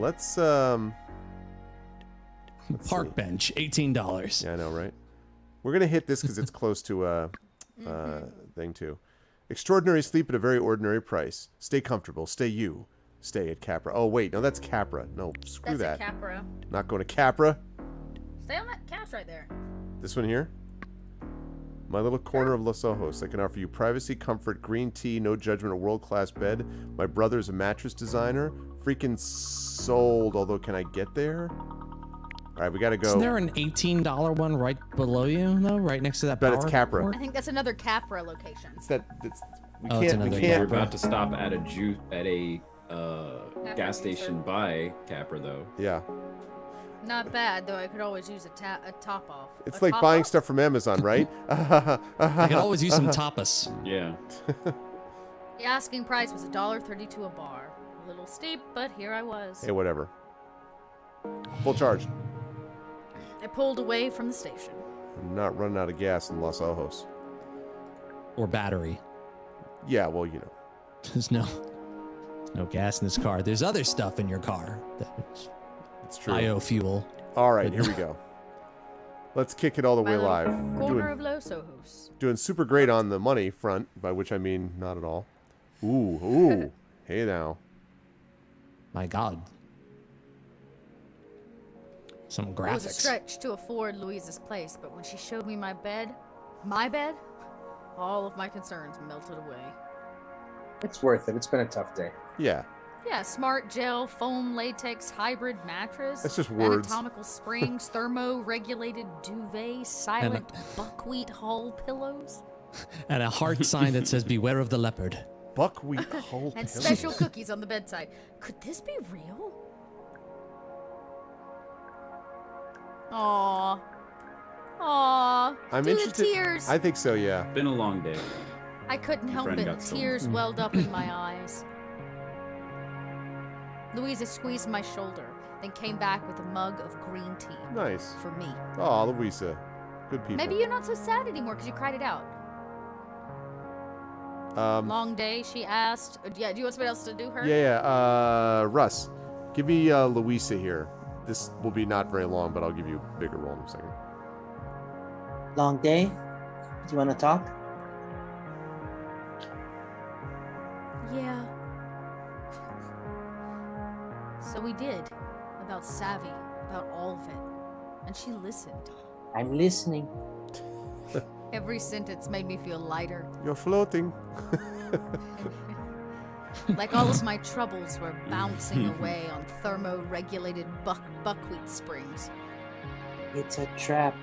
Let's Park see. bench, $18. Yeah, I know, right? We're gonna hit this because it's close to thing too. Extraordinary sleep at a very ordinary price. Stay comfortable. Stay you. Stay at Capra. Oh wait, no, that's Capra. No, screw that. That's a Capra. Not going to Capra. Stay on that couch right there. This one here. My little corner of Los Ojos. I can offer you privacy, comfort, green tea, no judgment, a world-class bed. My brother's a mattress designer. Freaking sold. Although, can I get there? All right, we gotta go. Isn't there an $18 one right below you, though, right next to that? But it's Capra. Port? I think that's another Capra location. It's that. It's, we Oh, it's can't. We another can't. We're about to stop at a gas station by Capra, though. Yeah. Not bad, though. I could always use a top off. It's like buying stuff from Amazon, right? I could always use some tapas. Yeah. The asking price was $1.32 a bar. A little steep, but here I was. Hey, whatever. Full charge. I pulled away from the station. I'm not running out of gas in Los Ojos. Or battery. Yeah, well, you know. There's no gas in this car. There's other stuff in your car. It's true. IO fuel. All right, here we go. Let's kick it all the way live. Corner of Los Ojos. Doing super great on the money front, by which I mean not at all. Ooh. Hey now. My God. Some It was a graphics. stretch to afford Louisa's place, but when she showed me my bed, all of my concerns melted away. It's worth it. It's been a tough day. Yeah. Yeah, smart gel, foam, latex, hybrid mattress. That's just words. Anatomical springs, thermo-regulated duvet, silent buckwheat hull pillows. And a heart sign that says, beware of the leopard. Buckwheat hull And pillows. special cookies on the bedside. Could this be real? Aww. I'm Do interested. the tears. I think so, yeah. Been a long day. I couldn't help friend it. got stolen. Tears welled up in my eyes. Louisa squeezed my shoulder, then came back with a mug of green tea. Nice. For me. Oh, Louisa. Good people. Maybe you're not so sad anymore because you cried it out. Long day, she asked. Yeah, do you want somebody else to do her? Yeah. Russ. Give me Louisa here. This will be not very long, but I'll give you a bigger roll in a second. Long day? Do you want to talk? Yeah. So we did. About Savvy. About all of it. And she listened. I'm listening. Every sentence made me feel lighter. You're floating. Like all of my troubles were bouncing away on thermo-regulated buckwheat springs. It's a trap.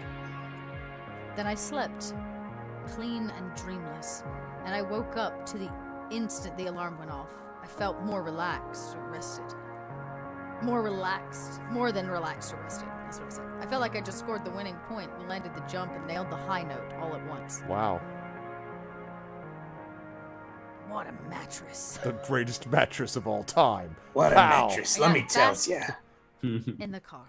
Then I slept, clean and dreamless, and I woke up to the instant the alarm went off. I felt more relaxed or rested. More relaxed. More than relaxed or rested. That's what I said. I felt like I just scored the winning point and landed the jump and nailed the high note all at once. Wow. What a mattress. The greatest mattress of all time. What Pow. a mattress. Let me tell you. In the car.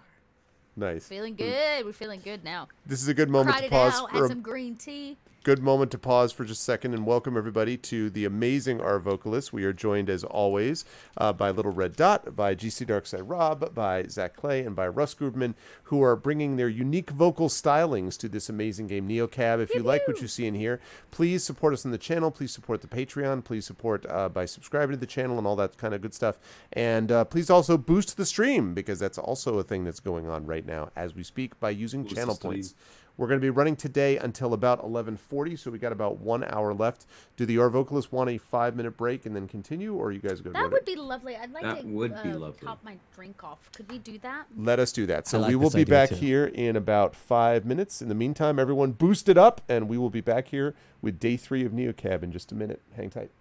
Nice. Feeling good. We're feeling good now. This is a good moment Cried to it pause out, for had a some green tea. good moment to pause for just a second and welcome everybody to the amazing Arvocalists. We are joined as always by Little Red Dot, by GC Darkside Rob, by Zach Clay, and by Russ Grubman, who are bringing their unique vocal stylings to this amazing game, NeoCab. If you like what you see in here, please support us on the channel. Please support the Patreon. Please support by subscribing to the channel and all that kind of good stuff. And please also boost the stream, because that's also a thing that's going on right now as we speak by using channel points. We're going to be running today until about 11:40, so we got about 1 hour left. Do the Arvocalists want a 5-minute break and then continue, or are you guys going to? That would be lovely. I'd like That to would be lovely. top my drink off. Could we do that? Let us do that. So like we will this be idea, back too. here in about 5 minutes. In the meantime, everyone boost it up, and we will be back here with day 3 of NeoCab in just a minute. Hang tight.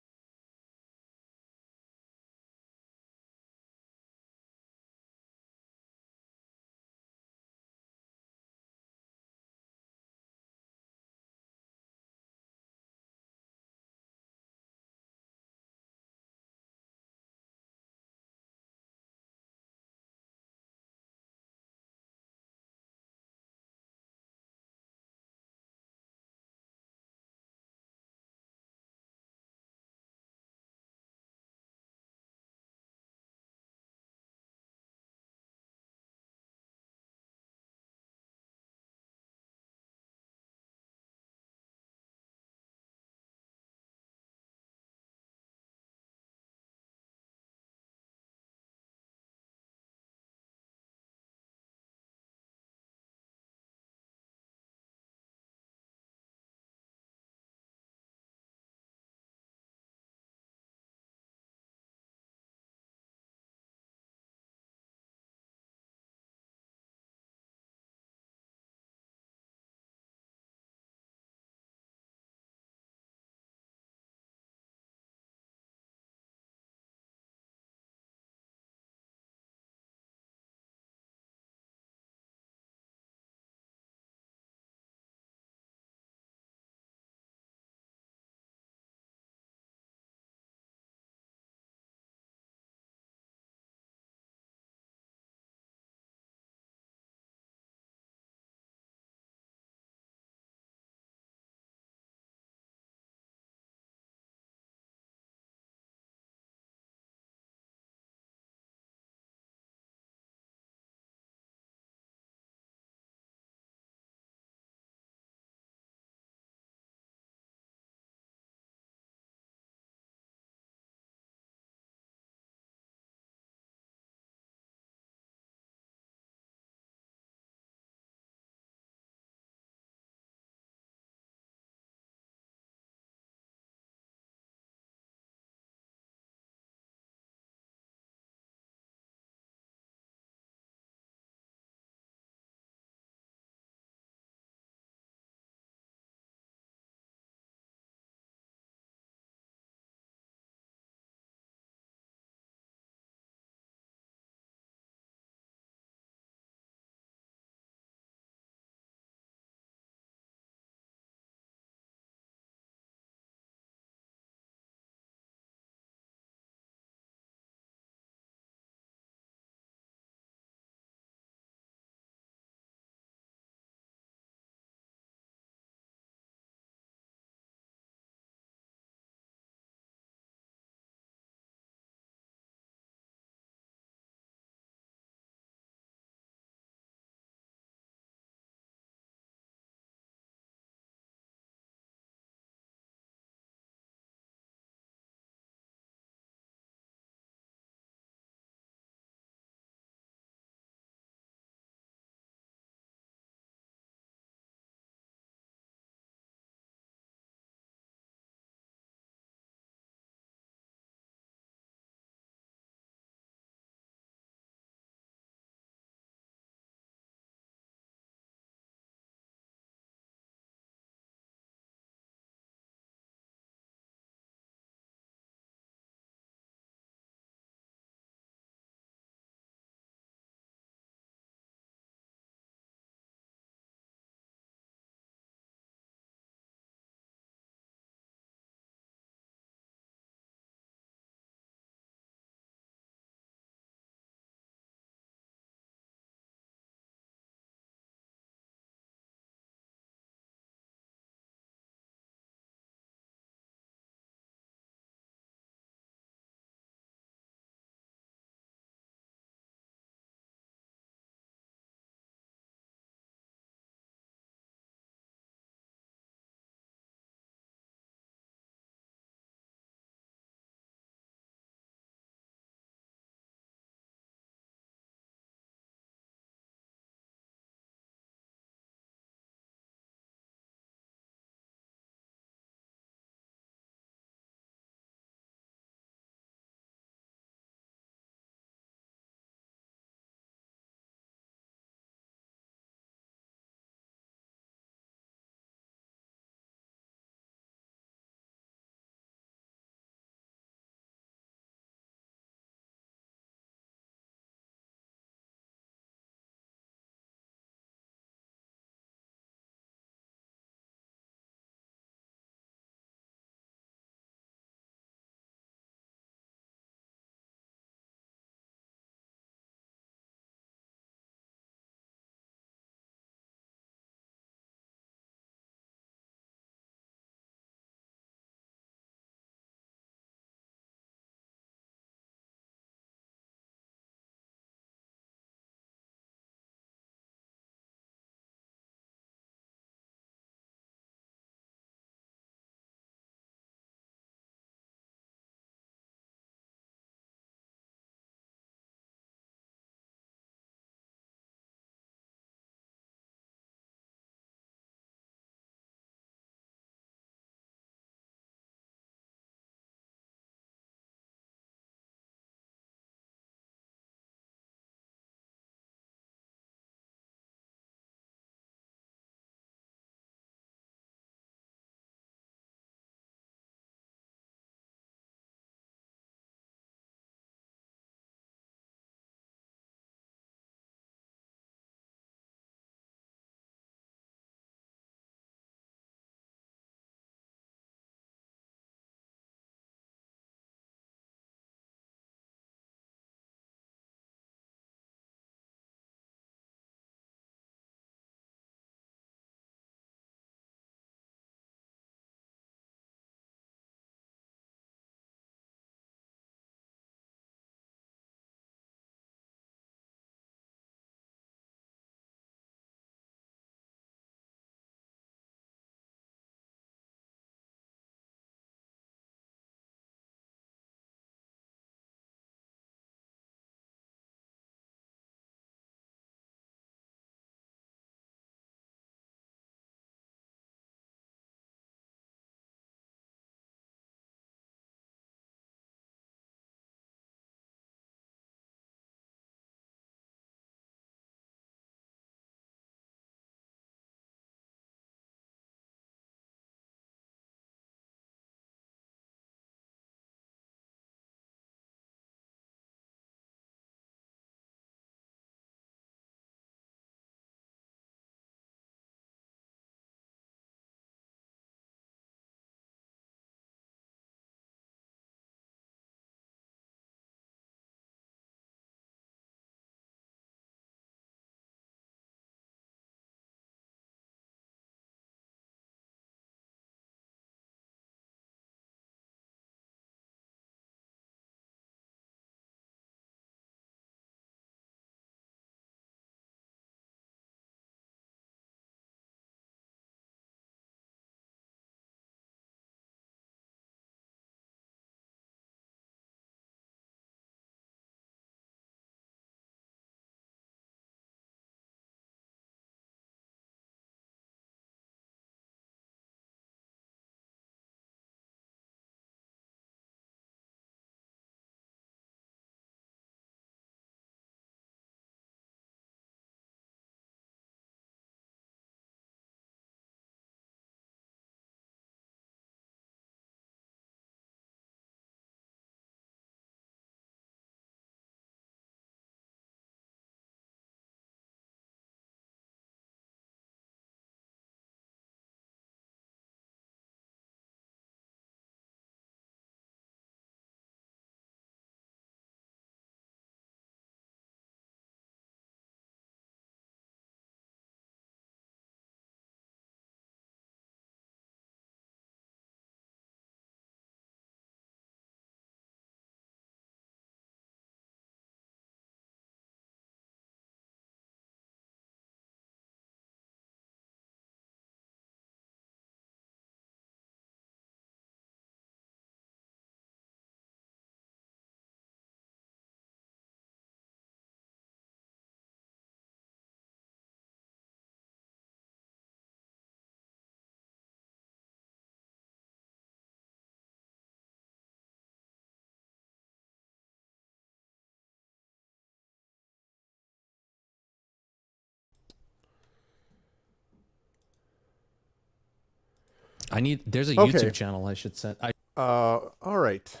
There's a YouTube channel I should set. All right.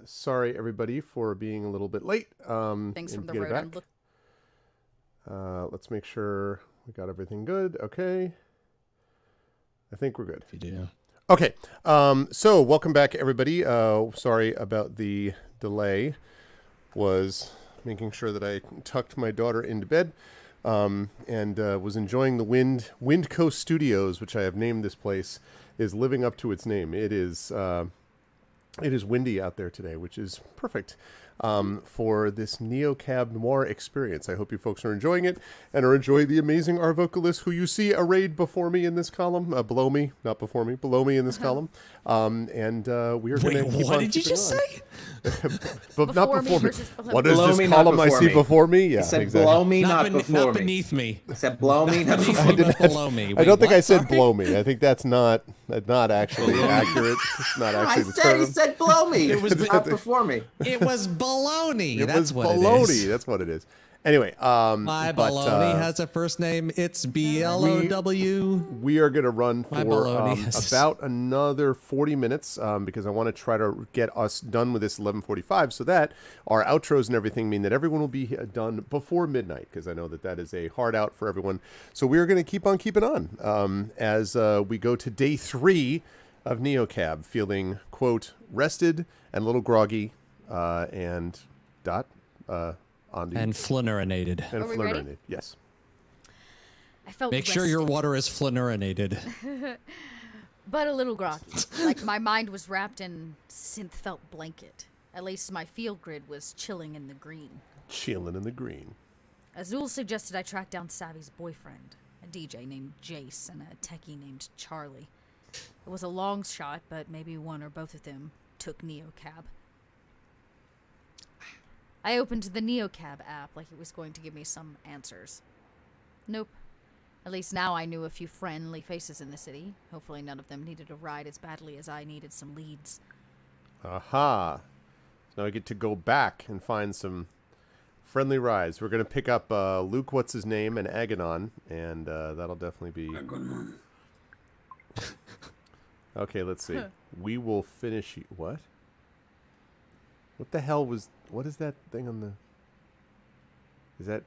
Sorry everybody for being a little bit late. Things from the road. Let's make sure we got everything good. Okay. I think we're good. If you do. Okay. So welcome back everybody. Sorry about the delay. Was making sure that I tucked my daughter into bed. And was enjoying the Wind Coast Studios, which I have named this place, is living up to its name. It is windy out there today, which is perfect for this Neocab Noir experience. I hope you folks are enjoying it and are enjoying the amazing Arvocalists who you see arrayed before me in this column, below me, not before me, below me in this column. And we are going to keep what on did you just say? But not before me. What is below this me, column I see me. before me? Yeah, He said exactly. below me, not beneath me. He said blow me, not before I me. did below me. I don't think I said Sorry? blow me. I think that's not actually accurate. It's not actually the term. He said below me. It was not before me. It was baloney. That's what it baloney. is. That's what it is. Anyway, My baloney has a first name. It's BLOW. We are going to run for baloney. about another 40 minutes because I want to try to get us done with this 11:45 so that our outros and everything mean that everyone will be done before midnight, because I know that is a hard out for everyone. So we are going to keep on keeping on as we go to day 3 of Neocab, feeling, quote, rested and a little groggy and And fluorinated. And Are we fluorinated, ready? yes. I felt Make sure your rested, water is fluorinated. but a little groggy. Like my mind was wrapped in synth felt blanket. At least my field grid was chilling in the green. Chilling in the green. Azul suggested I track down Savvy's boyfriend, a DJ named Jace and a techie named Charlie. It was a long shot, but maybe one or both of them took Neocab. I opened the Neocab app like it was going to give me some answers. Nope. At least now I knew a few friendly faces in the city. Hopefully none of them needed a ride as badly as I needed some leads. Aha. So now I get to go back and find some friendly rides. We're going to pick up Luke, what's his name, and Aganon, and that'll definitely be... Aganon. Okay, let's see. We will finish... What? What the hell was... What is that thing on the... Is that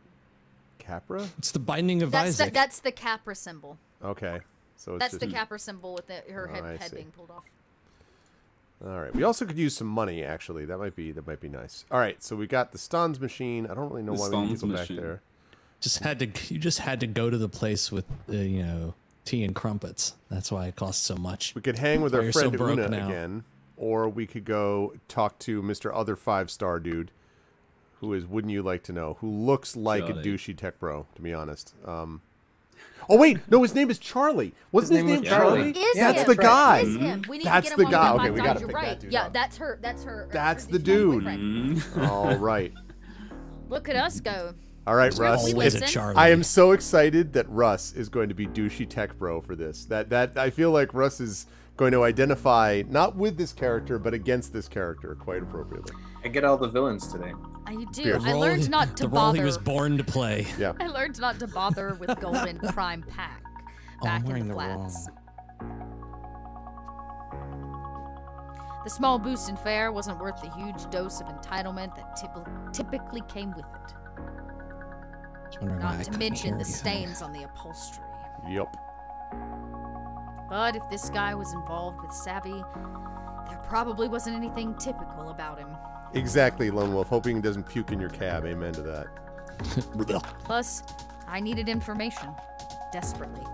Capra? It's the binding of Isaac. That's the Capra symbol. Okay. So it's That's just... the Capra symbol with her head see. being pulled off. All right. We also could use some money, actually. That might be nice. All right. So we got the Stans machine. I don't really know why we need to go back there. You just had to go to the place with tea and crumpets. That's why it costs so much. We could hang with our You're friend so broke Una now. again, or we could go talk to Mr. Other 5-star dude, who is, wouldn't you like to know, who looks like a douchey tech bro, to be honest. Oh wait, no, his name is Charlie. Wasn't his name Charlie? That's the guy. Is him. We need That's to the get him guy. on Okay, the we Wi-Fi. gotta You're pick right. that dude Yeah, up. that's her. That's the DJ dude. boyfriend. All right. Look at us go. All right, Russ. We Always a listen. Charlie. I am so excited that Russ is going to be douchey tech bro for this. That I feel like Russ is going to identify not with this character but against this character quite appropriately. I get all the villains today. I do. Beard. I learned not to the role bother. he was born to play. Yeah. I learned not to bother with Golden Prime Pack back I'm wearing in the the flats. The small boost in fare wasn't worth the huge dose of entitlement that typically came with it. Just wondering why I Not to couldn't mention hear the you. stains on the upholstery. Yep. But if this guy was involved with Savvy, there probably wasn't anything typical about him. Exactly, Lone Wolf. Hoping he doesn't puke in your cab. Amen to that. Plus, I needed information. Desperately.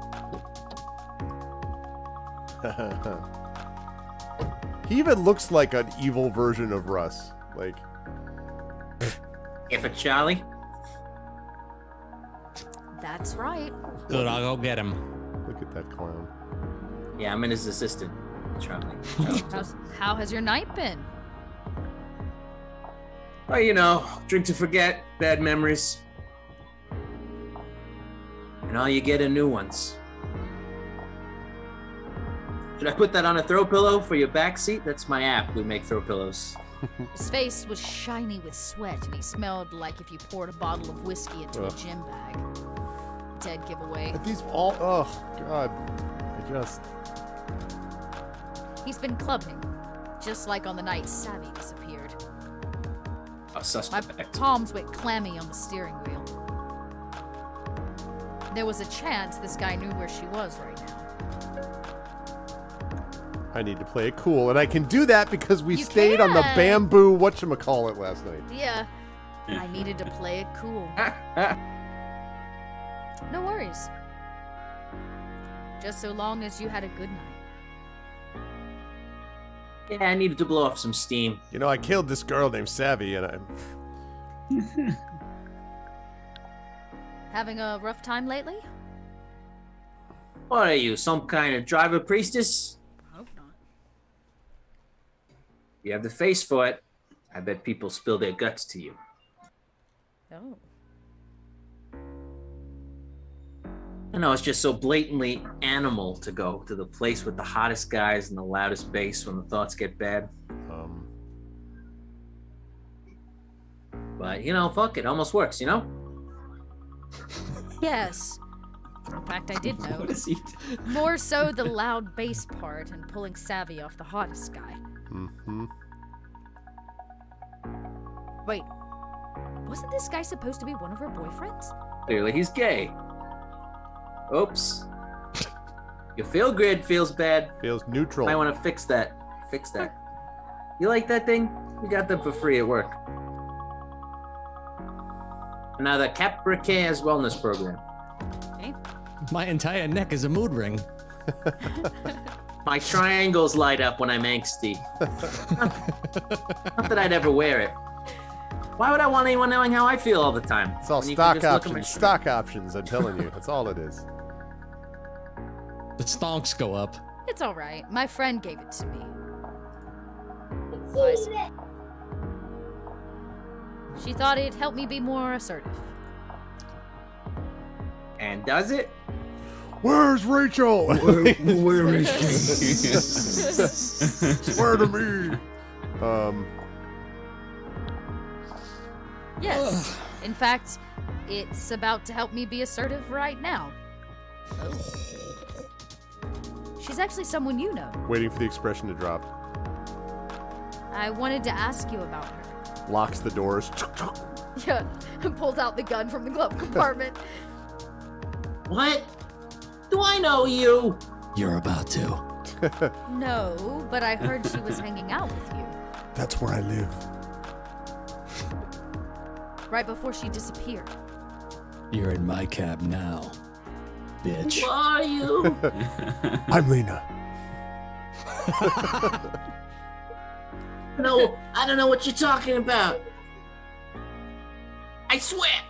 He even looks like an evil version of Russ. Like, If it's Charlie, That's right. Good, I'll go get him. look at that clown. yeah, I'm in his assistant, Charlie. How has your night been? Well, you know, drink to forget, bad memories. And all you get are new ones. Should I put that on a throw pillow for your back seat? That's my app. We make throw pillows. His face was shiny with sweat, and he smelled like if you poured a bottle of whiskey into a gym bag. Dead giveaway. But these all, oh, God. He's been clubbing, just like on the night Savvy disappeared. A suspect. My palms went clammy on the steering wheel. There was a chance this guy knew where she was right now. I need to play it cool, and I can do that because we stayed on the bamboo whatchamacallit last night. Yeah, I needed to play it cool. No worries. Just so long as you had a good night. Yeah, I needed to blow off some steam. You know, I killed this girl named Savvy, and I'm... Having a rough time lately? What are you, some kind of driver priestess? Hope not. You have the face for it. I bet people spill their guts to you. Oh. I know, it's just so blatantly animal to go to the place with the hottest guys and the loudest bass when the thoughts get bad. But, you know, fuck it. Almost works, you know? Yes. In fact, I did know. What is he? More so the loud bass part and pulling Savvy off the hottest guy. Mm-hmm. Wait. Wasn't this guy supposed to be one of her boyfriends? Clearly he's gay. Oops. Your feel grid feels bad. Feels neutral. Might want to fix that. Fix that. You like that thing? We got them for free at work. Another Capricare's wellness program. Okay. My entire neck is a mood ring. My triangles light up when I'm angsty. Not that I'd ever wear it. Why would I want anyone knowing how I feel all the time? It's all when you can stock just look at my options. Stock options, I'm telling you. That's all it is. The stonks go up. It's alright. My friend gave it to me. She thought it'd help me be more assertive. And does it? Where's Rachel? Where is she? Swear to me. Yes. In fact, it's about to help me be assertive right now. She's actually someone you know. Waiting for the expression to drop. I wanted to ask you about her. Locks the doors. Yeah, and pulls out the gun from the glove compartment. What? Do I know you? You're about to. No, but I heard she was hanging out with you. That's where I live. Right before she disappeared. You're in my cab now, bitch. Who are you? I'm Lena. No, I don't know what you're talking about. I swear.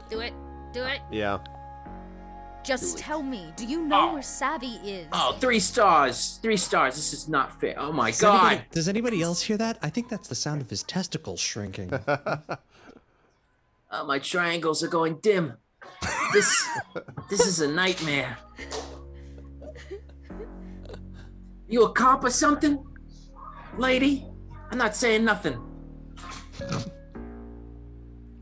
Do it. Do it. Yeah. Just tell me, do you know where Savvy is? Oh, 3 stars. 3 stars. This is not fair. Oh my god. Does anybody else hear that? I think that's the sound of his testicles shrinking. Oh, my triangles are going dim. This is a nightmare. You a cop or something? Lady? I'm not saying nothing.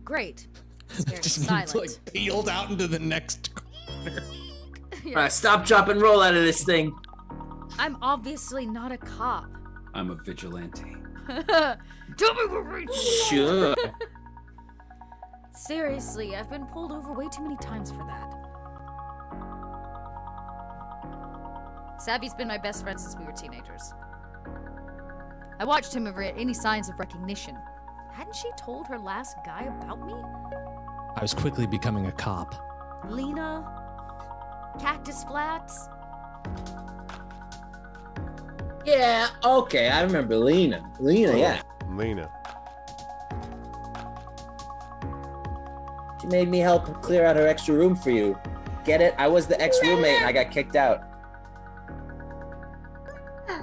Great. Scared Just silent. like peeled out into the next corner. Stop, drop, and roll out of this thing. I'm obviously not a cop. I'm a vigilante. Tell me where Rachel is. Sure. Seriously, I've been pulled over way too many times for that. Savvy's been my best friend since we were teenagers. I watched him avert any signs of recognition. Hadn't she told her last guy about me? I was quickly becoming a cop. Lena? Cactus Flats? Yeah, okay, I remember Lena. Lena, yeah. Lena. She made me help clear out her extra room for you. Get it? I was the ex-roommate and I got kicked out.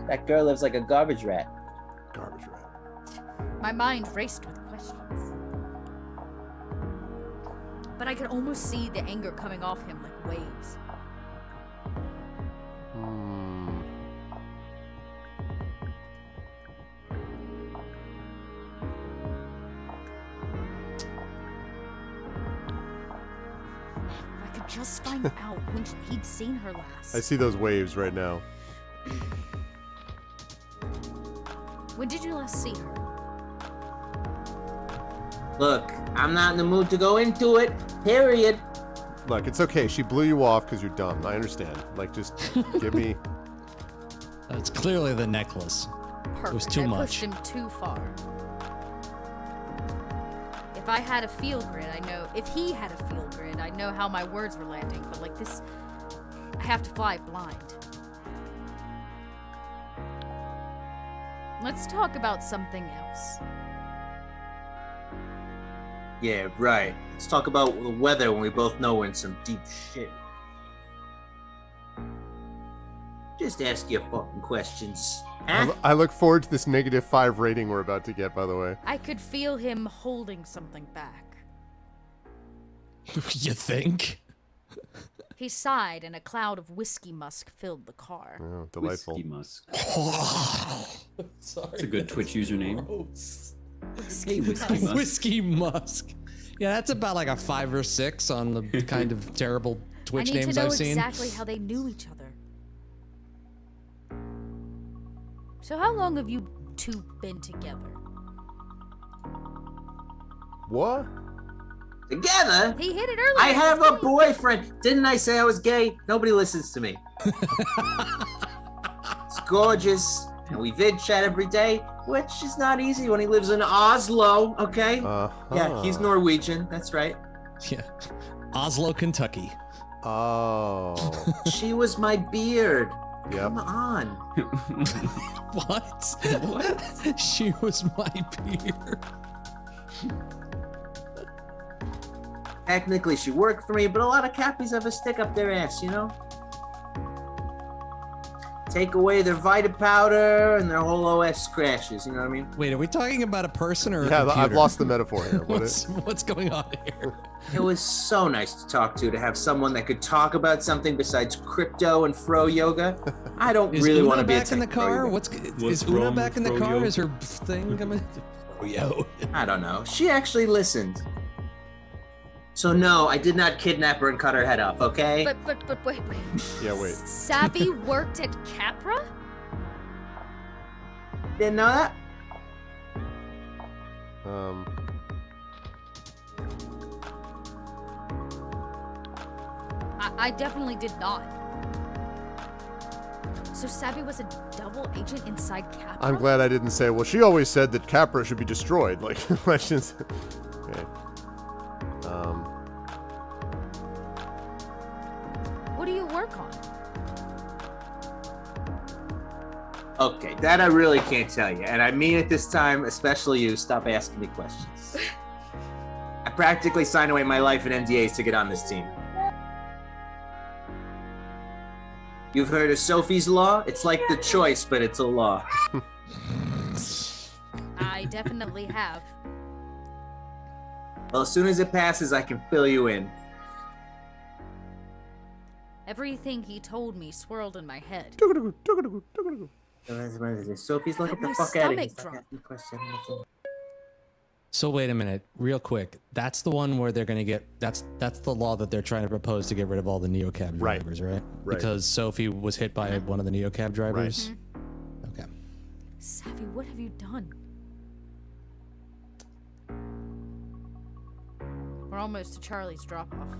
That girl lives like a garbage rat. Garbage rat. My mind raced with questions. But I could almost see the anger coming off him like waves. just find out when he'd seen her last. I see those waves right now. When did you last see her? Look, I'm not in the mood to go into it, period. Look, it's okay. She blew you off because you're dumb. I understand. Like, just give me... It's clearly the necklace. Perfect. It was too much. I pushed him too far. If I had a field grid, I know... If he had a field grid, I know how my words were landing. But like this, I have to fly blind. Let's talk about something else. Yeah, right. Let's talk about the weather when we both know we're in some deep shit. Just ask your fucking questions. Huh? I look forward to this -5 rating we're about to get, by the way. I could feel him holding something back. You think? He sighed, and a cloud of whiskey musk filled the car. Oh, delightful. Whiskey Musk. Sorry. It's a good Twitch username. Whiskey Whiskey musk. Musk. Whiskey Musk. Yeah, that's about like a 5 or 6 on the kind of terrible Twitch I need names to know I've seen. exactly how they knew each other. So how long have you two been together? What? Together? He hit it earlier. I have a boyfriend. Didn't I say I was gay? Nobody listens to me. It's gorgeous. And we vid chat every day, which is not easy when he lives in Oslo, okay? Yeah, he's Norwegian. That's right. Yeah. Oslo, Kentucky. Oh. She was my beard. Yep. Come on. What? What? She was my beard. Technically, she worked for me, but a lot of Cappies have a stick up their ass, you know? Take away their Vita powder and their whole OS crashes, you know what I mean? Wait, are we talking about a person or a Yeah, computer? I've lost the metaphor here. What's going on here? It was so nice to talk to have someone that could talk about something besides crypto and fro yoga. I don't Is really Una want to be a back in the tech fro car? yoga. Is Una wrong back in the with car? Froyo? Is her thing coming? Oh, yo. I don't know. She actually listened. So no, I did not kidnap her and cut her head off, okay? But wait. Yeah, wait. Savvy worked at Capra? Didn't know that? I definitely did not. So Savvy was a double agent inside Capra? I'm glad I didn't say, well, she always said that Capra should be destroyed. Like, let's just... Okay. What do you work on? Okay, that I really can't tell you. And I mean it this time, especially you, stop asking me questions. I practically signed away my life in NDAs to get on this team. You've heard of Sophie's Law? It's like the choice, but it's a law. I definitely have. Well, as soon as it passes, I can fill you in. Everything he told me swirled in my head. Sophie's like, get My the fuck out of here. stomach drop. So wait a minute, real quick. That's the one where they're going to get. That's the law that they're trying to propose to get rid of all the neocab Right. drivers, right? Right. Because Sophie was hit by one of the neocab drivers. Mm-hmm. Okay. Savvy, what have you done? We're almost to Charlie's drop-off.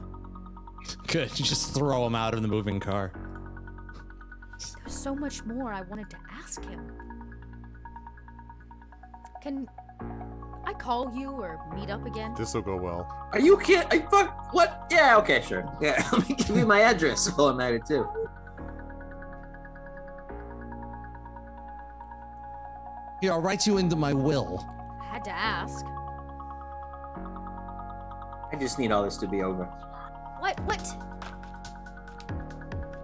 Good. You just throw him out of the moving car. There's so much more I wanted to ask him. Can I call you or meet up again? This'll go well. Are you kidding? Fuck, what? Yeah, okay, sure. Yeah, let me give you my address while I'm at it, too. Here, I'll write you into my will. I had to ask. I just need all this to be over. What?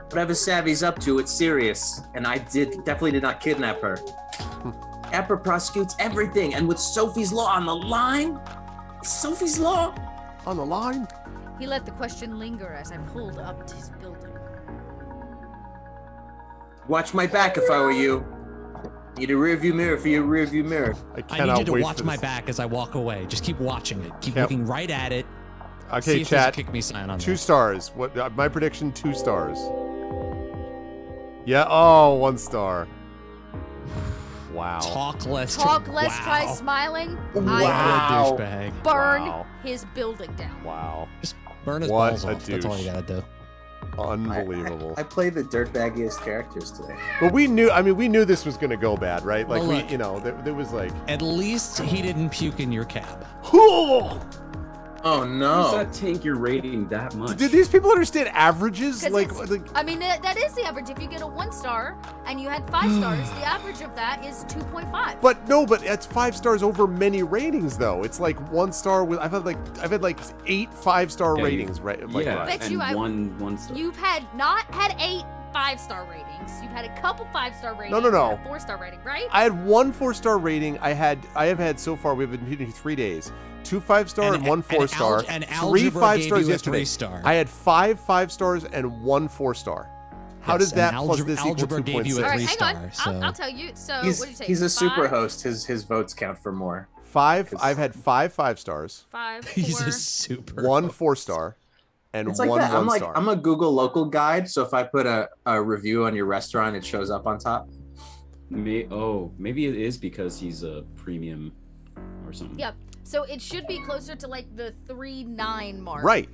Whatever Savvy's up to, it's serious. And I definitely did not kidnap her. Capra prosecutes everything, and with Sophie's Law on the line? Sophie's Law? On the line? He let the question linger as I pulled up to his building. Watch my back if I were you. Need a rearview mirror for your rearview mirror. I cannot need you to wait watch for my this. back as I walk away. Just keep watching it. Keep Yep. looking right at it. Okay, See if there's a chat. kick me sign on 2 there. stars. What? My prediction: 2 stars. Yeah. Oh, 1 star. Wow. Talk less. Talk less. Wow. Try smiling. Wow. What a douchebag. Burn Wow. his building down. Wow. Just burn his What balls a off. That's all you douche. gotta do. Unbelievable. I played the dirtbaggiest characters today. But we knew. I mean, we knew this was gonna go bad, right? Like Well, look. you know, there was like. At least he didn't puke in your cab. Oh How does no! that tank your rating that much? Do these people understand averages? 'Cause Like, it's- like I mean, that is the average. If you get a 1 star and you had 5 stars, the average of that is 2.5. but no, but it's 5 stars over many ratings though. It's like 1 star with I've had like 8 5-star Yeah, ratings, right? Like, Yeah, Bet and you I- one star. You've not had 8 5-star ratings. You've had a couple 5-star ratings. No. And a 4-star rating, right? I had 1 4-star rating. I have had so far. We've been hitting 3 days. 2 5-star and 1 4-star. And 3 algebra 5 gave stars you a yesterday. 3-star. I had 5 5-stars and 1 4-star. How does Yes, that and plus this equal algebra gave you 2.6? a All right, 3 hang on. star. So I'll tell you. So He's what did you say? he's a super 5, host. His votes count for more. 5. I've had 5 5-stars, 5, 4. he's a super. 1 4-star, and It's 1 like that. 1-star. I'm a Google local guide, so if I put a review on your restaurant, it shows up on top. Maybe it is because he's a premium or something. Yep. So it should be closer to like the 3.9 mark. Right.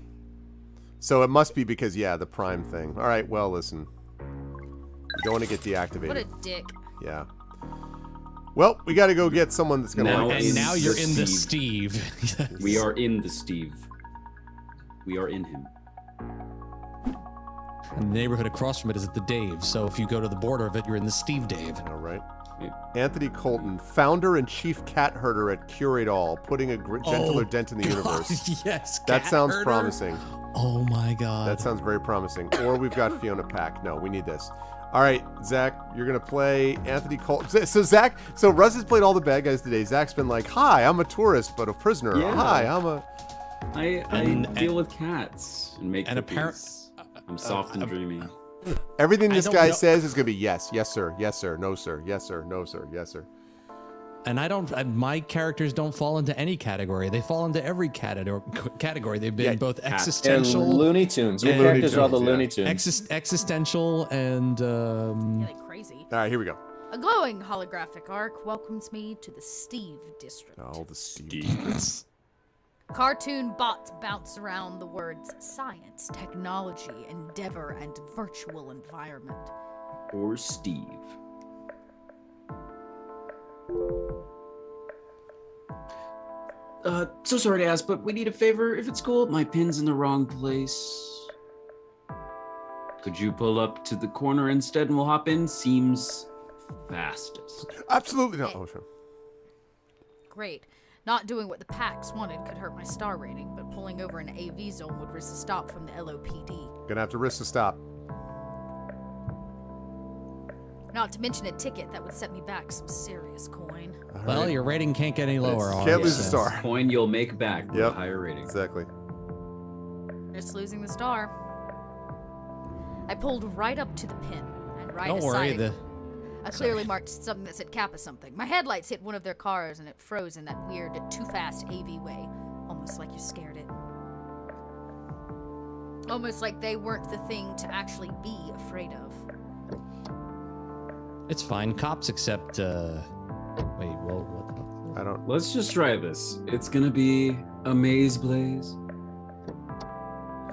So it must be because the prime thing. All right. Well, listen. You don't want to get deactivated. What a dick. Yeah. Well, we got to go get someone that's gonna Now like us. And now you're the in the Steve. Steve. Yes. We are in the Steve. We are in him. And the neighborhood across from it is the Dave. So if you go to the border of it, you're in the Steve Dave. All right. Yeah. Anthony Colton, founder and chief cat herder at Curate All, putting a gentler dent in the universe. Yes. That cat sounds herder. promising. Oh my God. That sounds very promising. Or we've got Fiona Pack. No, we need this. All right, Zach, you're gonna play Anthony Colton. So Russ has played all the bad guys today. Zach's been like, "Hi, I'm a tourist, but a prisoner. Yeah. Hi, I'm a." I deal with cats and make and cookies. I'm soft and dreamy. Everything I this don't guy know- says is gonna be yes, yes sir, yes sir, no sir, yes sir, no sir, yes sir. And my characters don't fall into any category. They fall into every category. They've been both And existential, Looney Tunes. Your and- characters are all the Looney Looney Tunes, Tunes. existential, and You're like crazy. All right, here we go. A glowing holographic arc welcomes me to the Steve District. Oh, the Steve. Cartoon bots bounce around the words science, technology, endeavor, and virtual environment. Or Steve. So sorry to ask, but we need a favor. If it's cool, my pin's in the wrong place. Could you pull up to the corner instead and we'll hop in? Seems fastest. Absolutely not. Oh, sure. Great. Not doing what the PAX wanted could hurt my star rating, but pulling over an AV zone would risk a stop from the LOPD. Gonna have to risk a stop. Not to mention a ticket that would set me back some serious coin. All well, right. your rating can't get any lower. Can't August, lose a so- star. Coin you'll make back with Yep. a higher rating. Exactly. Just losing the star. I pulled right up to the pin and right Don't aside worry. it. I Sorry. clearly marked something that said Kappa something. My headlights hit one of their cars and it froze in that weird, too fast AV way. Almost like you scared it. Almost like they weren't the thing to actually be afraid of. It's fine. Cops accept. Wait. Well, what? I don't. Let's just try this. It's gonna be a maze blaze.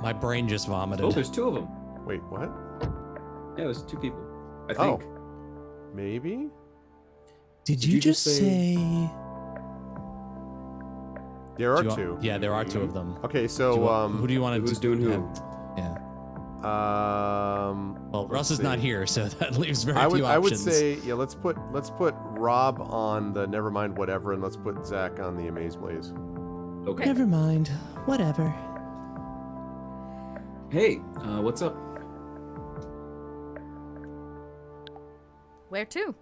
My brain just vomited. Oh, there's 2 of them. Wait, what? Yeah, there's 2 people. I think. Oh. Maybe. Did you just say- There are Do you 2. want- Yeah, there are 2 of them. Okay, Do so you want- who do you want to? Who's doing who? Yeah. Well, Russ is not here, so that leaves very I would few I would options. say let's put Rob on the Nevermind Whatever, and let's put Zach on the Amaze Blaze. Okay. Never mind. Whatever. Hey, what's up? Where to?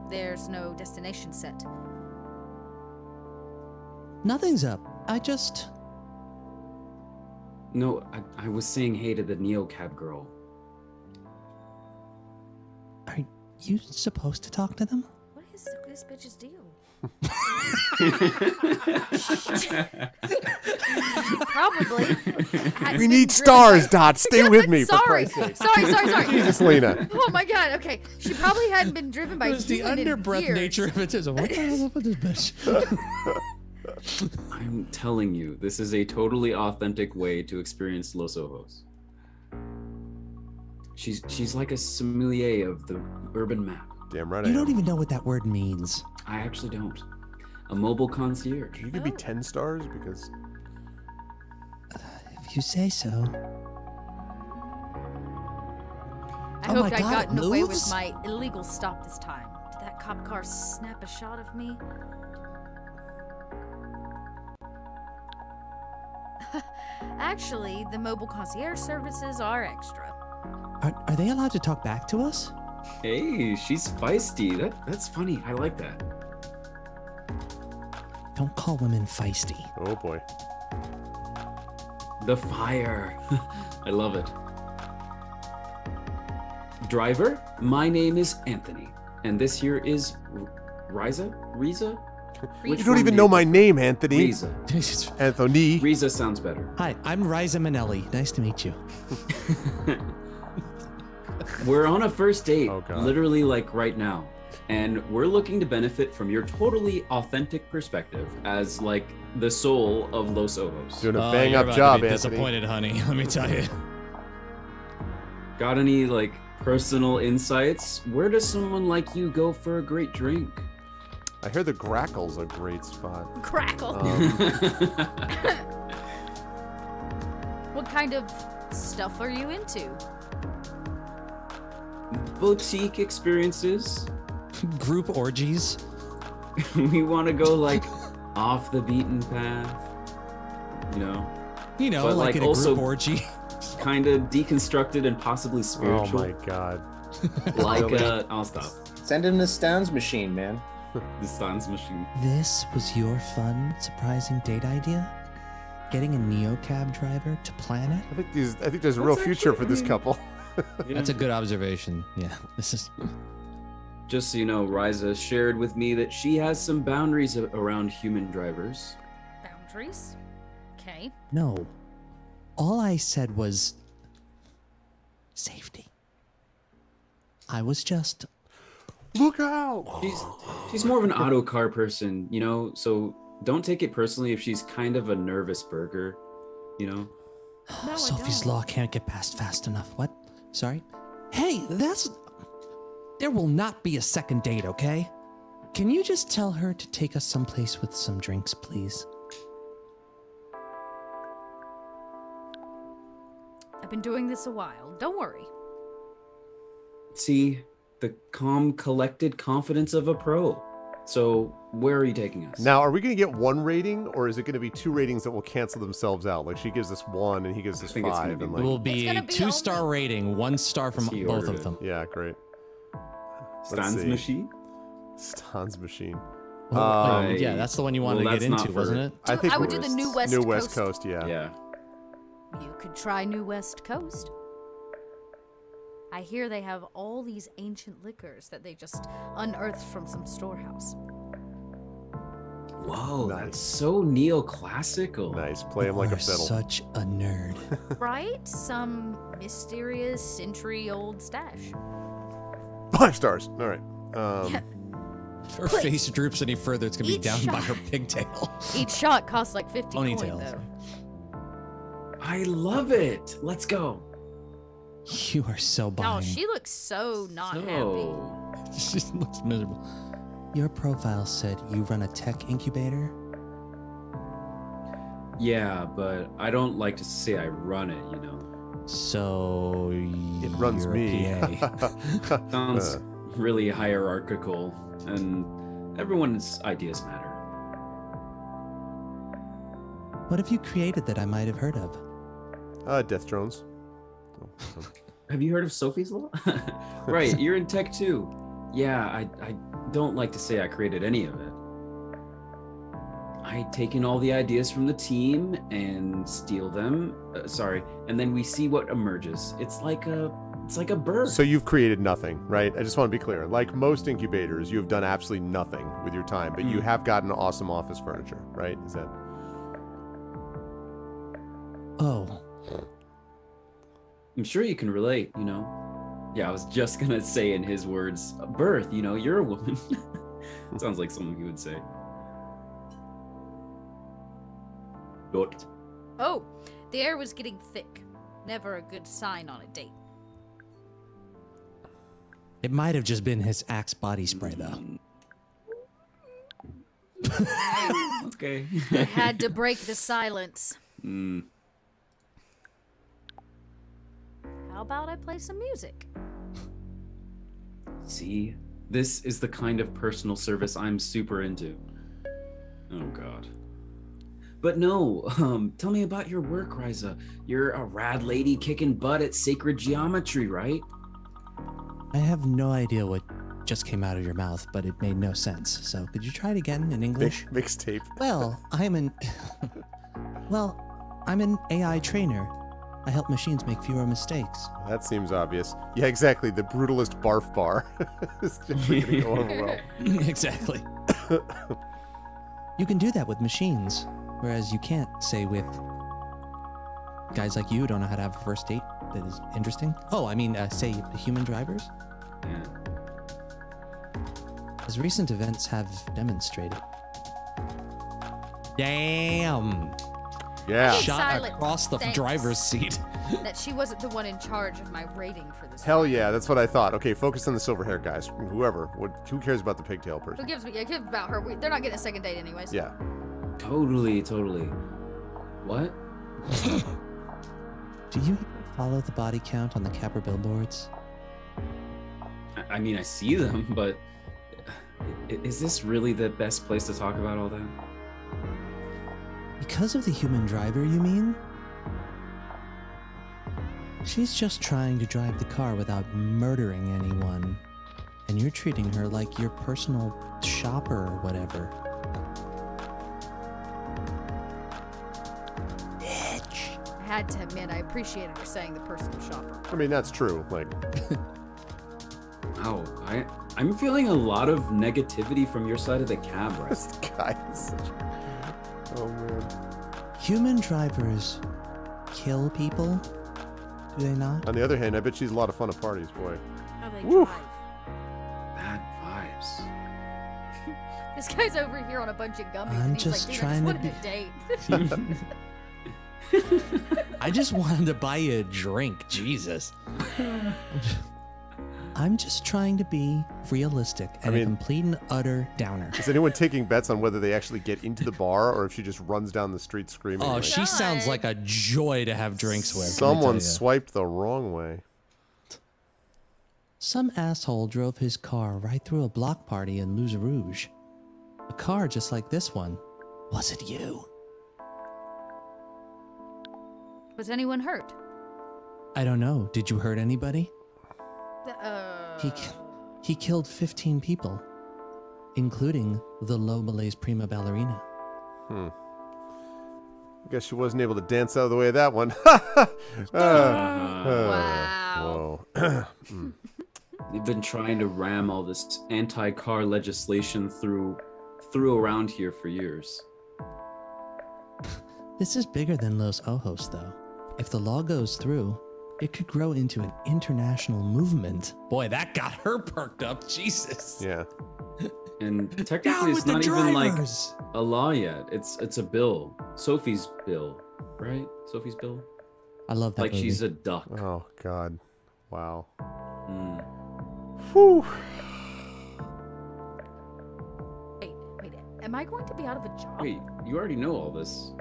There's no destination set. Nothing's up. I just. No, I was saying hey to the neocab girl. Are you supposed to talk to them? What is this bitch's deal? Probably. We need stars, Dot. Stay with me, for Sorry. Christ's sake. Sorry. Jesus, Lena. Oh my God. Okay. She probably hadn't been driven by It was the underbreath nature of it. What the hell is up with this bitch? I'm telling you, this is a totally authentic way to experience Los Ojos. She's like a sommelier of the urban map. Damn right. You don't even know what that word means. I actually don't. A mobile concierge. You could be 10 stars because If you say so. I Oh hoped my I'd God, gotten it away with moves? my illegal stop this time. Did that cop car snap a shot of me? Actually, the mobile concierge services are extra. Are they allowed to talk back to us? Hey, she's feisty. That's funny. I like that. Don't call women feisty. oh boy. The fire. I love it. Driver, my name is Anthony, and this here is Riza? You don't even know my name, Anthony. Riza. Anthony. Riza sounds better. Hi, I'm Riza Minnelli. Nice to meet you. We're on a first date, Oh, God. literally like right now. And we're looking to benefit from your totally authentic perspective as like the soul of Los Ojos. Doing a Oh, bang you're up about job, to be Anthony. disappointed, honey. Let me tell you. Got any like personal insights? Where does someone like you go for a great drink? I hear the Grackle's a great spot. Crackle. What kind of stuff are you into? Boutique experiences. Group orgies. We want to go like off the beaten path. You know, You know, But, like, like, in a also- group orgy. kind of deconstructed and possibly Oh spiritual. my God. Like Really? I'll stop. Send in the Stones machine, man. The Stans machine. This was your fun, surprising date idea? Getting a neocab driver to plan it? I think there's a real That's future actually- for this couple. That's a good observation. Yeah, this is. Just so you know, Riza shared with me that she has some boundaries around human drivers. Boundaries? Okay. No. All I said was safety. I was just. Look out! She's more of an auto car person, you know, so don't take it personally if she's kind of a nervous burger, you know. No, I Sophie's don't. Law can't get past fast enough. What? Sorry? Hey, that's. There will not be a second date, okay? Can you just tell her to take us someplace with some drinks, please? I've been doing this a while. Don't worry. See, the calm, collected confidence of a pro. So, where are you taking us? Now, are we going to get one rating, or is it going to be two ratings that will cancel themselves out? Like she gives us 1 and he gives us think it's gonna 5, be and It like, will be gonna a be 2-star only- rating, 1 star from He both ordered of them. yeah, great. Stans see. machine? Stan's machine. Yeah, that's the one you wanted well, to get that's into, not wasn't for- it? I think I would we're- do the New West New Coast. West Coast, yeah. Yeah. You could try New West Coast. I hear they have all these ancient liquors that they just unearthed from some storehouse. Whoa, Nice. that's so neoclassical. Nice. Play him like a You're fiddle. such a nerd. Right? Some mysterious century-old stash. 5 stars. All right. If her face droops any further, it's gonna be Each down by shot. her pigtail. Each shot costs like 50 coin, Ponytails. though. I love it. Let's go. You are so Oh, buying. she looks so not happy. So, She looks miserable. Your profile said you run a tech incubator. yeah, but I don't like to say I run it, you know. So It runs you're a me. PA. Sounds really hierarchical, and everyone's ideas matter. What have you created that I might have heard of? Death Drones. Have you heard of Sophie's Law? Right, you're in tech too. Yeah, I don't like to say I created any of it. I take in all the ideas from the team and steal them. And then we see what emerges. It's like a It's like a birth. So you've created nothing, right? I just want to be clear. Like most incubators, you have done absolutely nothing with your time, but you have gotten awesome office furniture, right? Is that? Oh. I'm sure you can relate, you know. Yeah, I was just gonna say in his words, birth, you know, you're a woman. Sounds like something he would say. Dot. Oh, the air was getting thick. Never a good sign on a date. It might have just been his Axe body spray, though. Okay. I had to break the silence. How about I play some music? See, this is the kind of personal service I'm super into. Oh God. But no, tell me about your work, Ryza. You're a rad lady kicking butt at sacred geometry, right? I have no idea what just came out of your mouth, but it made no sense. So could you try it again in English? Mixtape. Well, I'm an AI trainer. I help machines make fewer mistakes. That seems obvious. Yeah, exactly. The brutalist barf bar. It's just going to go over well. Exactly. You can do that with machines, whereas you can't, say, with guys like you who don't know how to have a first date that is interesting. Oh, I mean, say, human drivers? Yeah. As recent events have demonstrated. Damn! Yeah. Shot Silent. across the Thanks. driver's seat. That she wasn't the one in charge of my rating for this. Hell yeah, that's what I thought. Okay, focus on the silver hair guys. Whoever. Who cares about the pigtail person? Who gives me? I give about her. They're not getting a second date anyways. Yeah. Totally. What? Do you follow the body count on the Capra billboards? I mean, I see them, but is this really the best place to talk about all that? Because of the human driver, you mean? She's just trying to drive the car without murdering anyone. And you're treating her like your personal shopper or whatever. Bitch. I had to admit, I appreciated her saying the personal shopper. I mean, that's true. Like, Wow, I'm feeling a lot of negativity from your side of the cab right this guy is such... Oh, man. Human drivers kill people? Do they not? On the other hand, I bet she's a lot of fun at parties, boy. How they Woo. drive. Bad vibes. This guy's over here on a bunch of gummies. I'm and he's just like, trying dude, to I just wanted a date. I just wanted to buy you a drink. Jesus. I'm just trying to be realistic and a complete and utter downer. Is anyone taking bets on whether they actually get into the bar or if she just runs down the street screaming? Oh, like, she sounds like a joy to have drinks with. Someone swiped the wrong way. Some asshole drove his car right through a block party in Luz Rouge. A car just like this one. Was it you? Was anyone hurt? I don't know. Did you hurt anybody? He killed 15 people, including the low Malays prima ballerina. I guess she wasn't able to dance out of the way of that one. Wow. Whoa. They've been trying to ram all this anti-car legislation through around here for years. This is bigger than Los Ojos, though. If the law goes through, it could grow into an international movement. Boy, that got her perked up. Jesus. Yeah. And technically, it's not even like a law yet. It's a bill. Sophie's bill, right? Sophie's bill. I love that. Like movie. she's a duck. Oh, God. Wow. Wait. Am I going to be out of a job? Wait, you already know all this.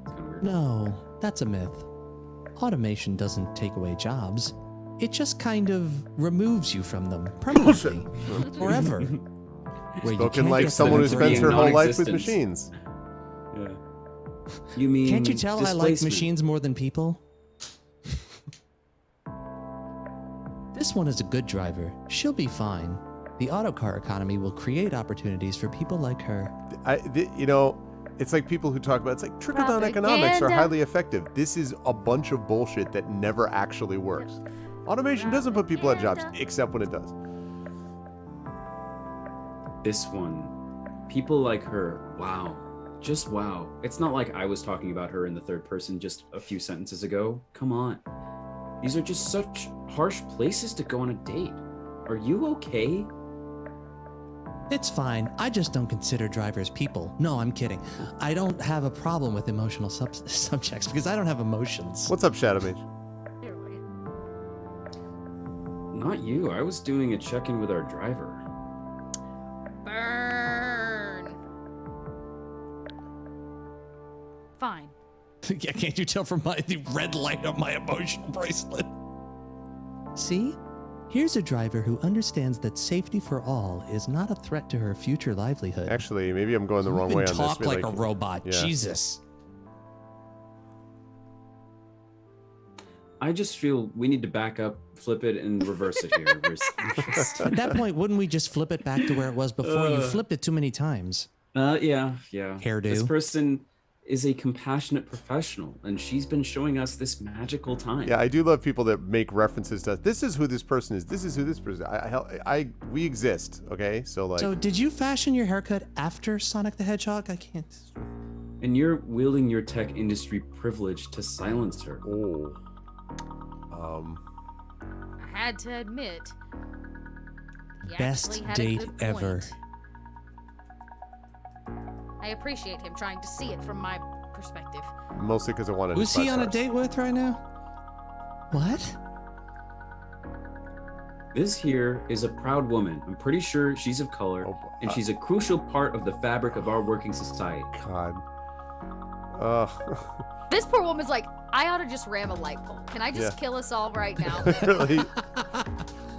It's kind of weird. No, that's a myth. Automation doesn't take away jobs. It just kind of removes you from them permanently, forever. Where Spoken like someone who spends her whole life with machines. Yeah. You mean? Can't you tell I like machines more than people? This one is a good driver. She'll be fine. The autocar economy will create opportunities for people like her. It's like people who talk about, it's like trickle-down economics are highly effective. This is a bunch of bullshit that never actually works. Automation doesn't put people out of jobs, except when it does. This one, people like her, wow. Just wow. It's not like I was talking about her in the third person just a few sentences ago. Come on. These are just such harsh places to go on a date. Are you okay? It's fine. I just don't consider drivers people. No, I'm kidding. I don't have a problem with emotional subjects because I don't have emotions. What's up, Shadow Mage? Not you. I was doing a check-in with our driver. Burn. Fine. Yeah, can't you tell from the red light on my emotion bracelet? See? Here's a driver who understands that safety for all is not a threat to her future livelihood. Actually, maybe I'm going the wrong way on this. Talk like a robot. Yeah. Jesus. I just feel we need to back up, flip it, and reverse it here. At that point, wouldn't we just flip it back to where it was before? You flipped it too many times. Yeah. Hairdo. This person is a compassionate professional, and she's been showing us this magical time. Yeah, I do love people that make references to this is who this person is. This is who this person is. We exist, okay? So like. So did you fashion your haircut after Sonic the Hedgehog? I can't. And you're wielding your tech industry privilege to silence her. Oh. I had to admit. Best date ever. I appreciate him trying to see it from my perspective. Mostly because I wanted. Who's he on a date with right now? What? This here is a proud woman. I'm pretty sure she's of color, and she's a crucial part of the fabric of our working society. God. This poor woman's like, I ought to just ram a light pole. Can I just kill us all right now? Really?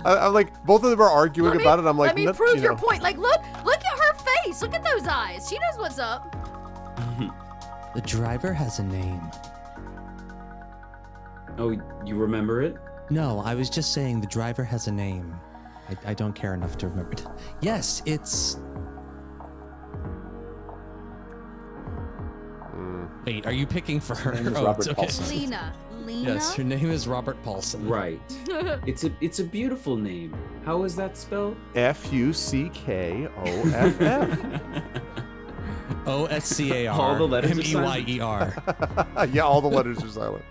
I'm like, both of them are arguing about it. I'm like, let me prove your point. Like, look at her face. Look at those eyes. She knows what's up. The driver has a name. Oh, you remember it? No, I was just saying the driver has a name. I don't care enough to remember it. Yes, it's... Wait, are you picking for her? Robert Paulson. Lena. Yes, her name is Robert Paulson. Right. It's a beautiful name. How is that spelled? Fuckoff. OSCAR. All the letters are silent. MEYER. Yeah, all the letters are silent.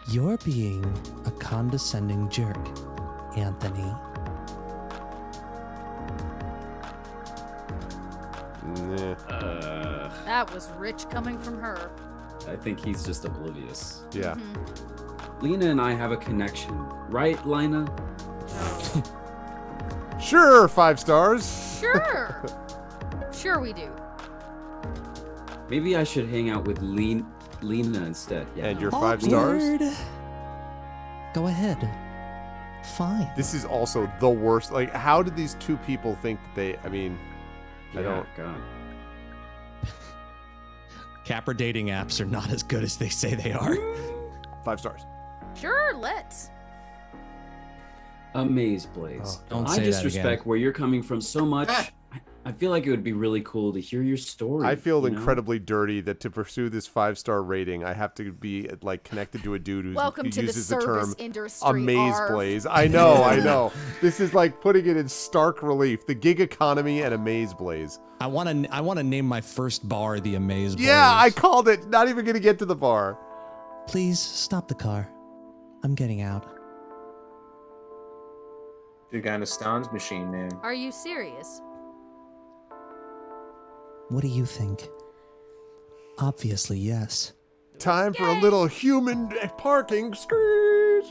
You're being a condescending jerk, Anthony. That was rich coming from her. I think he's just oblivious. Yeah. Lena and I have a connection, right, Lina? Sure, 5 stars. Sure. Sure we do. Maybe I should hang out with Lena instead. Yeah. And your 5 stars? Go ahead. Fine. This is also the worst. Like, how did these two people think I mean, I don't. God. Capper dating apps are not as good as they say they are. 5 stars. Sure, let's. Amaze Blaze. Don't I say just that respect again. where you're coming from so much. I feel like it would be really cool to hear your story. I feel you know? incredibly dirty that to pursue this 5-star rating, I have to be like connected to a dude who uses the term Amaze Blaze. I know. This is like putting it in stark relief. The gig economy and Amaze Blaze. I want to name my first bar the Amaze Blaze. Yeah, I called it. Not even going to get to the bar. Please stop the car. I'm getting out. The guy in a Stones machine, man. Are you serious? What do you think? Obviously, yes. Time for a little human parking. Screech.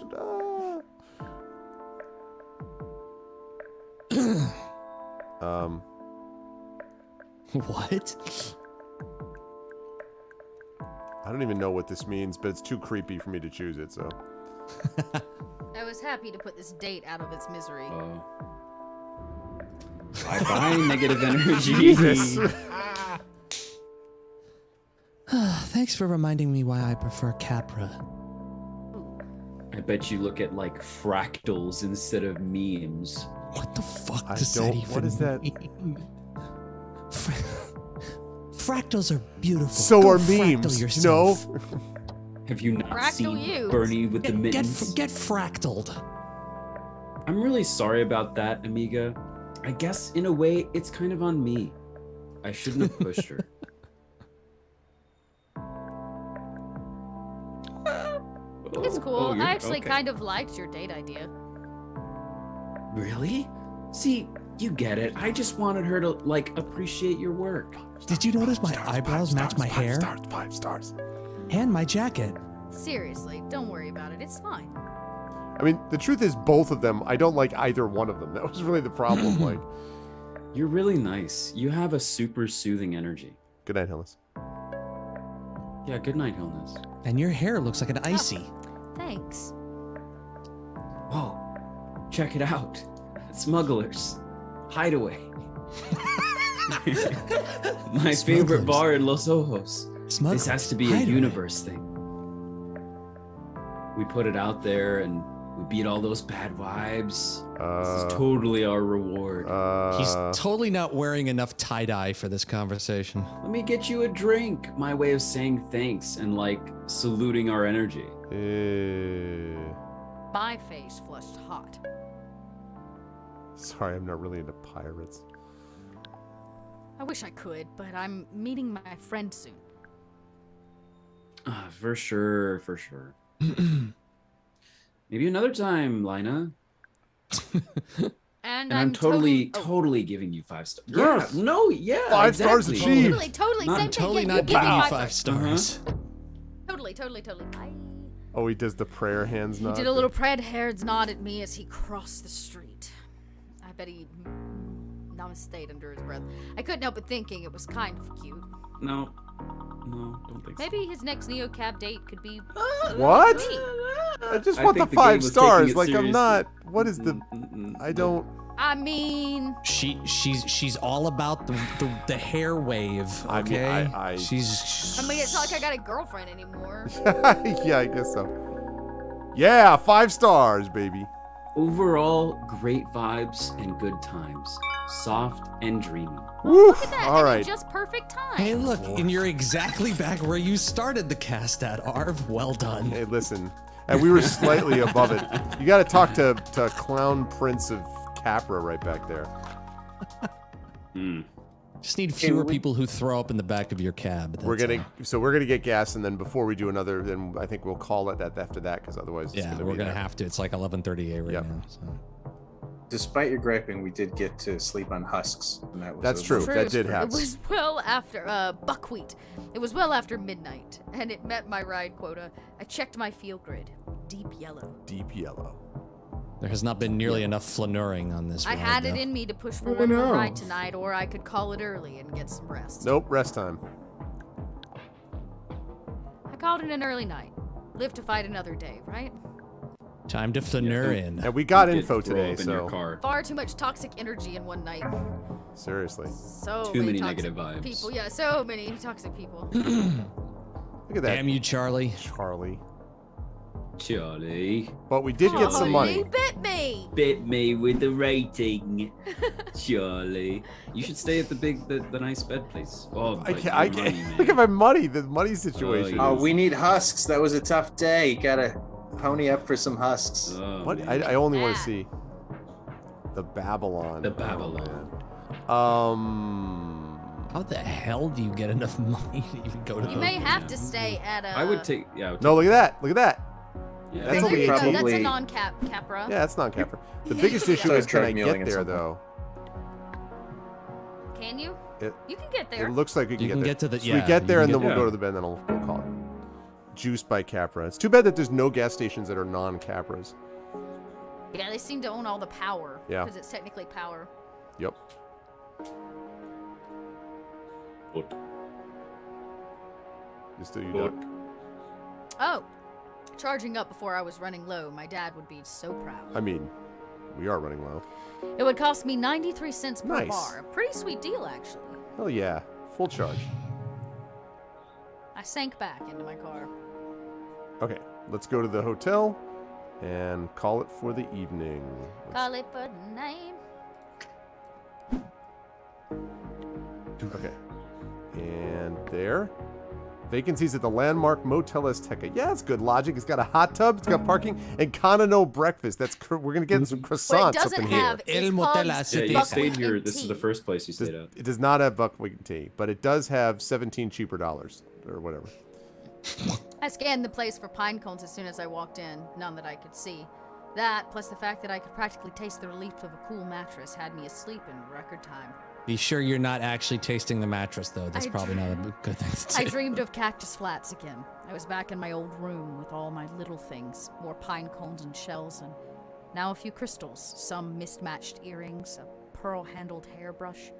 What? I don't even know what this means, but it's too creepy for me to choose it, so. I was happy to put this date out of its misery. Bye-bye, negative energy. Jesus. Thanks for reminding me why I prefer Capra. I bet you look at like fractals instead of memes. What the fuck does that even What is that? mean? Fractals are beautiful. So Go are fractal memes. yourself. No. Have you not Fractal seen you. Bernie with the mittens? Get fractaled. I'm really sorry about that, Amiga. I guess in a way it's kind of on me. I shouldn't have pushed her. It's cool. Oh, I actually okay. kind of liked your date idea. Really? See, you get it. I just wanted her to, like, appreciate your work. Did you notice my eyebrows match my hair? 5 stars. And my jacket. Seriously, don't worry about it. It's fine. I mean, the truth is both of them, I don't like either one of them. That was really the problem. Like, You're really nice. You have a super soothing energy. good night, Hillis. Yeah, good night, Hilness. And your hair looks like an icy. Thanks. Whoa, check it out. Smugglers. Hideaway. My favorite bar in Los Ojos. This has to be a universe thing. We put it out there and we beat all those bad vibes. This is totally our reward. He's totally not wearing enough tie-dye for this conversation. Let me get you a drink. My way of saying thanks and like saluting our energy. My face flushed hot. Sorry, I'm not really into pirates. I wish I could, but I'm meeting my friend soon. For sure, for sure. Maybe another time, Lina. And I'm totally giving you 5 stars. Yeah, no, yeah. 5 stars exactly. achieved. Totally. I'm Same totally thing. not Yeah, giving you give me 5 stars. Totally. Bye. Oh, he does the prayer hands He nod. did a little prayer hands nod at me as he crossed the street. I bet he namaste under his breath. I couldn't help but thinking it was kind of cute. No, don't think so. Maybe his next neocab date could be What? me. I just I want the think the game 5 was stars. taking it Like, I'm seriously. not. What is the. I don't. I mean, She's all about the hair wave. I mean, Okay, I she's. it's not like I got a girlfriend anymore. Yeah, I guess so. Yeah, 5 stars, baby. Overall, great vibes and good times. Soft and dreamy. Woo! Look at that. All I right. mean, just perfect time. Hey, look, and you're exactly back where you started the cast at, Arv. Well done. Hey, listen. And we were slightly above it. You got to talk to Clown Prince of Capra right back there. Just need fewer people who throw up in the back of your cab. We're gonna get gas, and then before we do another, then I think we'll call it that after that, because otherwise, it's we're gonna have to. It's like 11:38 right now. So. Despite your griping, we did get to sleep on husks. And that was That's true. That did happen. It was well after buckwheat. It was well after midnight, and it met my ride quota. I checked my field grid. Deep yellow. Deep yellow. There has not been nearly enough flaneuring on this I ride, had though. it in me to push for one more ride tonight, or I could call it early and get some rest. Nope, rest time. I called it an early night. Live to fight another day, right? Time to flaneur in. And we got You info did throw today, up in so your car. Far too much toxic energy in one night. seriously. So Too many toxic negative vibes. people. Yeah, so many toxic people. Look at that, Damn you, Charlie. Charlie. Charlie. But we did get some money. You bit me. Bit me with the rating. Charlie. You should stay at the nice bed place. Oh, I but can't. your money, Look at man. my money. The money situation. Oh, we need husks. That was a tough day. Gotta pony up for some husks. Oh, What? man. I only want to Ah. see the Babylon. The Babylon. How the hell do you get enough money to even go to You the... may have to stay at a. I would take. Yeah. I would No, take- look at that. Look at that. Yeah. That's There only you go. 18. That's a Probably- non-Capra. Yeah, that's not Capra. The biggest issue So is, can I drug get muling at there some point. though? Can you? It- You can get there. It looks like we can You get can there. get to the- So yeah, we get you there can and then get we'll there. go to the bed, then we'll call it. Juiced by Capra. It's too bad that there's no gas stations that are non-Capras. Yeah, they seem to own all the power. Yeah. Because it's technically power. Yep. What? You still you What? duck? Oh, charging up before I was running low. My dad would be so proud. I mean, we are running low. It would cost me 93 cents per Nice. bar. A pretty sweet deal, actually. Oh yeah, full charge. I sank back into my car. Okay, let's go to the hotel and call it for the evening. Call it for the name. Okay. And there. Vacancies at the landmark Motel Azteca. Yeah, it's good logic. It's got a hot tub. It's got parking and kinda no breakfast. We're gonna get some croissants up in here. El Motel Azteca. Yeah, you stayed here. This is the first place you stayed at. It does not have buckwheat and tea, but it does have 17 cheaper dollars or whatever. I scanned the place for pine cones as soon as I walked in. None that I could see. That, plus the fact that I could practically taste the relief of a cool mattress, had me asleep in record time. Be sure you're not actually tasting the mattress, though. That's probably not a good thing to do. I dreamed of cactus flats again. I was back in my old room with all my little things, more pine cones and shells, and now a few crystals, some mismatched earrings, a pearl-handled hairbrush.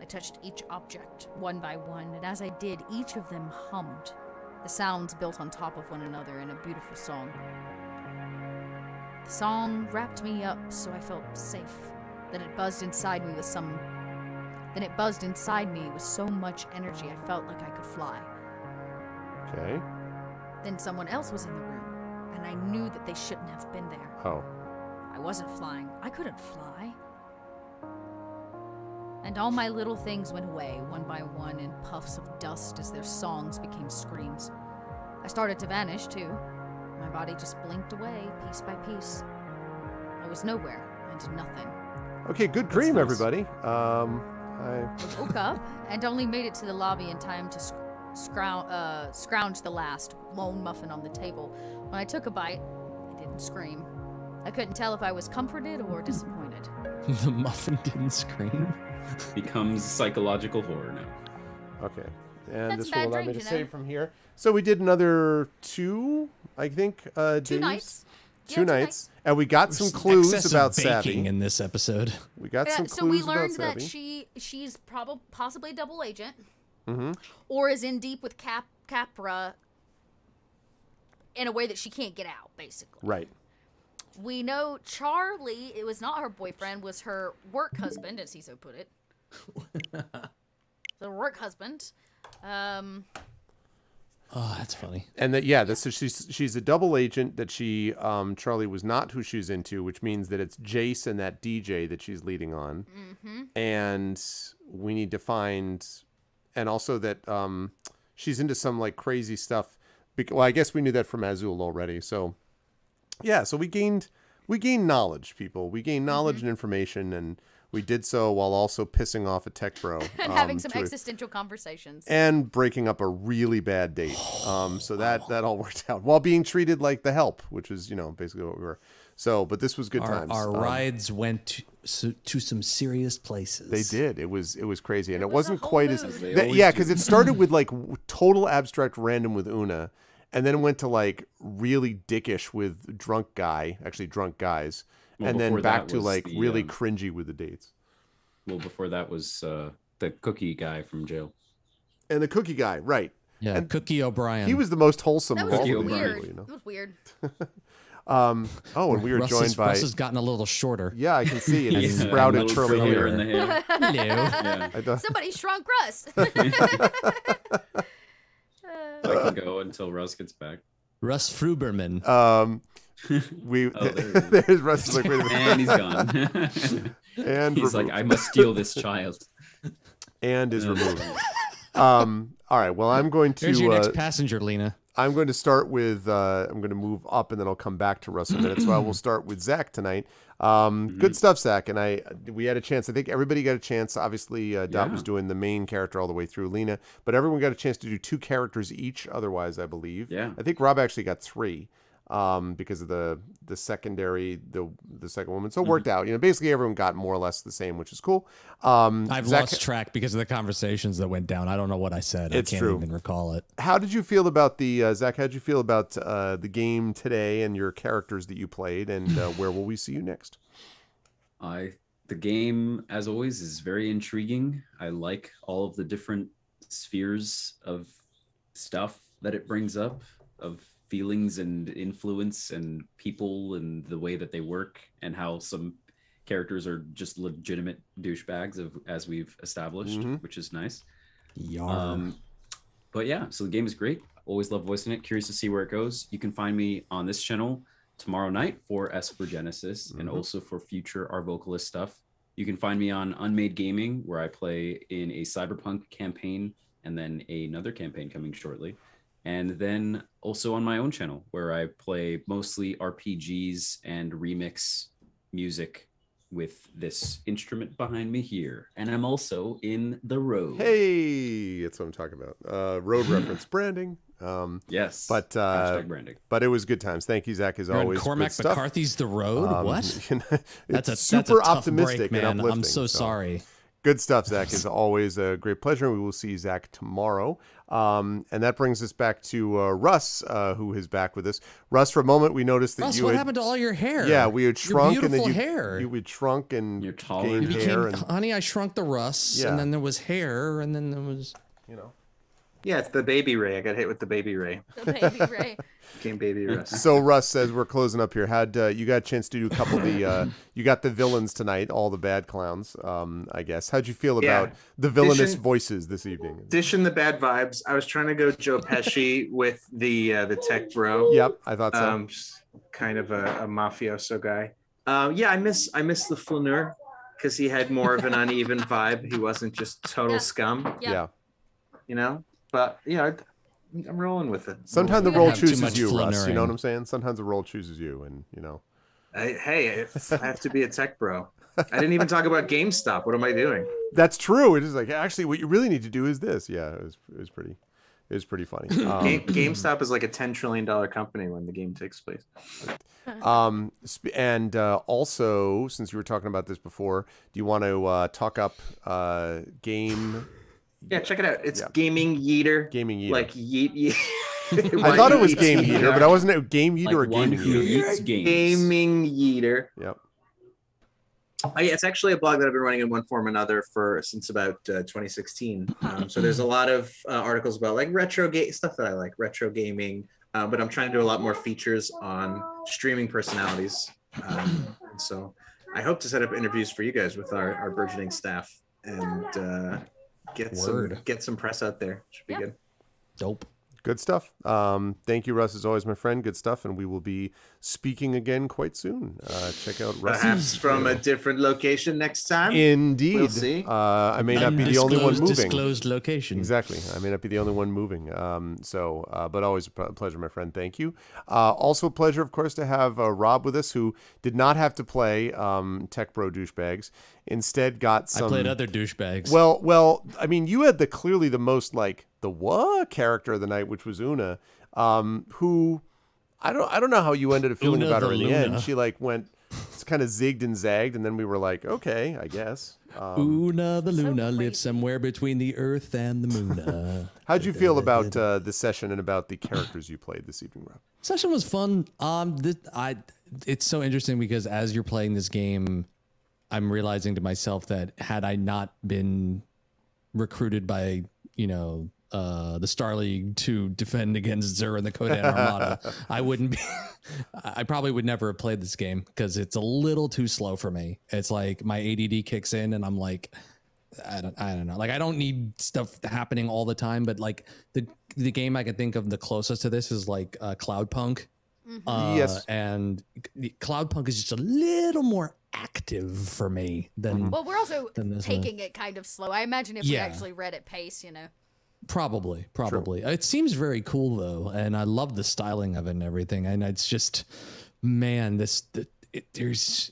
I touched each object, one by one, and as I did, each of them hummed. The sounds built on top of one another in a beautiful song. The song wrapped me up so I felt safe. Then it buzzed inside me with so much energy I felt like I could fly. Okay. Then someone else was in the room, and I knew that they shouldn't have been there. Oh. I wasn't flying. I couldn't fly. And all my little things went away, one by one, in puffs of dust as their songs became screams. I started to vanish, too. My body just blinked away, piece by piece. I was nowhere, and nothing. Okay, good dream, everybody. I woke up and only made it to the lobby in time to scrounge the last lone muffin on the table. When I took a bite, I didn't scream. I couldn't tell if I was comforted or disappointed. The muffin didn't scream? Becomes psychological horror now. Okay. And That's this a bad will allow me dream, to you save know. from here. So we did another 2, I think, days. 2 nights. Two Yeah, 2 nights. And we got some clues Excessive about baking Savvy. in this episode. We got some clues so we learned about that Savvy. she's possibly a double agent, Mm-hmm. or is in deep with Capra in a way that she can't get out, basically. Right. We know Charlie, it was not her boyfriend, was her work husband, as Ciso put it. The work husband. Oh, that's funny. And that she's a double agent that she Charlie was not who she's into, which means that it's Jace and that DJ that she's leading on. Mm-hmm. And we need to find, and also that she's into some like crazy stuff. Well, I guess we knew that from Azul already. So yeah, so we gained knowledge, people. We gained knowledge and information, and we did so while also pissing off a tech bro. And having some existential conversations. And breaking up a really bad date. So that all worked out. While being treated like the help, which was, basically what we were. So, but this was good times. Our rides went to some serious places. They did. It was crazy. And it wasn't a whole quite as... mood. Yeah, because it started with like total abstract random with Una. And then it went to like really dickish with drunk guys. Well, and then before back that to was like the, really cringy with the dates. Well, before that was the cookie guy from jail. And the cookie guy, right. Yeah, and Cookie O'Brien. He was the most wholesome That of was all the weird. people, It was weird. and we were joined by... Russ has gotten a little shorter. Yeah, I can see it. It's Yeah, sprouted a little curly curlier hair. in the hair. Hello. Yeah. Somebody shrunk Russ. I can go until Russ gets back. Russ Fruberman. There's Russ. Like, wait a minute. And he's gone. And he's removed. like, I must steal this child. And is removed. All right. Well, I'm going to. Here's your next passenger, Lena. I'm going to start with. I'm going to move up, and then I'll come back to Russ in a minute. So I will start with Zach tonight. Good stuff, Zach. And we had a chance. I think everybody got a chance. Obviously, Dot was doing the main character all the way through, Lena, but everyone got a chance to do 2 characters each. Otherwise, I believe. Yeah. I think Rob actually got 3. Because of the secondary, the second woman. So it worked out. Basically everyone got more or less the same, which is cool. I've Zach, lost track because of the conversations that went down. I don't know what I said. It's I can't true. even recall it. How did you feel about Zach? How did you feel about the game today and your characters that you played, and where will we see you next? The game, as always, is very intriguing. I like all of the different spheres of stuff that it brings up, of feelings and influence and people and the way that they work, and how some characters are just legitimate douchebags as we've established, which is nice. But yeah, so the game is great. Always love voicing it. Curious to see where it goes. You can find me on this channel tomorrow night for Esper Genesis and also for future Arvocalist stuff. You can find me on Unmade Gaming, where I play in a cyberpunk campaign and then another campaign coming shortly. And then also on my own channel where I play mostly RPGs and remix music with this instrument behind me here. And I'm also in The Road. Hey, that's what I'm talking about. Road reference branding. Yes. But hashtag branding. But it was good times. Thank you, Zach, as always. Cormac McCarthy's The Road? What? That's super optimistic break, man. and uplifting. I'm so sorry. Good stuff, Zach. It's always a great pleasure. We will see Zach tomorrow. And that brings us back to Russ, who is back with us. Russ, for a moment, we noticed that Russ, what happened to all your hair? Yeah, we had shrunk, and then you had shrunk and you're taller. gained hair. And, honey, I shrunk the Russ, and then there was hair, and then there was, Yeah, it's the baby Ray. I got hit with the baby Ray. The baby Ray. Became baby Russ. So Russ says we're closing up here. You got a chance to do a couple of the you got the villains tonight, all the bad clowns, I guess. How'd you feel about the villainous voices this evening? Dishing the bad vibes. I was trying to go Joe Pesci with the tech bro. Yep, I thought so. Just kind of a mafioso guy. I miss the flaneur because he had more of an uneven vibe. He wasn't just total scum. Yeah. But I'm rolling with it. Sometimes the role chooses you, Russ. You know what I'm saying? Sometimes the role chooses you, and Hey, I have to be a tech bro. I didn't even talk about GameStop. What am I doing? That's true. It is like, actually, what you really need to do is this. Yeah, it was pretty funny. GameStop is like a $10 trillion company when the game takes place. And also, since you were talking about this before, do you want to talk up game? Yeah, check it out. It's Gaming Yeeter. Gaming Yeeter. Like yeet. I thought it was Game Yeeter, but I wasn't it Game Yeeter or Game Yeeter? Gaming Yeeter. Yep. It's actually a blog that I've been running in one form or another since about 2016. So there's a lot of articles about like stuff that I like, retro gaming. But I'm trying to do a lot more features on streaming personalities. And so I hope to set up interviews for you guys with our burgeoning staff and get some press out there. Should be good. Dope. Good stuff. Thank you, Russ, as always, my friend. Good stuff. And we will be speaking again quite soon. Check out Russ. Perhaps from a different location next time. Indeed. We'll see. I may not be the only one moving. Disclosed location. Exactly. I may not be the only one moving. But always a pleasure, my friend. Thank you. Also a pleasure, of course, to have Rob with us, who did not have to play Tech Bro Douchebags. Instead got some... I played other douchebags. Well, I mean, you had clearly the most, the character of the night, which was Una, who I don't know how you ended up feeling about her in the end. She went kind of zigged and zagged, and then we were like, okay, I guess. Una the Luna lives somewhere between the Earth and the Moon. How'd you feel about the session and about the characters you played this evening, Rob? Session was fun. It's so interesting because as you're playing this game, I'm realizing to myself that had I not been recruited by the Star League to defend against Zur and the Kodan Armada, I probably would never have played this game because it's a little too slow for me. It's like my ADD kicks in and I'm like, I don't know. I don't need stuff happening all the time, but the game I can think of the closest to this is Cloudpunk. Yes. And Cloudpunk is just a little more active for me than. Well, we're also taking it kind of slow. I imagine if we actually read at pace, Probably. True. It seems very cool though, and I love the styling of it and everything. And it's just, man, there's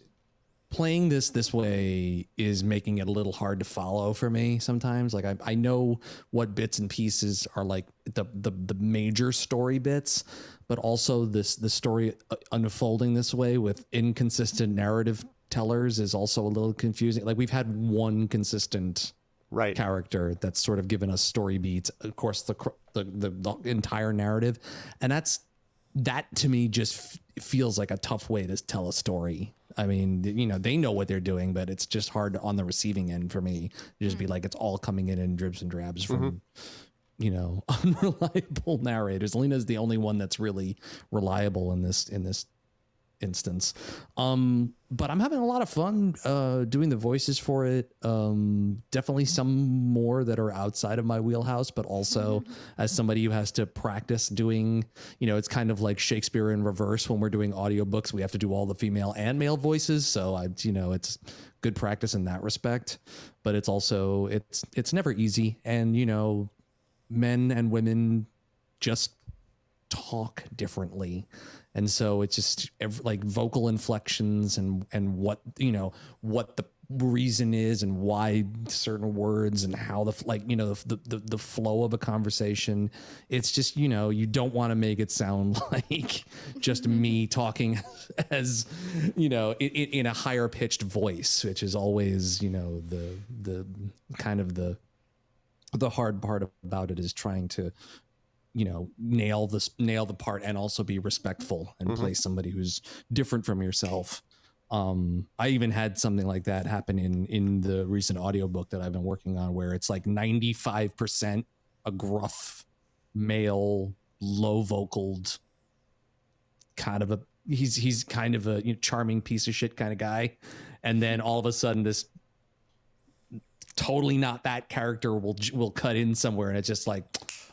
playing this way is making it a little hard to follow for me sometimes. I know what bits and pieces are the major story bits, but also the story unfolding this way with inconsistent narrative tellers is also a little confusing. We've had one consistent character that's sort of given us story beats, of course the entire narrative, and that to me just feels like a tough way to tell a story. I mean, they know what they're doing, but it's just hard on the receiving end for me to just be it's all coming in dribs and drabs from unreliable narrators. Lena's the only one that's really reliable in this instance. But I'm having a lot of fun doing the voices for it. Definitely some more that are outside of my wheelhouse, but also as somebody who has to practice doing, it's kind of like Shakespeare in reverse. When we're doing audiobooks, we have to do all the female and male voices. So it's good practice in that respect, but it's also, it's never easy. And, men and women just talk differently. And so it's just like vocal inflections and what, you know, what the reason is and why certain words and how the, like, you know, the flow of a conversation. It's just, you know, you don't want to make it sound like just me talking as, you know, in a higher pitched voice, which is always, you know, the kind of the hard part about it is trying to, you know, nail the part and also be respectful and play somebody who's different from yourself. I even had something like that happen in the recent audiobook that I've been working on, where it's like 95% a gruff male, low vocaled kind of he's kind of a, you know, charming piece of shit kind of guy, and then all of a sudden this totally not that character will cut in somewhere, and it's just like,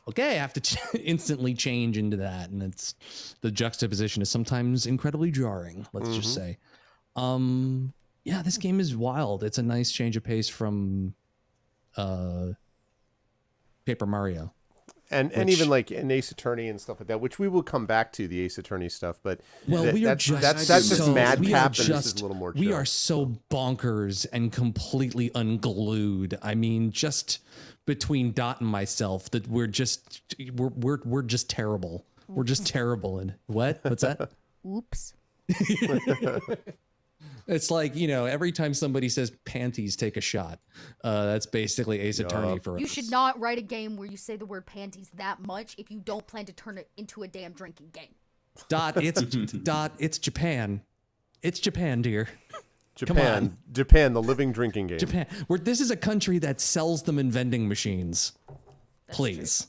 okay, I have to instantly change into that. And it's, the juxtaposition is sometimes incredibly jarring, let's just say. Yeah, this game is wild. It's a nice change of pace from Paper Mario. And even like an Ace Attorney and stuff like that, which we will come back to, the Ace Attorney stuff. But well, that's just madcap, and this is a little more chill. We are so bonkers and completely unglued. I mean, just between Dot and myself, that we're just terrible. We're just terrible. And what's that? Oops. It's like, you know, every time somebody says panties, take a shot. That's basically Ace Attorney for us. You should not write a game where you say the word panties that much if you don't plan to turn it into a damn drinking game. Dot, it's Japan. It's Japan, dear. Japan, the living drinking game. Japan. This is a country that sells them in vending machines. That's Please. True.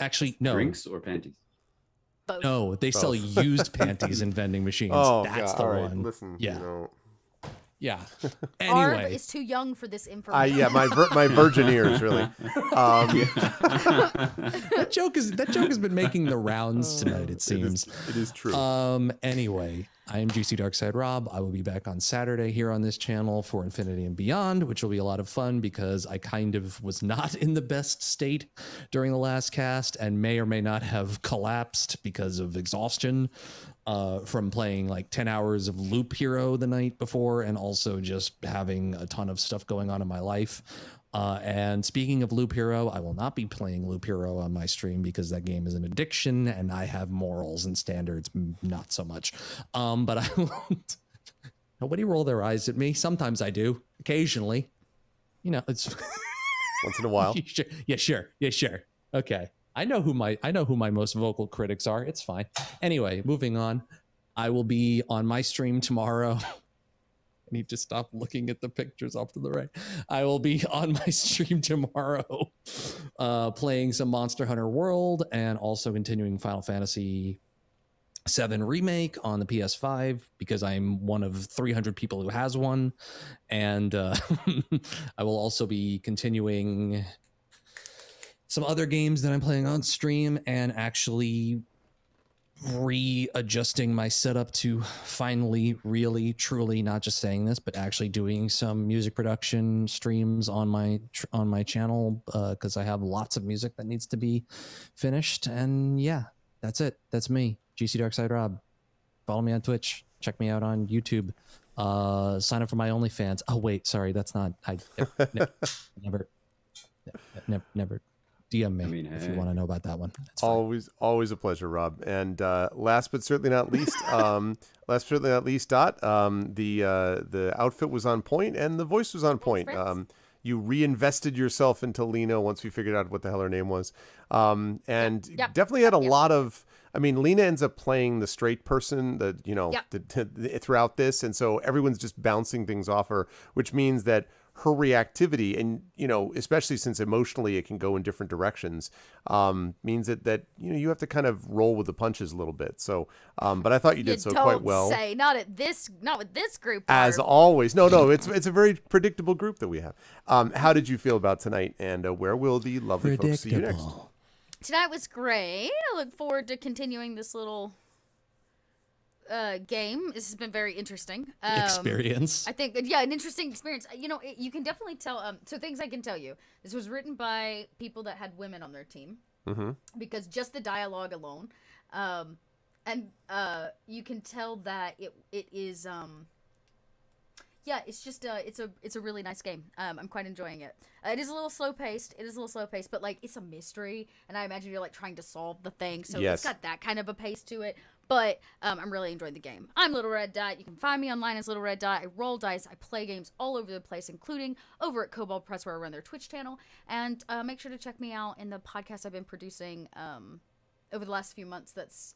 Actually, no. Drinks or panties? Both. No, they sell used panties in vending machines. Oh, that's God, the all right. one. Listen, yeah. you know. Yeah. Arv Anyway. is too young for this information. Yeah, my virgin ears, really. That joke has been making the rounds tonight, it seems. It is true. Anyway, I am GC Darkside Rob. I will be back on Saturday here on this channel for Infinity and Beyond, which will be a lot of fun because I kind of was not in the best state during the last cast and may or may not have collapsed because of exhaustion from playing like 10 hours of Loop Hero the night before, and also just having a ton of stuff going on in my life. And speaking of Loop Hero, I will not be playing Loop Hero on my stream because that game is an addiction and I have morals and standards, not so much. But I won't. Nobody roll their eyes at me. Sometimes I do. Occasionally. You know, it's once in a while. Yeah, sure. Okay. I know who my most vocal critics are. It's fine. Anyway, moving on. I will be on my stream tomorrow. I need to stop looking at the pictures off to the right. I will be on my stream tomorrow playing some Monster Hunter World and also continuing Final Fantasy VII Remake on the PS5 because I'm one of 300 people who has one. And I will also be continuing some other games that I'm playing on stream and actually readjusting my setup to finally, really, truly, not just saying this, but actually doing some music production streams on my channel because I have lots of music that needs to be finished. And yeah, that's it. That's me, GC Darkside Rob. Follow me on Twitch. Check me out on YouTube. Sign up for my OnlyFans. Oh wait, sorry, that's not. Never. DM me if you want to know about that one. That's always a pleasure, Rob. And last but certainly not least, Dot. The outfit was on point and the voice was on point. You reinvested yourself into Lena once we figured out what the hell her name was, and definitely had a lot of. I mean, Lena ends up playing the straight person, throughout this, and so everyone's just bouncing things off her, which means that her reactivity, and especially since emotionally it can go in different directions, means that you have to kind of roll with the punches a little bit. So, but I thought you did so quite well. Not with this group. As always, no, it's a very predictable group that we have. How did you feel about tonight, and where will the lovely folks see you next? Tonight was great. I look forward to continuing this little game. This has been very interesting. Experience. I think, yeah, an interesting experience. You know, you can definitely tell. So things I can tell you. This was written by people that had women on their team. Mm-hmm. Because just the dialogue alone, and you can tell that it is. Yeah, it's just it's a really nice game. I'm quite enjoying it. It is a little slow paced. But like it's a mystery, and I imagine you're like trying to solve the thing. So yes. It's got that kind of a pace to it. But I'm really enjoying the game. I'm Little Red Dot. You can find me online as Little Red Dot. I roll dice. I play games all over the place, including over at Cobalt Press, where I run their Twitch channel. And make sure to check me out in the podcast I've been producing over the last few months. That's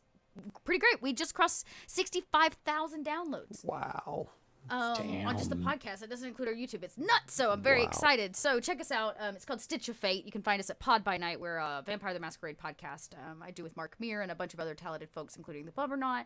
pretty great. We just crossed 65,000 downloads. Wow. On just the podcast. It doesn't include our YouTube. It's nuts. So I'm very excited. So check us out. It's called Stitch of Fate. You can find us at Pod by Night. We're a Vampire the Masquerade podcast. I do with Mark Meir and a bunch of other talented folks, including the Bubbernaut,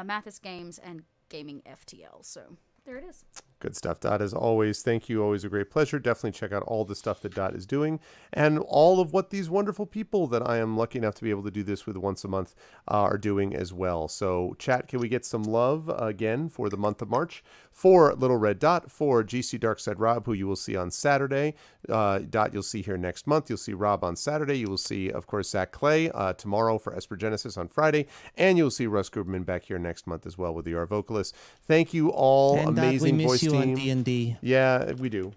Mathis Games, and Gaming FTL. So there it is. Good stuff, Dot. As always, thank you. Always a great pleasure. Definitely check out all the stuff that Dot is doing and all of what these wonderful people that I am lucky enough to be able to do this with once a month are doing as well. So, chat, can we get some love again for the month of March for Little Red Dot, for GC Darkside Rob, who you will see on Saturday. Dot, you'll see here next month. You'll see Rob on Saturday. You will see, of course, Zach Clay tomorrow for Esper Genesis on Friday. And you'll see Russ Gruberman back here next month as well with the Arvocalists. Thank you all. And amazing we miss voice you team. on D&D. Yeah, we do.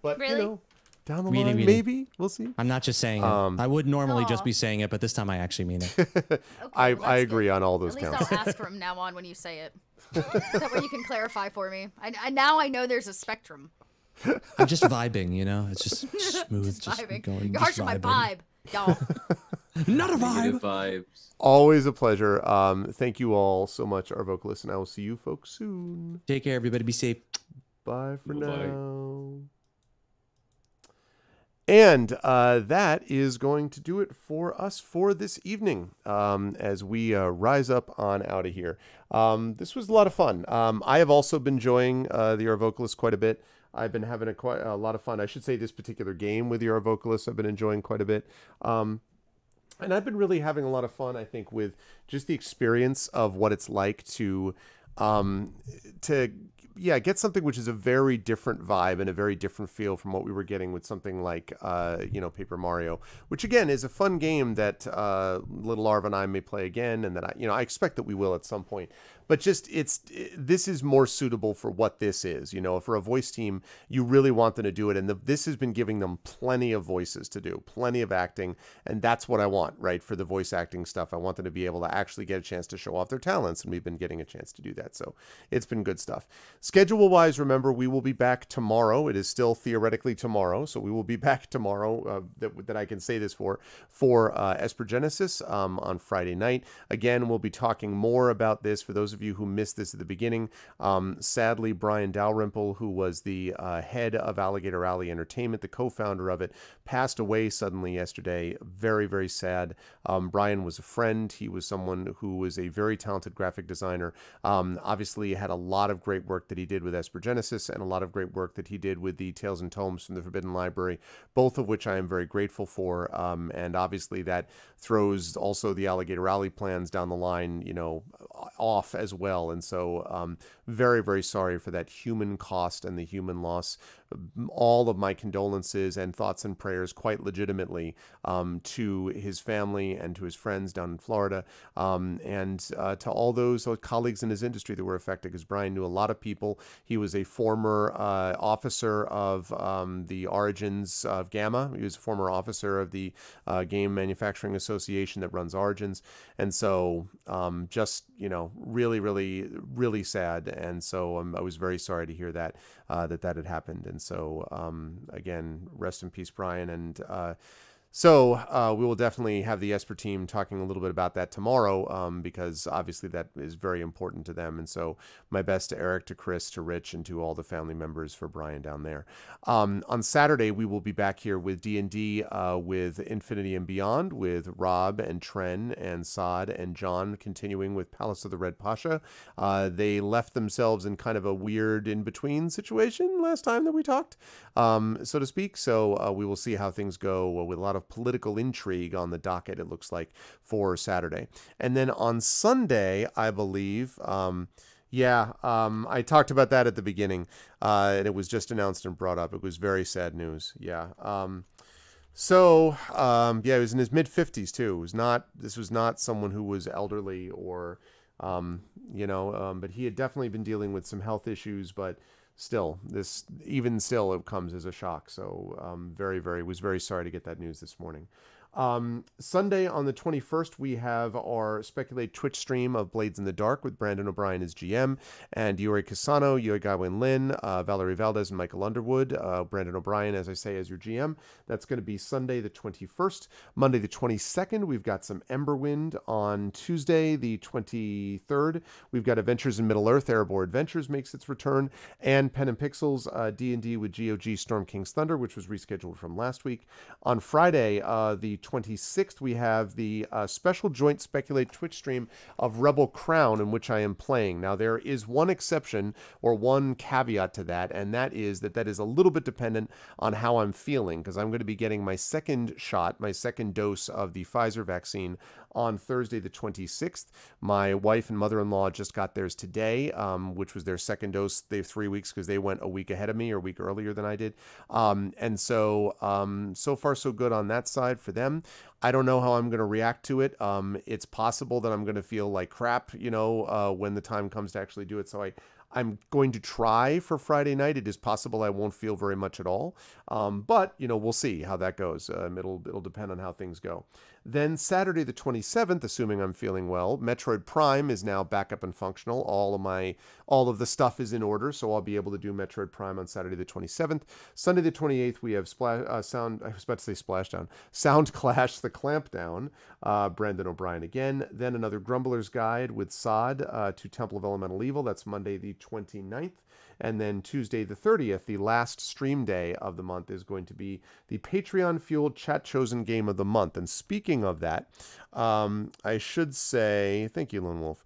But, really? you know, down the Really, line, really. maybe. We'll see. I'm not just saying it. I would normally just be saying it, but this time I actually mean it. Okay, I agree on all those At least counts. I'll ask from now on when you say it. That way you can clarify for me. Now I know there's a spectrum. I'm just vibing, you know? It's just smooth. Just vibing. Going, You're harsh on my vibe, y'all. Not a Negative vibe. vibes. Always a pleasure. Thank you all so much, our vocalists, and I will see you folks soon. Take care, everybody. Be safe. Bye for Bye-bye. now. And that is going to do it for us for this evening as we rise up on out of here. This was a lot of fun. I have also been enjoying the Arvocalists quite a bit. I've been having quite a lot of fun. I should say this particular game with the Arvocalists I've been enjoying quite a bit. And I've been really having a lot of fun, I think, with just the experience of what it's like to get something which is a very different vibe and a very different feel from what we were getting with something like, Paper Mario, which again is a fun game that Little Arv and I may play again, and that I expect that we will at some point. But just this is more suitable for what this is. For a voice team, you really want them to do it, and this has been giving them plenty of voices to do, plenty of acting, and that's what I want, right? For the voice acting stuff, I want them to be able to actually get a chance to show off their talents, and we've been getting a chance to do that. So it's been good stuff. Schedule-wise, remember, we will be back tomorrow. It is still theoretically tomorrow, so we will be back tomorrow, that I can say this for Esper Genesis on Friday night. Again, we'll be talking more about this for those of you who missed this at the beginning. Sadly, Brian Dalrymple, who was the head of Alligator Alley Entertainment, the co-founder of it, passed away suddenly yesterday. Very, very sad. Brian was a friend. He was someone who was a very talented graphic designer. Obviously had a lot of great work that he did with Esper Genesis and a lot of great work that he did with the Tales and Tomes from the Forbidden Library, both of which I am very grateful for. And obviously that throws also the Alligator Alley plans down the line, off as well. And so very, very sorry for that human cost and the human loss. All of my condolences and thoughts and prayers, quite legitimately, to his family and to his friends down in Florida, and to all those colleagues in his industry that were affected, because Brian knew a lot of people. He was a former officer of the Origins of Gamma. He was a former officer of the Game Manufacturing Association that runs Origins. And so just, really, really, really sad. And so I was very sorry to hear that had happened. And so, again, rest in peace, Brian. And so we will definitely have the Esper team talking a little bit about that tomorrow, because obviously that is very important to them. And so my best to Eric, to Chris, to Rich, and to all the family members for Brian down there. On Saturday, we will be back here with D&D with Infinity and Beyond, with Rob and Tren and Saad and John, continuing with Palace of the Red Pasha. They left themselves in kind of a weird in-between situation last time that we talked, so to speak. So we will see how things go with a lot of of political intrigue on the docket, it looks like, for Saturday. And then on Sunday, I believe, I talked about that at the beginning, and it was just announced and brought up. It was very sad news. Yeah. He was in his mid-50s too. This was not someone who was elderly or, but he had definitely been dealing with some health issues, but still, it comes as a shock. So, was very sorry to get that news this morning. Sunday on the 21st, we have our Speculate Twitch stream of Blades in the Dark with Brandon O'Brien as GM and Yuri Kasano, Yoi Gawain Lin, Valerie Valdez, and Michael Underwood. Brandon O'Brien, as I say, as your GM. That's going to be Sunday the 21st. Monday the 22nd, we've got some Emberwind. On Tuesday the 23rd, we've got Adventures in Middle-earth. Erebor Adventures makes its return. And Pen and Pixels, D&D with GOG Storm King's Thunder, which was rescheduled from last week. On Friday, the 26th, we have the special joint Speculate Twitch stream of Rebel Crown, in which I am playing. Now, there is one exception or one caveat to that, and that is a little bit dependent on how I'm feeling, because I'm going to be getting my second dose of the Pfizer vaccine on Thursday the 26th. My wife and mother-in-law just got theirs today, which was their second dose. They have 3 weeks because they went a week ahead of me, or a week earlier than I did. So far so good on that side for them. I don't know how I'm going to react to it. It's possible that I'm going to feel like crap, when the time comes to actually do it. So I'm going to try for Friday night. It is possible I won't feel very much at all. But we'll see how that goes. It'll depend on how things go. Then Saturday the 27th, assuming I'm feeling well, Metroid Prime is now back up and functional. All of the stuff is in order, so I'll be able to do Metroid Prime on Saturday the 27th. Sunday the 28th, we have Sound Clash, The Clampdown, Brandon O'Brien again. Then another Grumbler's Guide with Sod to Temple of Elemental Evil. That's Monday the 29th. And then Tuesday the 30th, the last stream day of the month, is going to be the Patreon-fueled chat-chosen game of the month. And speaking of that, I should say, thank you, Lone Wolf.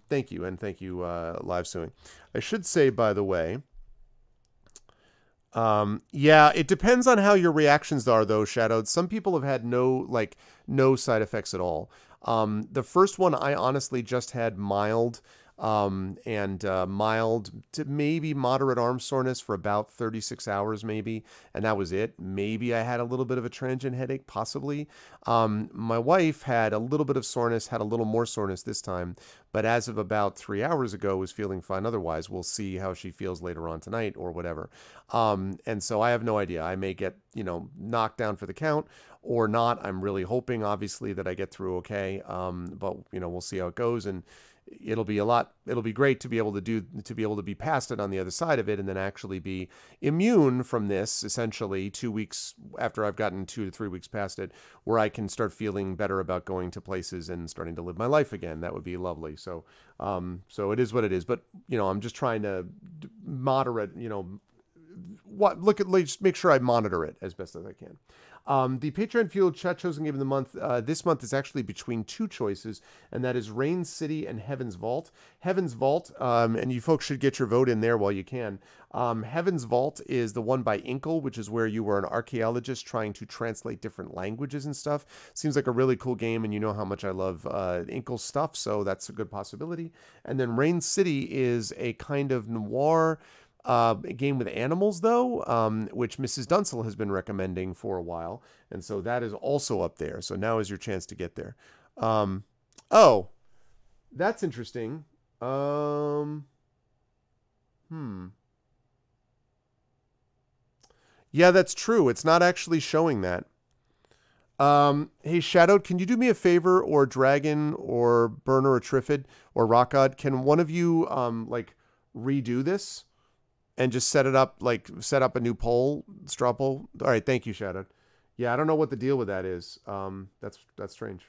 Thank you, and thank you, Live Suing. I should say, by the way, it depends on how your reactions are, though, Shadowed. Some people have had no side effects at all. The first one, I honestly just had mild mild to maybe moderate arm soreness for about 36 hours maybe, and that was it. Maybe I had a little bit of a transient headache, possibly. My wife had a little bit of soreness, had a little more soreness this time, but as of about 3 hours ago was feeling fine otherwise. We'll see how she feels later on tonight or whatever. And so I have no idea. I may get, knocked down for the count or not. I'm really hoping, obviously, that I get through okay. But we'll see how it goes, and it'll be great to be able to be past it on the other side of it, and then actually be immune from this essentially 2 weeks after I've gotten 2 to 3 weeks past it, where I can start feeling better about going to places and starting to live my life again. That would be lovely. So it is what it is, but I'm just trying to moderate, just make sure I monitor it as best as I can. The Patreon fueled chat chosen game of the month this month is actually between two choices, and that is Rain City and Heaven's Vault. Heaven's Vault, and you folks should get your vote in there while you can. Heaven's Vault is the one by Inkle, which is where you were an archaeologist trying to translate different languages and stuff. Seems like a really cool game, and you know how much I love Inkle stuff, so that's a good possibility. And then Rain City is a kind of noir a game with animals, though, which Mrs. Dunsel has been recommending for a while, and so that is also up there. So now is your chance to get there. Oh, that's interesting. Yeah, that's true. It's not actually showing that. Hey, Shadowed, can you do me a favor, or Dragon, or Burner, or Triffid, or Rockod? Can one of you redo this? And just set up a new straw poll. All right, thank you, Shadowed. Yeah, I don't know what the deal with that is. That's strange.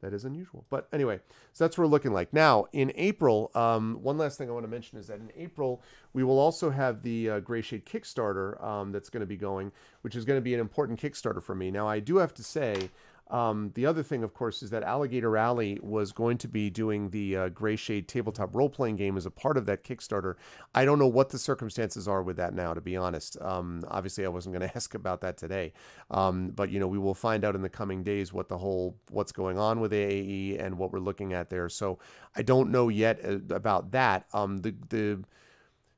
That is unusual. But anyway, so that's what we're looking like. Now, in April, one last thing I want to mention is that in April, we will also have the Gray Shade Kickstarter that's going to be going, which is going to be an important Kickstarter for me. Now, I do have to say, The other thing, of course, is that Alligator Alley was going to be doing the Gray Shade tabletop role-playing game as a part of that Kickstarter. I don't know what the circumstances are with that now, to be honest. Obviously, I wasn't going to ask about that today. But, you know, we will find out in the coming days what's going on with AAE and what we're looking at there. So I don't know yet about that.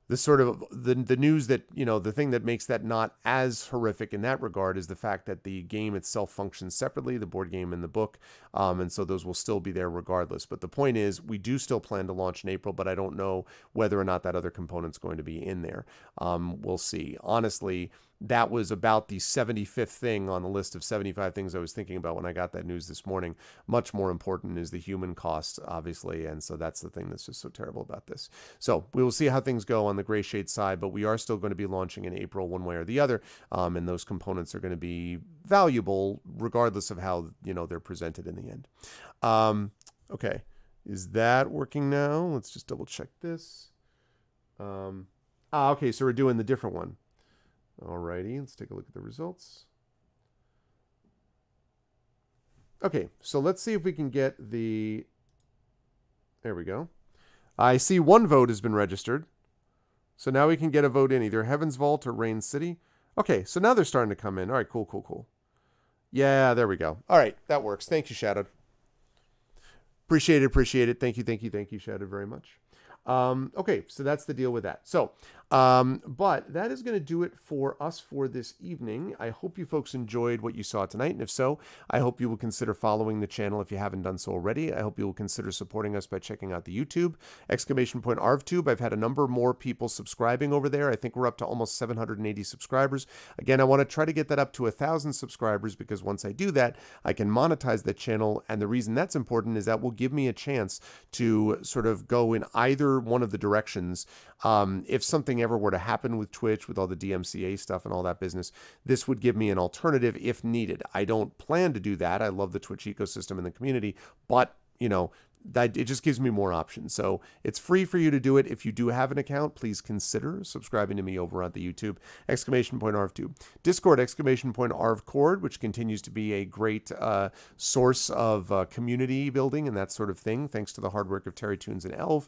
The sort of the news that, you know, the thing that makes that not as horrific in that regard is the fact that the game itself functions separately, the board game and the book, and so those will still be there regardless. But the point is, we do still plan to launch in April, but I don't know whether or not that other component's going to be in there. We'll see. Honestly, that was about the 75th thing on the list of 75 things I was thinking about when I got that news this morning. Much more important is the human cost, obviously, and so that's the thing that's just so terrible about this. So we will see how things go on the Gray Shade side, but we are still going to be launching in April one way or the other, and those components are going to be valuable regardless of how, you know, they're presented in the end. Okay, is that working now? Let's just double check this. Okay, so we're doing the different one. Alrighty, let's take a look at the results. Okay, so let's see if we can get the... There we go. I see one vote has been registered. So now we can get a vote in either Heaven's Vault or Rain City. Okay, so now they're starting to come in. All right, cool. Yeah, there we go. All right, that works. Thank you, Shadowed. Appreciate it. Thank you, Shadowed, very much. Okay, so that's the deal with that. So, but that is going to do it for us for this evening. I hope you folks enjoyed what you saw tonight, and if so, I hope you will consider following the channel if you haven't done so already. I hope you will consider supporting us by checking out the YouTube, !ArvTube. I've had a number more people subscribing over there. I think we're up to almost 780 subscribers. Again, I want to try to get that up to 1,000 subscribers, because once I do that, I can monetize that channel, and the reason that's important is that will give me a chance to sort of go in either one of the directions. If something ever were to happen with Twitch, with all the DMCA stuff and all that business, this would give me an alternative if needed. I don't plan to do that. I love the Twitch ecosystem and the community, but, you know, that it just gives me more options. So it's free for you to do it. If you do have an account, please consider subscribing to me over on the YouTube, !ArvTube. Discord, !ArvCord, which continues to be a great source of community building and that sort of thing, thanks to the hard work of Terry Toons and Elv.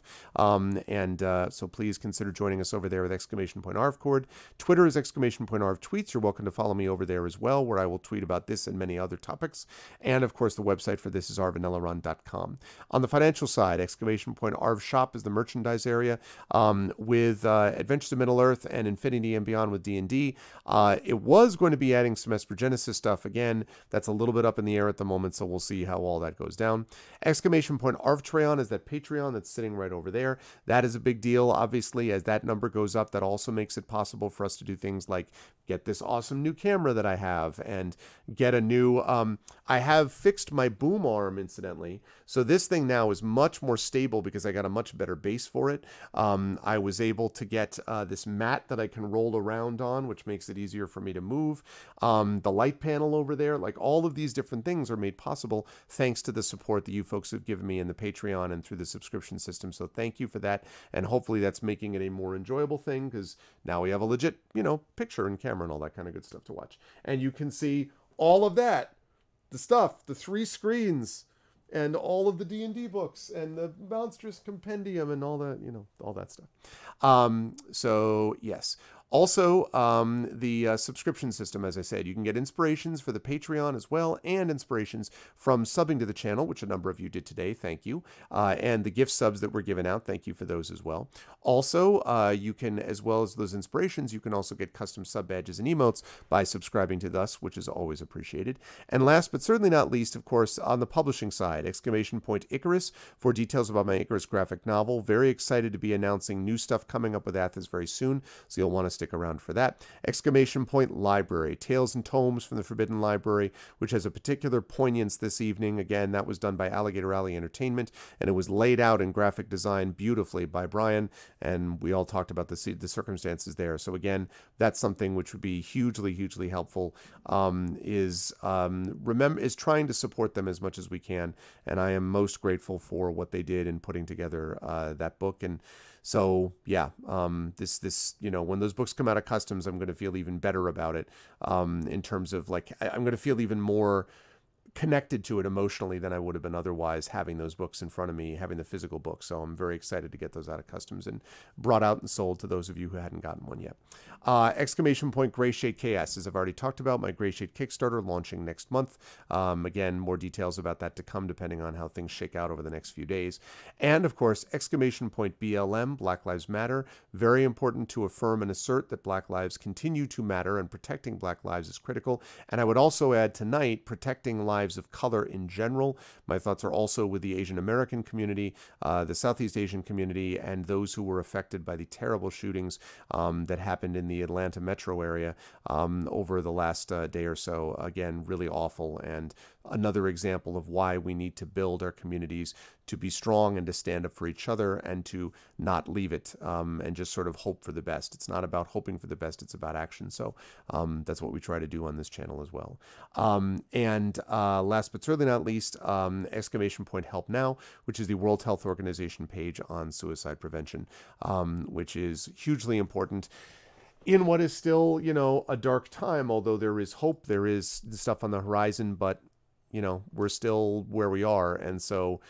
So please consider joining us over there with !ArvCord. Twitter is !ArvTweets. You're welcome to follow me over there as well, where I will tweet about this and many other topics. And of course, the website for this is arvanelleron.com. On the financial side, !ArvShop is the merchandise area, with Adventures of Middle-earth and Infinity and Beyond with D&D. It was going to be adding some Esper stuff. Again, that's a little bit up in the air at the moment, so we'll see how all that goes down. !ArvTreon is that Patreon that's sitting right over there. That is a big deal, obviously. As that number goes up, that also makes it possible for us to do things like get this awesome new camera that I have and get a new... I have fixed my boom arm, incidentally. So this thing now is much more stable because I got a much better base for it. I was able to get this mat that I can roll around on, which makes it easier for me to move. The light panel over there, like all of these different things are made possible thanks to the support that you folks have given me in the Patreon and through the subscription system. So thank you for that. And hopefully that's making it a more enjoyable thing, because now we have a legit, you know, picture and camera and all that kind of good stuff to watch. And you can see all of that, the stuff, the 3 screens, and all of the D&D books and the monstrous compendium and all that, you know, all that stuff. So yes. Also, the subscription system, as I said, you can get inspirations for the Patreon as well, and inspirations from subbing to the channel, which a number of you did today. Thank you. And the gift subs that were given out, thank you for those as well. Also, you can, as well as those inspirations, you can also get custom sub badges and emotes by subscribing to us, which is always appreciated. And last but certainly not least, of course, on the publishing side, !Icarus for details about my Icarus graphic novel. Very excited to be announcing new stuff coming up with Athos very soon, so you'll want to stick around for that. !Library, Tales and Tomes from the Forbidden Library, which has a particular poignance this evening. Again, that was done by Alligator Alley Entertainment, and it was laid out in graphic design beautifully by Brian, and we all talked about the circumstances there. So again, that's something which would be hugely, hugely helpful, is trying to support them as much as we can, and I am most grateful for what they did in putting together that book. And so, yeah, this you know, when those books come out of customs, I'm going to feel even better about it, in terms of, like, I'm going to feel even more connected to it emotionally than I would have been otherwise, having those books in front of me, having the physical book. So I'm very excited to get those out of customs and brought out and sold to those of you who hadn't gotten one yet. Exclamation point Gray Shade KS, as I've already talked about, my Gray Shade Kickstarter launching next month. Again, more details about that to come depending on how things shake out over the next few days. And of course, exclamation point BLM, Black Lives Matter. Very important to affirm and assert that Black lives continue to matter, and protecting Black lives is critical. And I would also add tonight, protecting lives of color in general. My thoughts are also with the Asian American community, the Southeast Asian community, and those who were affected by the terrible shootings that happened in the Atlanta metro area over the last day or so. Again, really awful, and another example of why we need to build our communities to be strong and to stand up for each other and to not leave it and just sort of hope for the best. It's not about hoping for the best, it's about action. So that's what we try to do on this channel as well. And last but certainly not least, exclamation point Help Now, which is the World Health Organization page on suicide prevention, which is hugely important in what is still, you know, a dark time, although there is hope, there is stuff on the horizon, but you know, we're still where we are. And so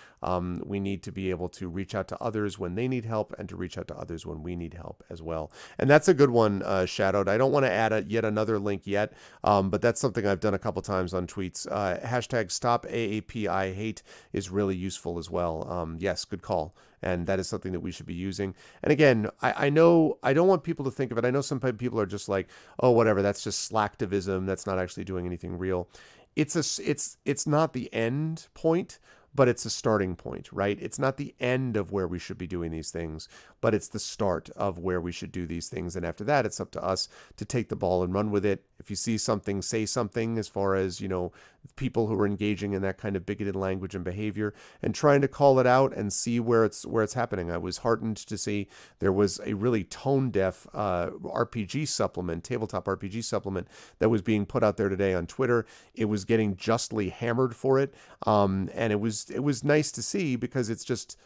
we need to be able to reach out to others when they need help and to reach out to others when we need help as well. And that's a good one, Shadowed. I don't want to add yet another link yet, but that's something I've done a couple times on tweets. Hashtag Stop AAP I Hate is really useful as well. Yes, good call. And that is something that we should be using. And again, I know I don't want people to think of it. I know some people are just like, oh, whatever, that's just slacktivism. That's not actually doing anything real. It's not the end point, but it's a starting point, right? It's not the end of where we should be doing these things, but it's the start of where we should do these things. And after that, it's up to us to take the ball and run with it. If you see something, say something, as far as, you know, people who are engaging in that kind of bigoted language and behavior, and trying to call it out and see where it's happening. I was heartened to see there was a really tone-deaf RPG supplement, tabletop RPG supplement, that was being put out there today on Twitter. It was getting justly hammered for it, and it was nice to see, because it's just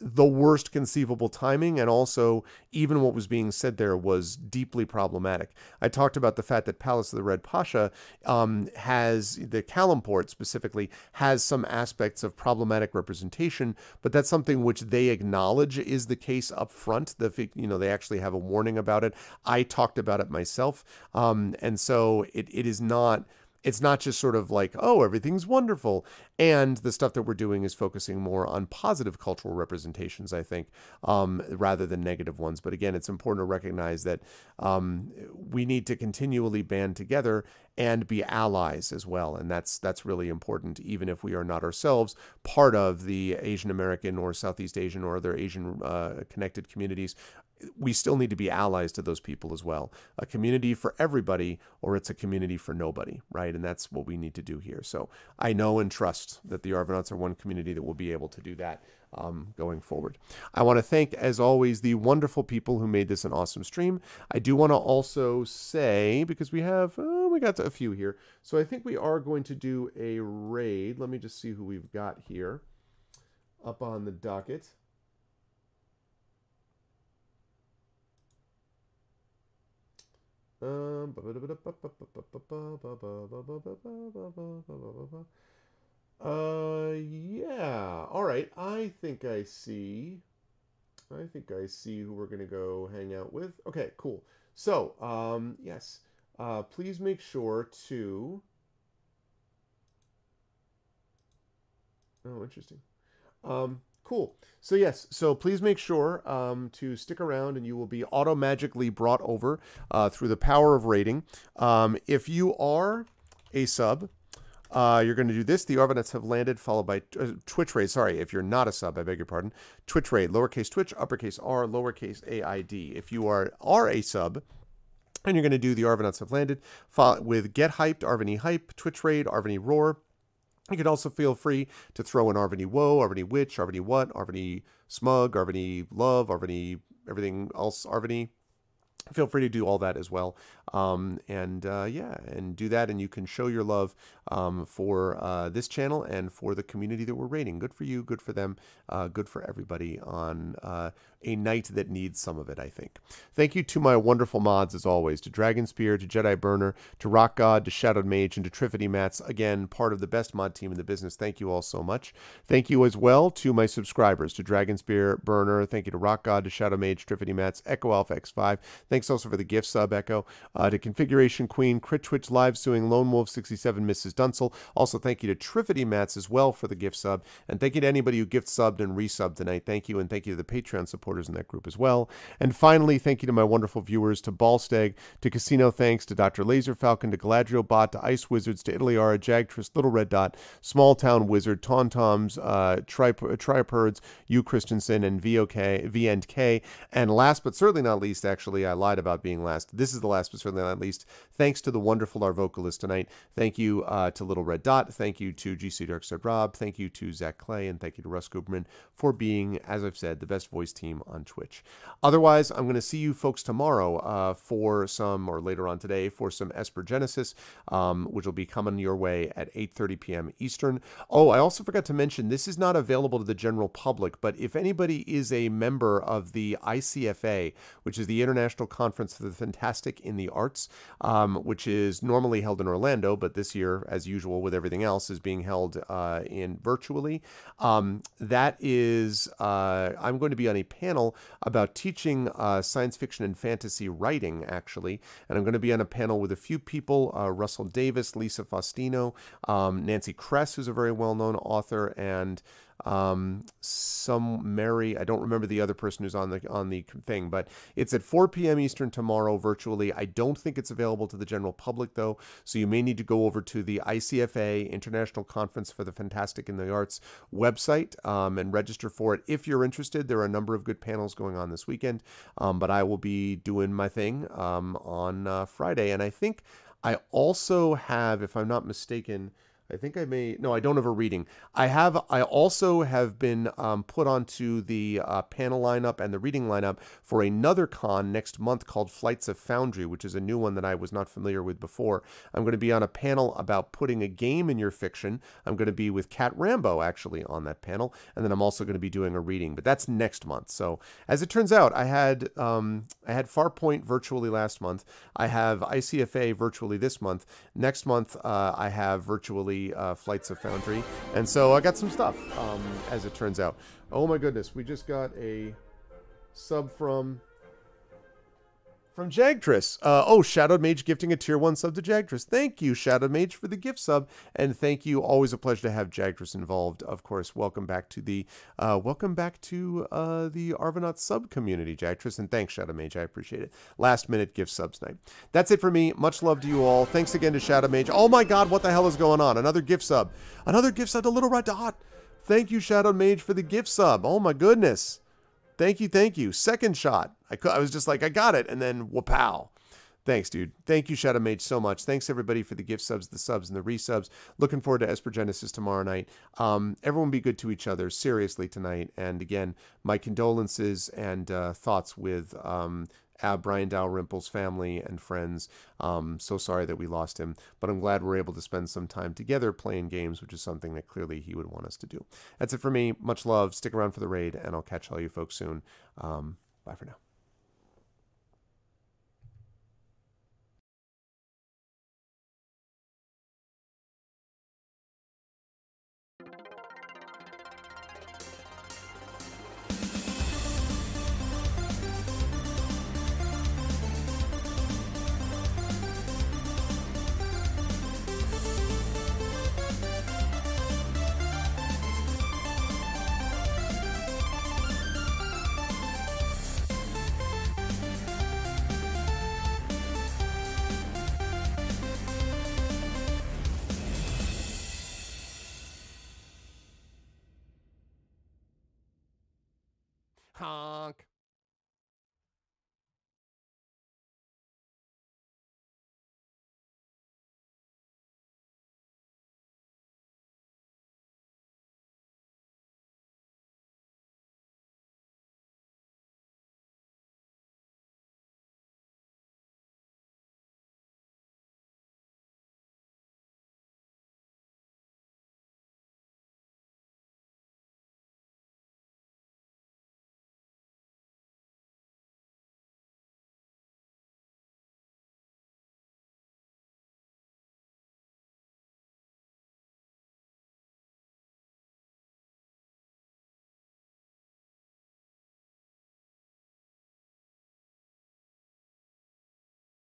the worst conceivable timing, and also even what was being said there was deeply problematic. I talked about the fact that Palace of the Red Pasha has, the Kalimport specifically, has some aspects of problematic representation, but that's something which they acknowledge is the case up front. You know, they actually have a warning about it. I talked about it myself, and so it is not... It's not just sort of like, oh, everything's wonderful. And the stuff that we're doing is focusing more on positive cultural representations, I think, rather than negative ones. But again, it's important to recognize that we need to continually band together and be allies as well. And that's really important, even if we are not ourselves part of the Asian American or Southeast Asian or other Asian connected communities. We still need to be allies to those people as well. A community for everybody, or it's a community for nobody, right? And that's what we need to do here. So I know and trust that the Arvanauts are one community that will be able to do that going forward. I want to thank, as always, the wonderful people who made this an awesome stream. I do want to also say, because we got a few here, so I think we are going to do a raid. Let me just see who we've got here up on the docket. Yeah. All right. I think I see who we're going to go hang out with. Okay, cool. So, yes. Please make sure to... Oh, interesting. Cool. So yes, so please make sure to stick around, and you will be auto-magically brought over through the power of rating. If you are a sub, you're going to do this. The Arvanauts have landed, followed by Twitch raid. Sorry, if you're not a sub, I beg your pardon. Twitch raid, lowercase Twitch, uppercase R, lowercase AID. If you are a sub, and you're going to do the Arvanauts have landed, with Get Hyped, Arvany Hype, Twitch raid, Arvany Roar. You can also feel free to throw in Arvany Woe, Arvany Witch, Arvany What, Arvany Smug, Arvany Love, Arvany everything else, Arvany. feel free to do all that as well. Yeah, and do that, and you can show your love for this channel and for the community that we're rating. Good for you, good for them, good for everybody on a night that needs some of it, I think. Thank you to my wonderful mods, as always, to Dragon Spear, to Jedi Burner, to Rock God, to Shadowed Mage, and to Triffity Mats. Again, part of the best mod team in the business. Thank you all so much. Thank you as well to my subscribers, to Dragon Spear, Burner. Thank you to Rock God, to Shadow Mage, Triffity Mats, Echo Alpha X5. Thanks also for the gift sub, Echo. To Configuration Queen, Crit Twitch Live Suing, Lone Wolf 67, Mrs. Dunsel. Also, thank you to Triffity Mats as well for the gift sub. And thank you to anybody who gift subbed and resubbed tonight. Thank you, and thank you to the Patreon supporters in that group as well. And finally, thank you to my wonderful viewers, to Ballstag, to Casino Thanks, to Dr. Laser Falcon, to Galadriel Bot, to Ice Wizards, to Italyara, Jagtress, Little Red Dot, Small Town Wizard, Tauntoms, Triperds, U Christensen, and VNK. And last but certainly not least, actually, I lied about being last. This is the last but certainly not least. Thanks to the wonderful Arvocalists tonight. Thank you to Little Red Dot. Thank you to GC Darkside Rob. Thank you to Zach Clay. And thank you to Russ Guberman for being, as I've said, the best voice team on Twitch. Otherwise, I'm going to see you folks tomorrow for some, or later on today, for some Esper Genesis, which will be coming your way at 8:30 p.m. Eastern. Oh, I also forgot to mention, this is not available to the general public, but if anybody is a member of the ICFA, which is the International Conference for the Fantastic in the Arts, which is normally held in Orlando, but this year, as usual with everything else, is being held in virtually. That is, I'm going to be on a panel about teaching science fiction and fantasy writing, actually, and I'm going to be on a panel with a few people, Russell Davis, Lisa Faustino, Nancy Kress, who's a very well-known author, and some Mary, I don't remember the other person who's on the thing, but it's at 4 p.m. Eastern tomorrow virtually. I don't think it's available to the general public though, so you may need to go over to the ICFA, International Conference for the Fantastic in the Arts website, and register for it if you're interested. There are a number of good panels going on this weekend, but I will be doing my thing on Friday, and I think I also have, if I'm not mistaken, I think I may, no, I don't have a reading. I also have been put onto the panel lineup and the reading lineup for another con next month called Flights of Foundry, which is a new one that I was not familiar with before. I'm going to be on a panel about putting a game in your fiction. I'm going to be with Kat Rambo, actually, on that panel. And then I'm also going to be doing a reading, but that's next month. So as it turns out, I had Farpoint virtually last month. I have ICFA virtually this month. Next month, I have virtually Flights of Foundry, and so I got some stuff as it turns out. Oh my goodness, we just got a sub from Jagtress. Shadowed Mage gifting a tier 1 sub to Jagtress. Thank you, Shadowed Mage, for the gift sub, and thank you. Always a pleasure to have Jagtress involved. Of course, welcome back to the Arvonaut sub community, Jagtress, and thanks, Shadowed Mage. I appreciate it. Last minute gift subs night. That's it for me. Much love to you all. Thanks again to Shadowed Mage. Oh my God, what the hell is going on? Another gift sub. Another gift sub to Little Red Dot. Thank you, Shadowed Mage, for the gift sub. Oh my goodness. Thank you, thank you. Second shot. I was just like, I got it, and then wha-pow. Thanks, dude. Thank you, Shadow Mage, so much. Thanks, everybody, for the gift subs, the subs, and the resubs. Looking forward to Esper Genesis tomorrow night. Everyone be good to each other, seriously, tonight. And again, my condolences and thoughts with Brian Dalrymple's family and friends. So sorry that we lost him, but I'm glad we're able to spend some time together playing games, which is something that clearly he would want us to do. That's it for me. Much love. Stick around for the raid, and I'll catch all you folks soon. Bye for now.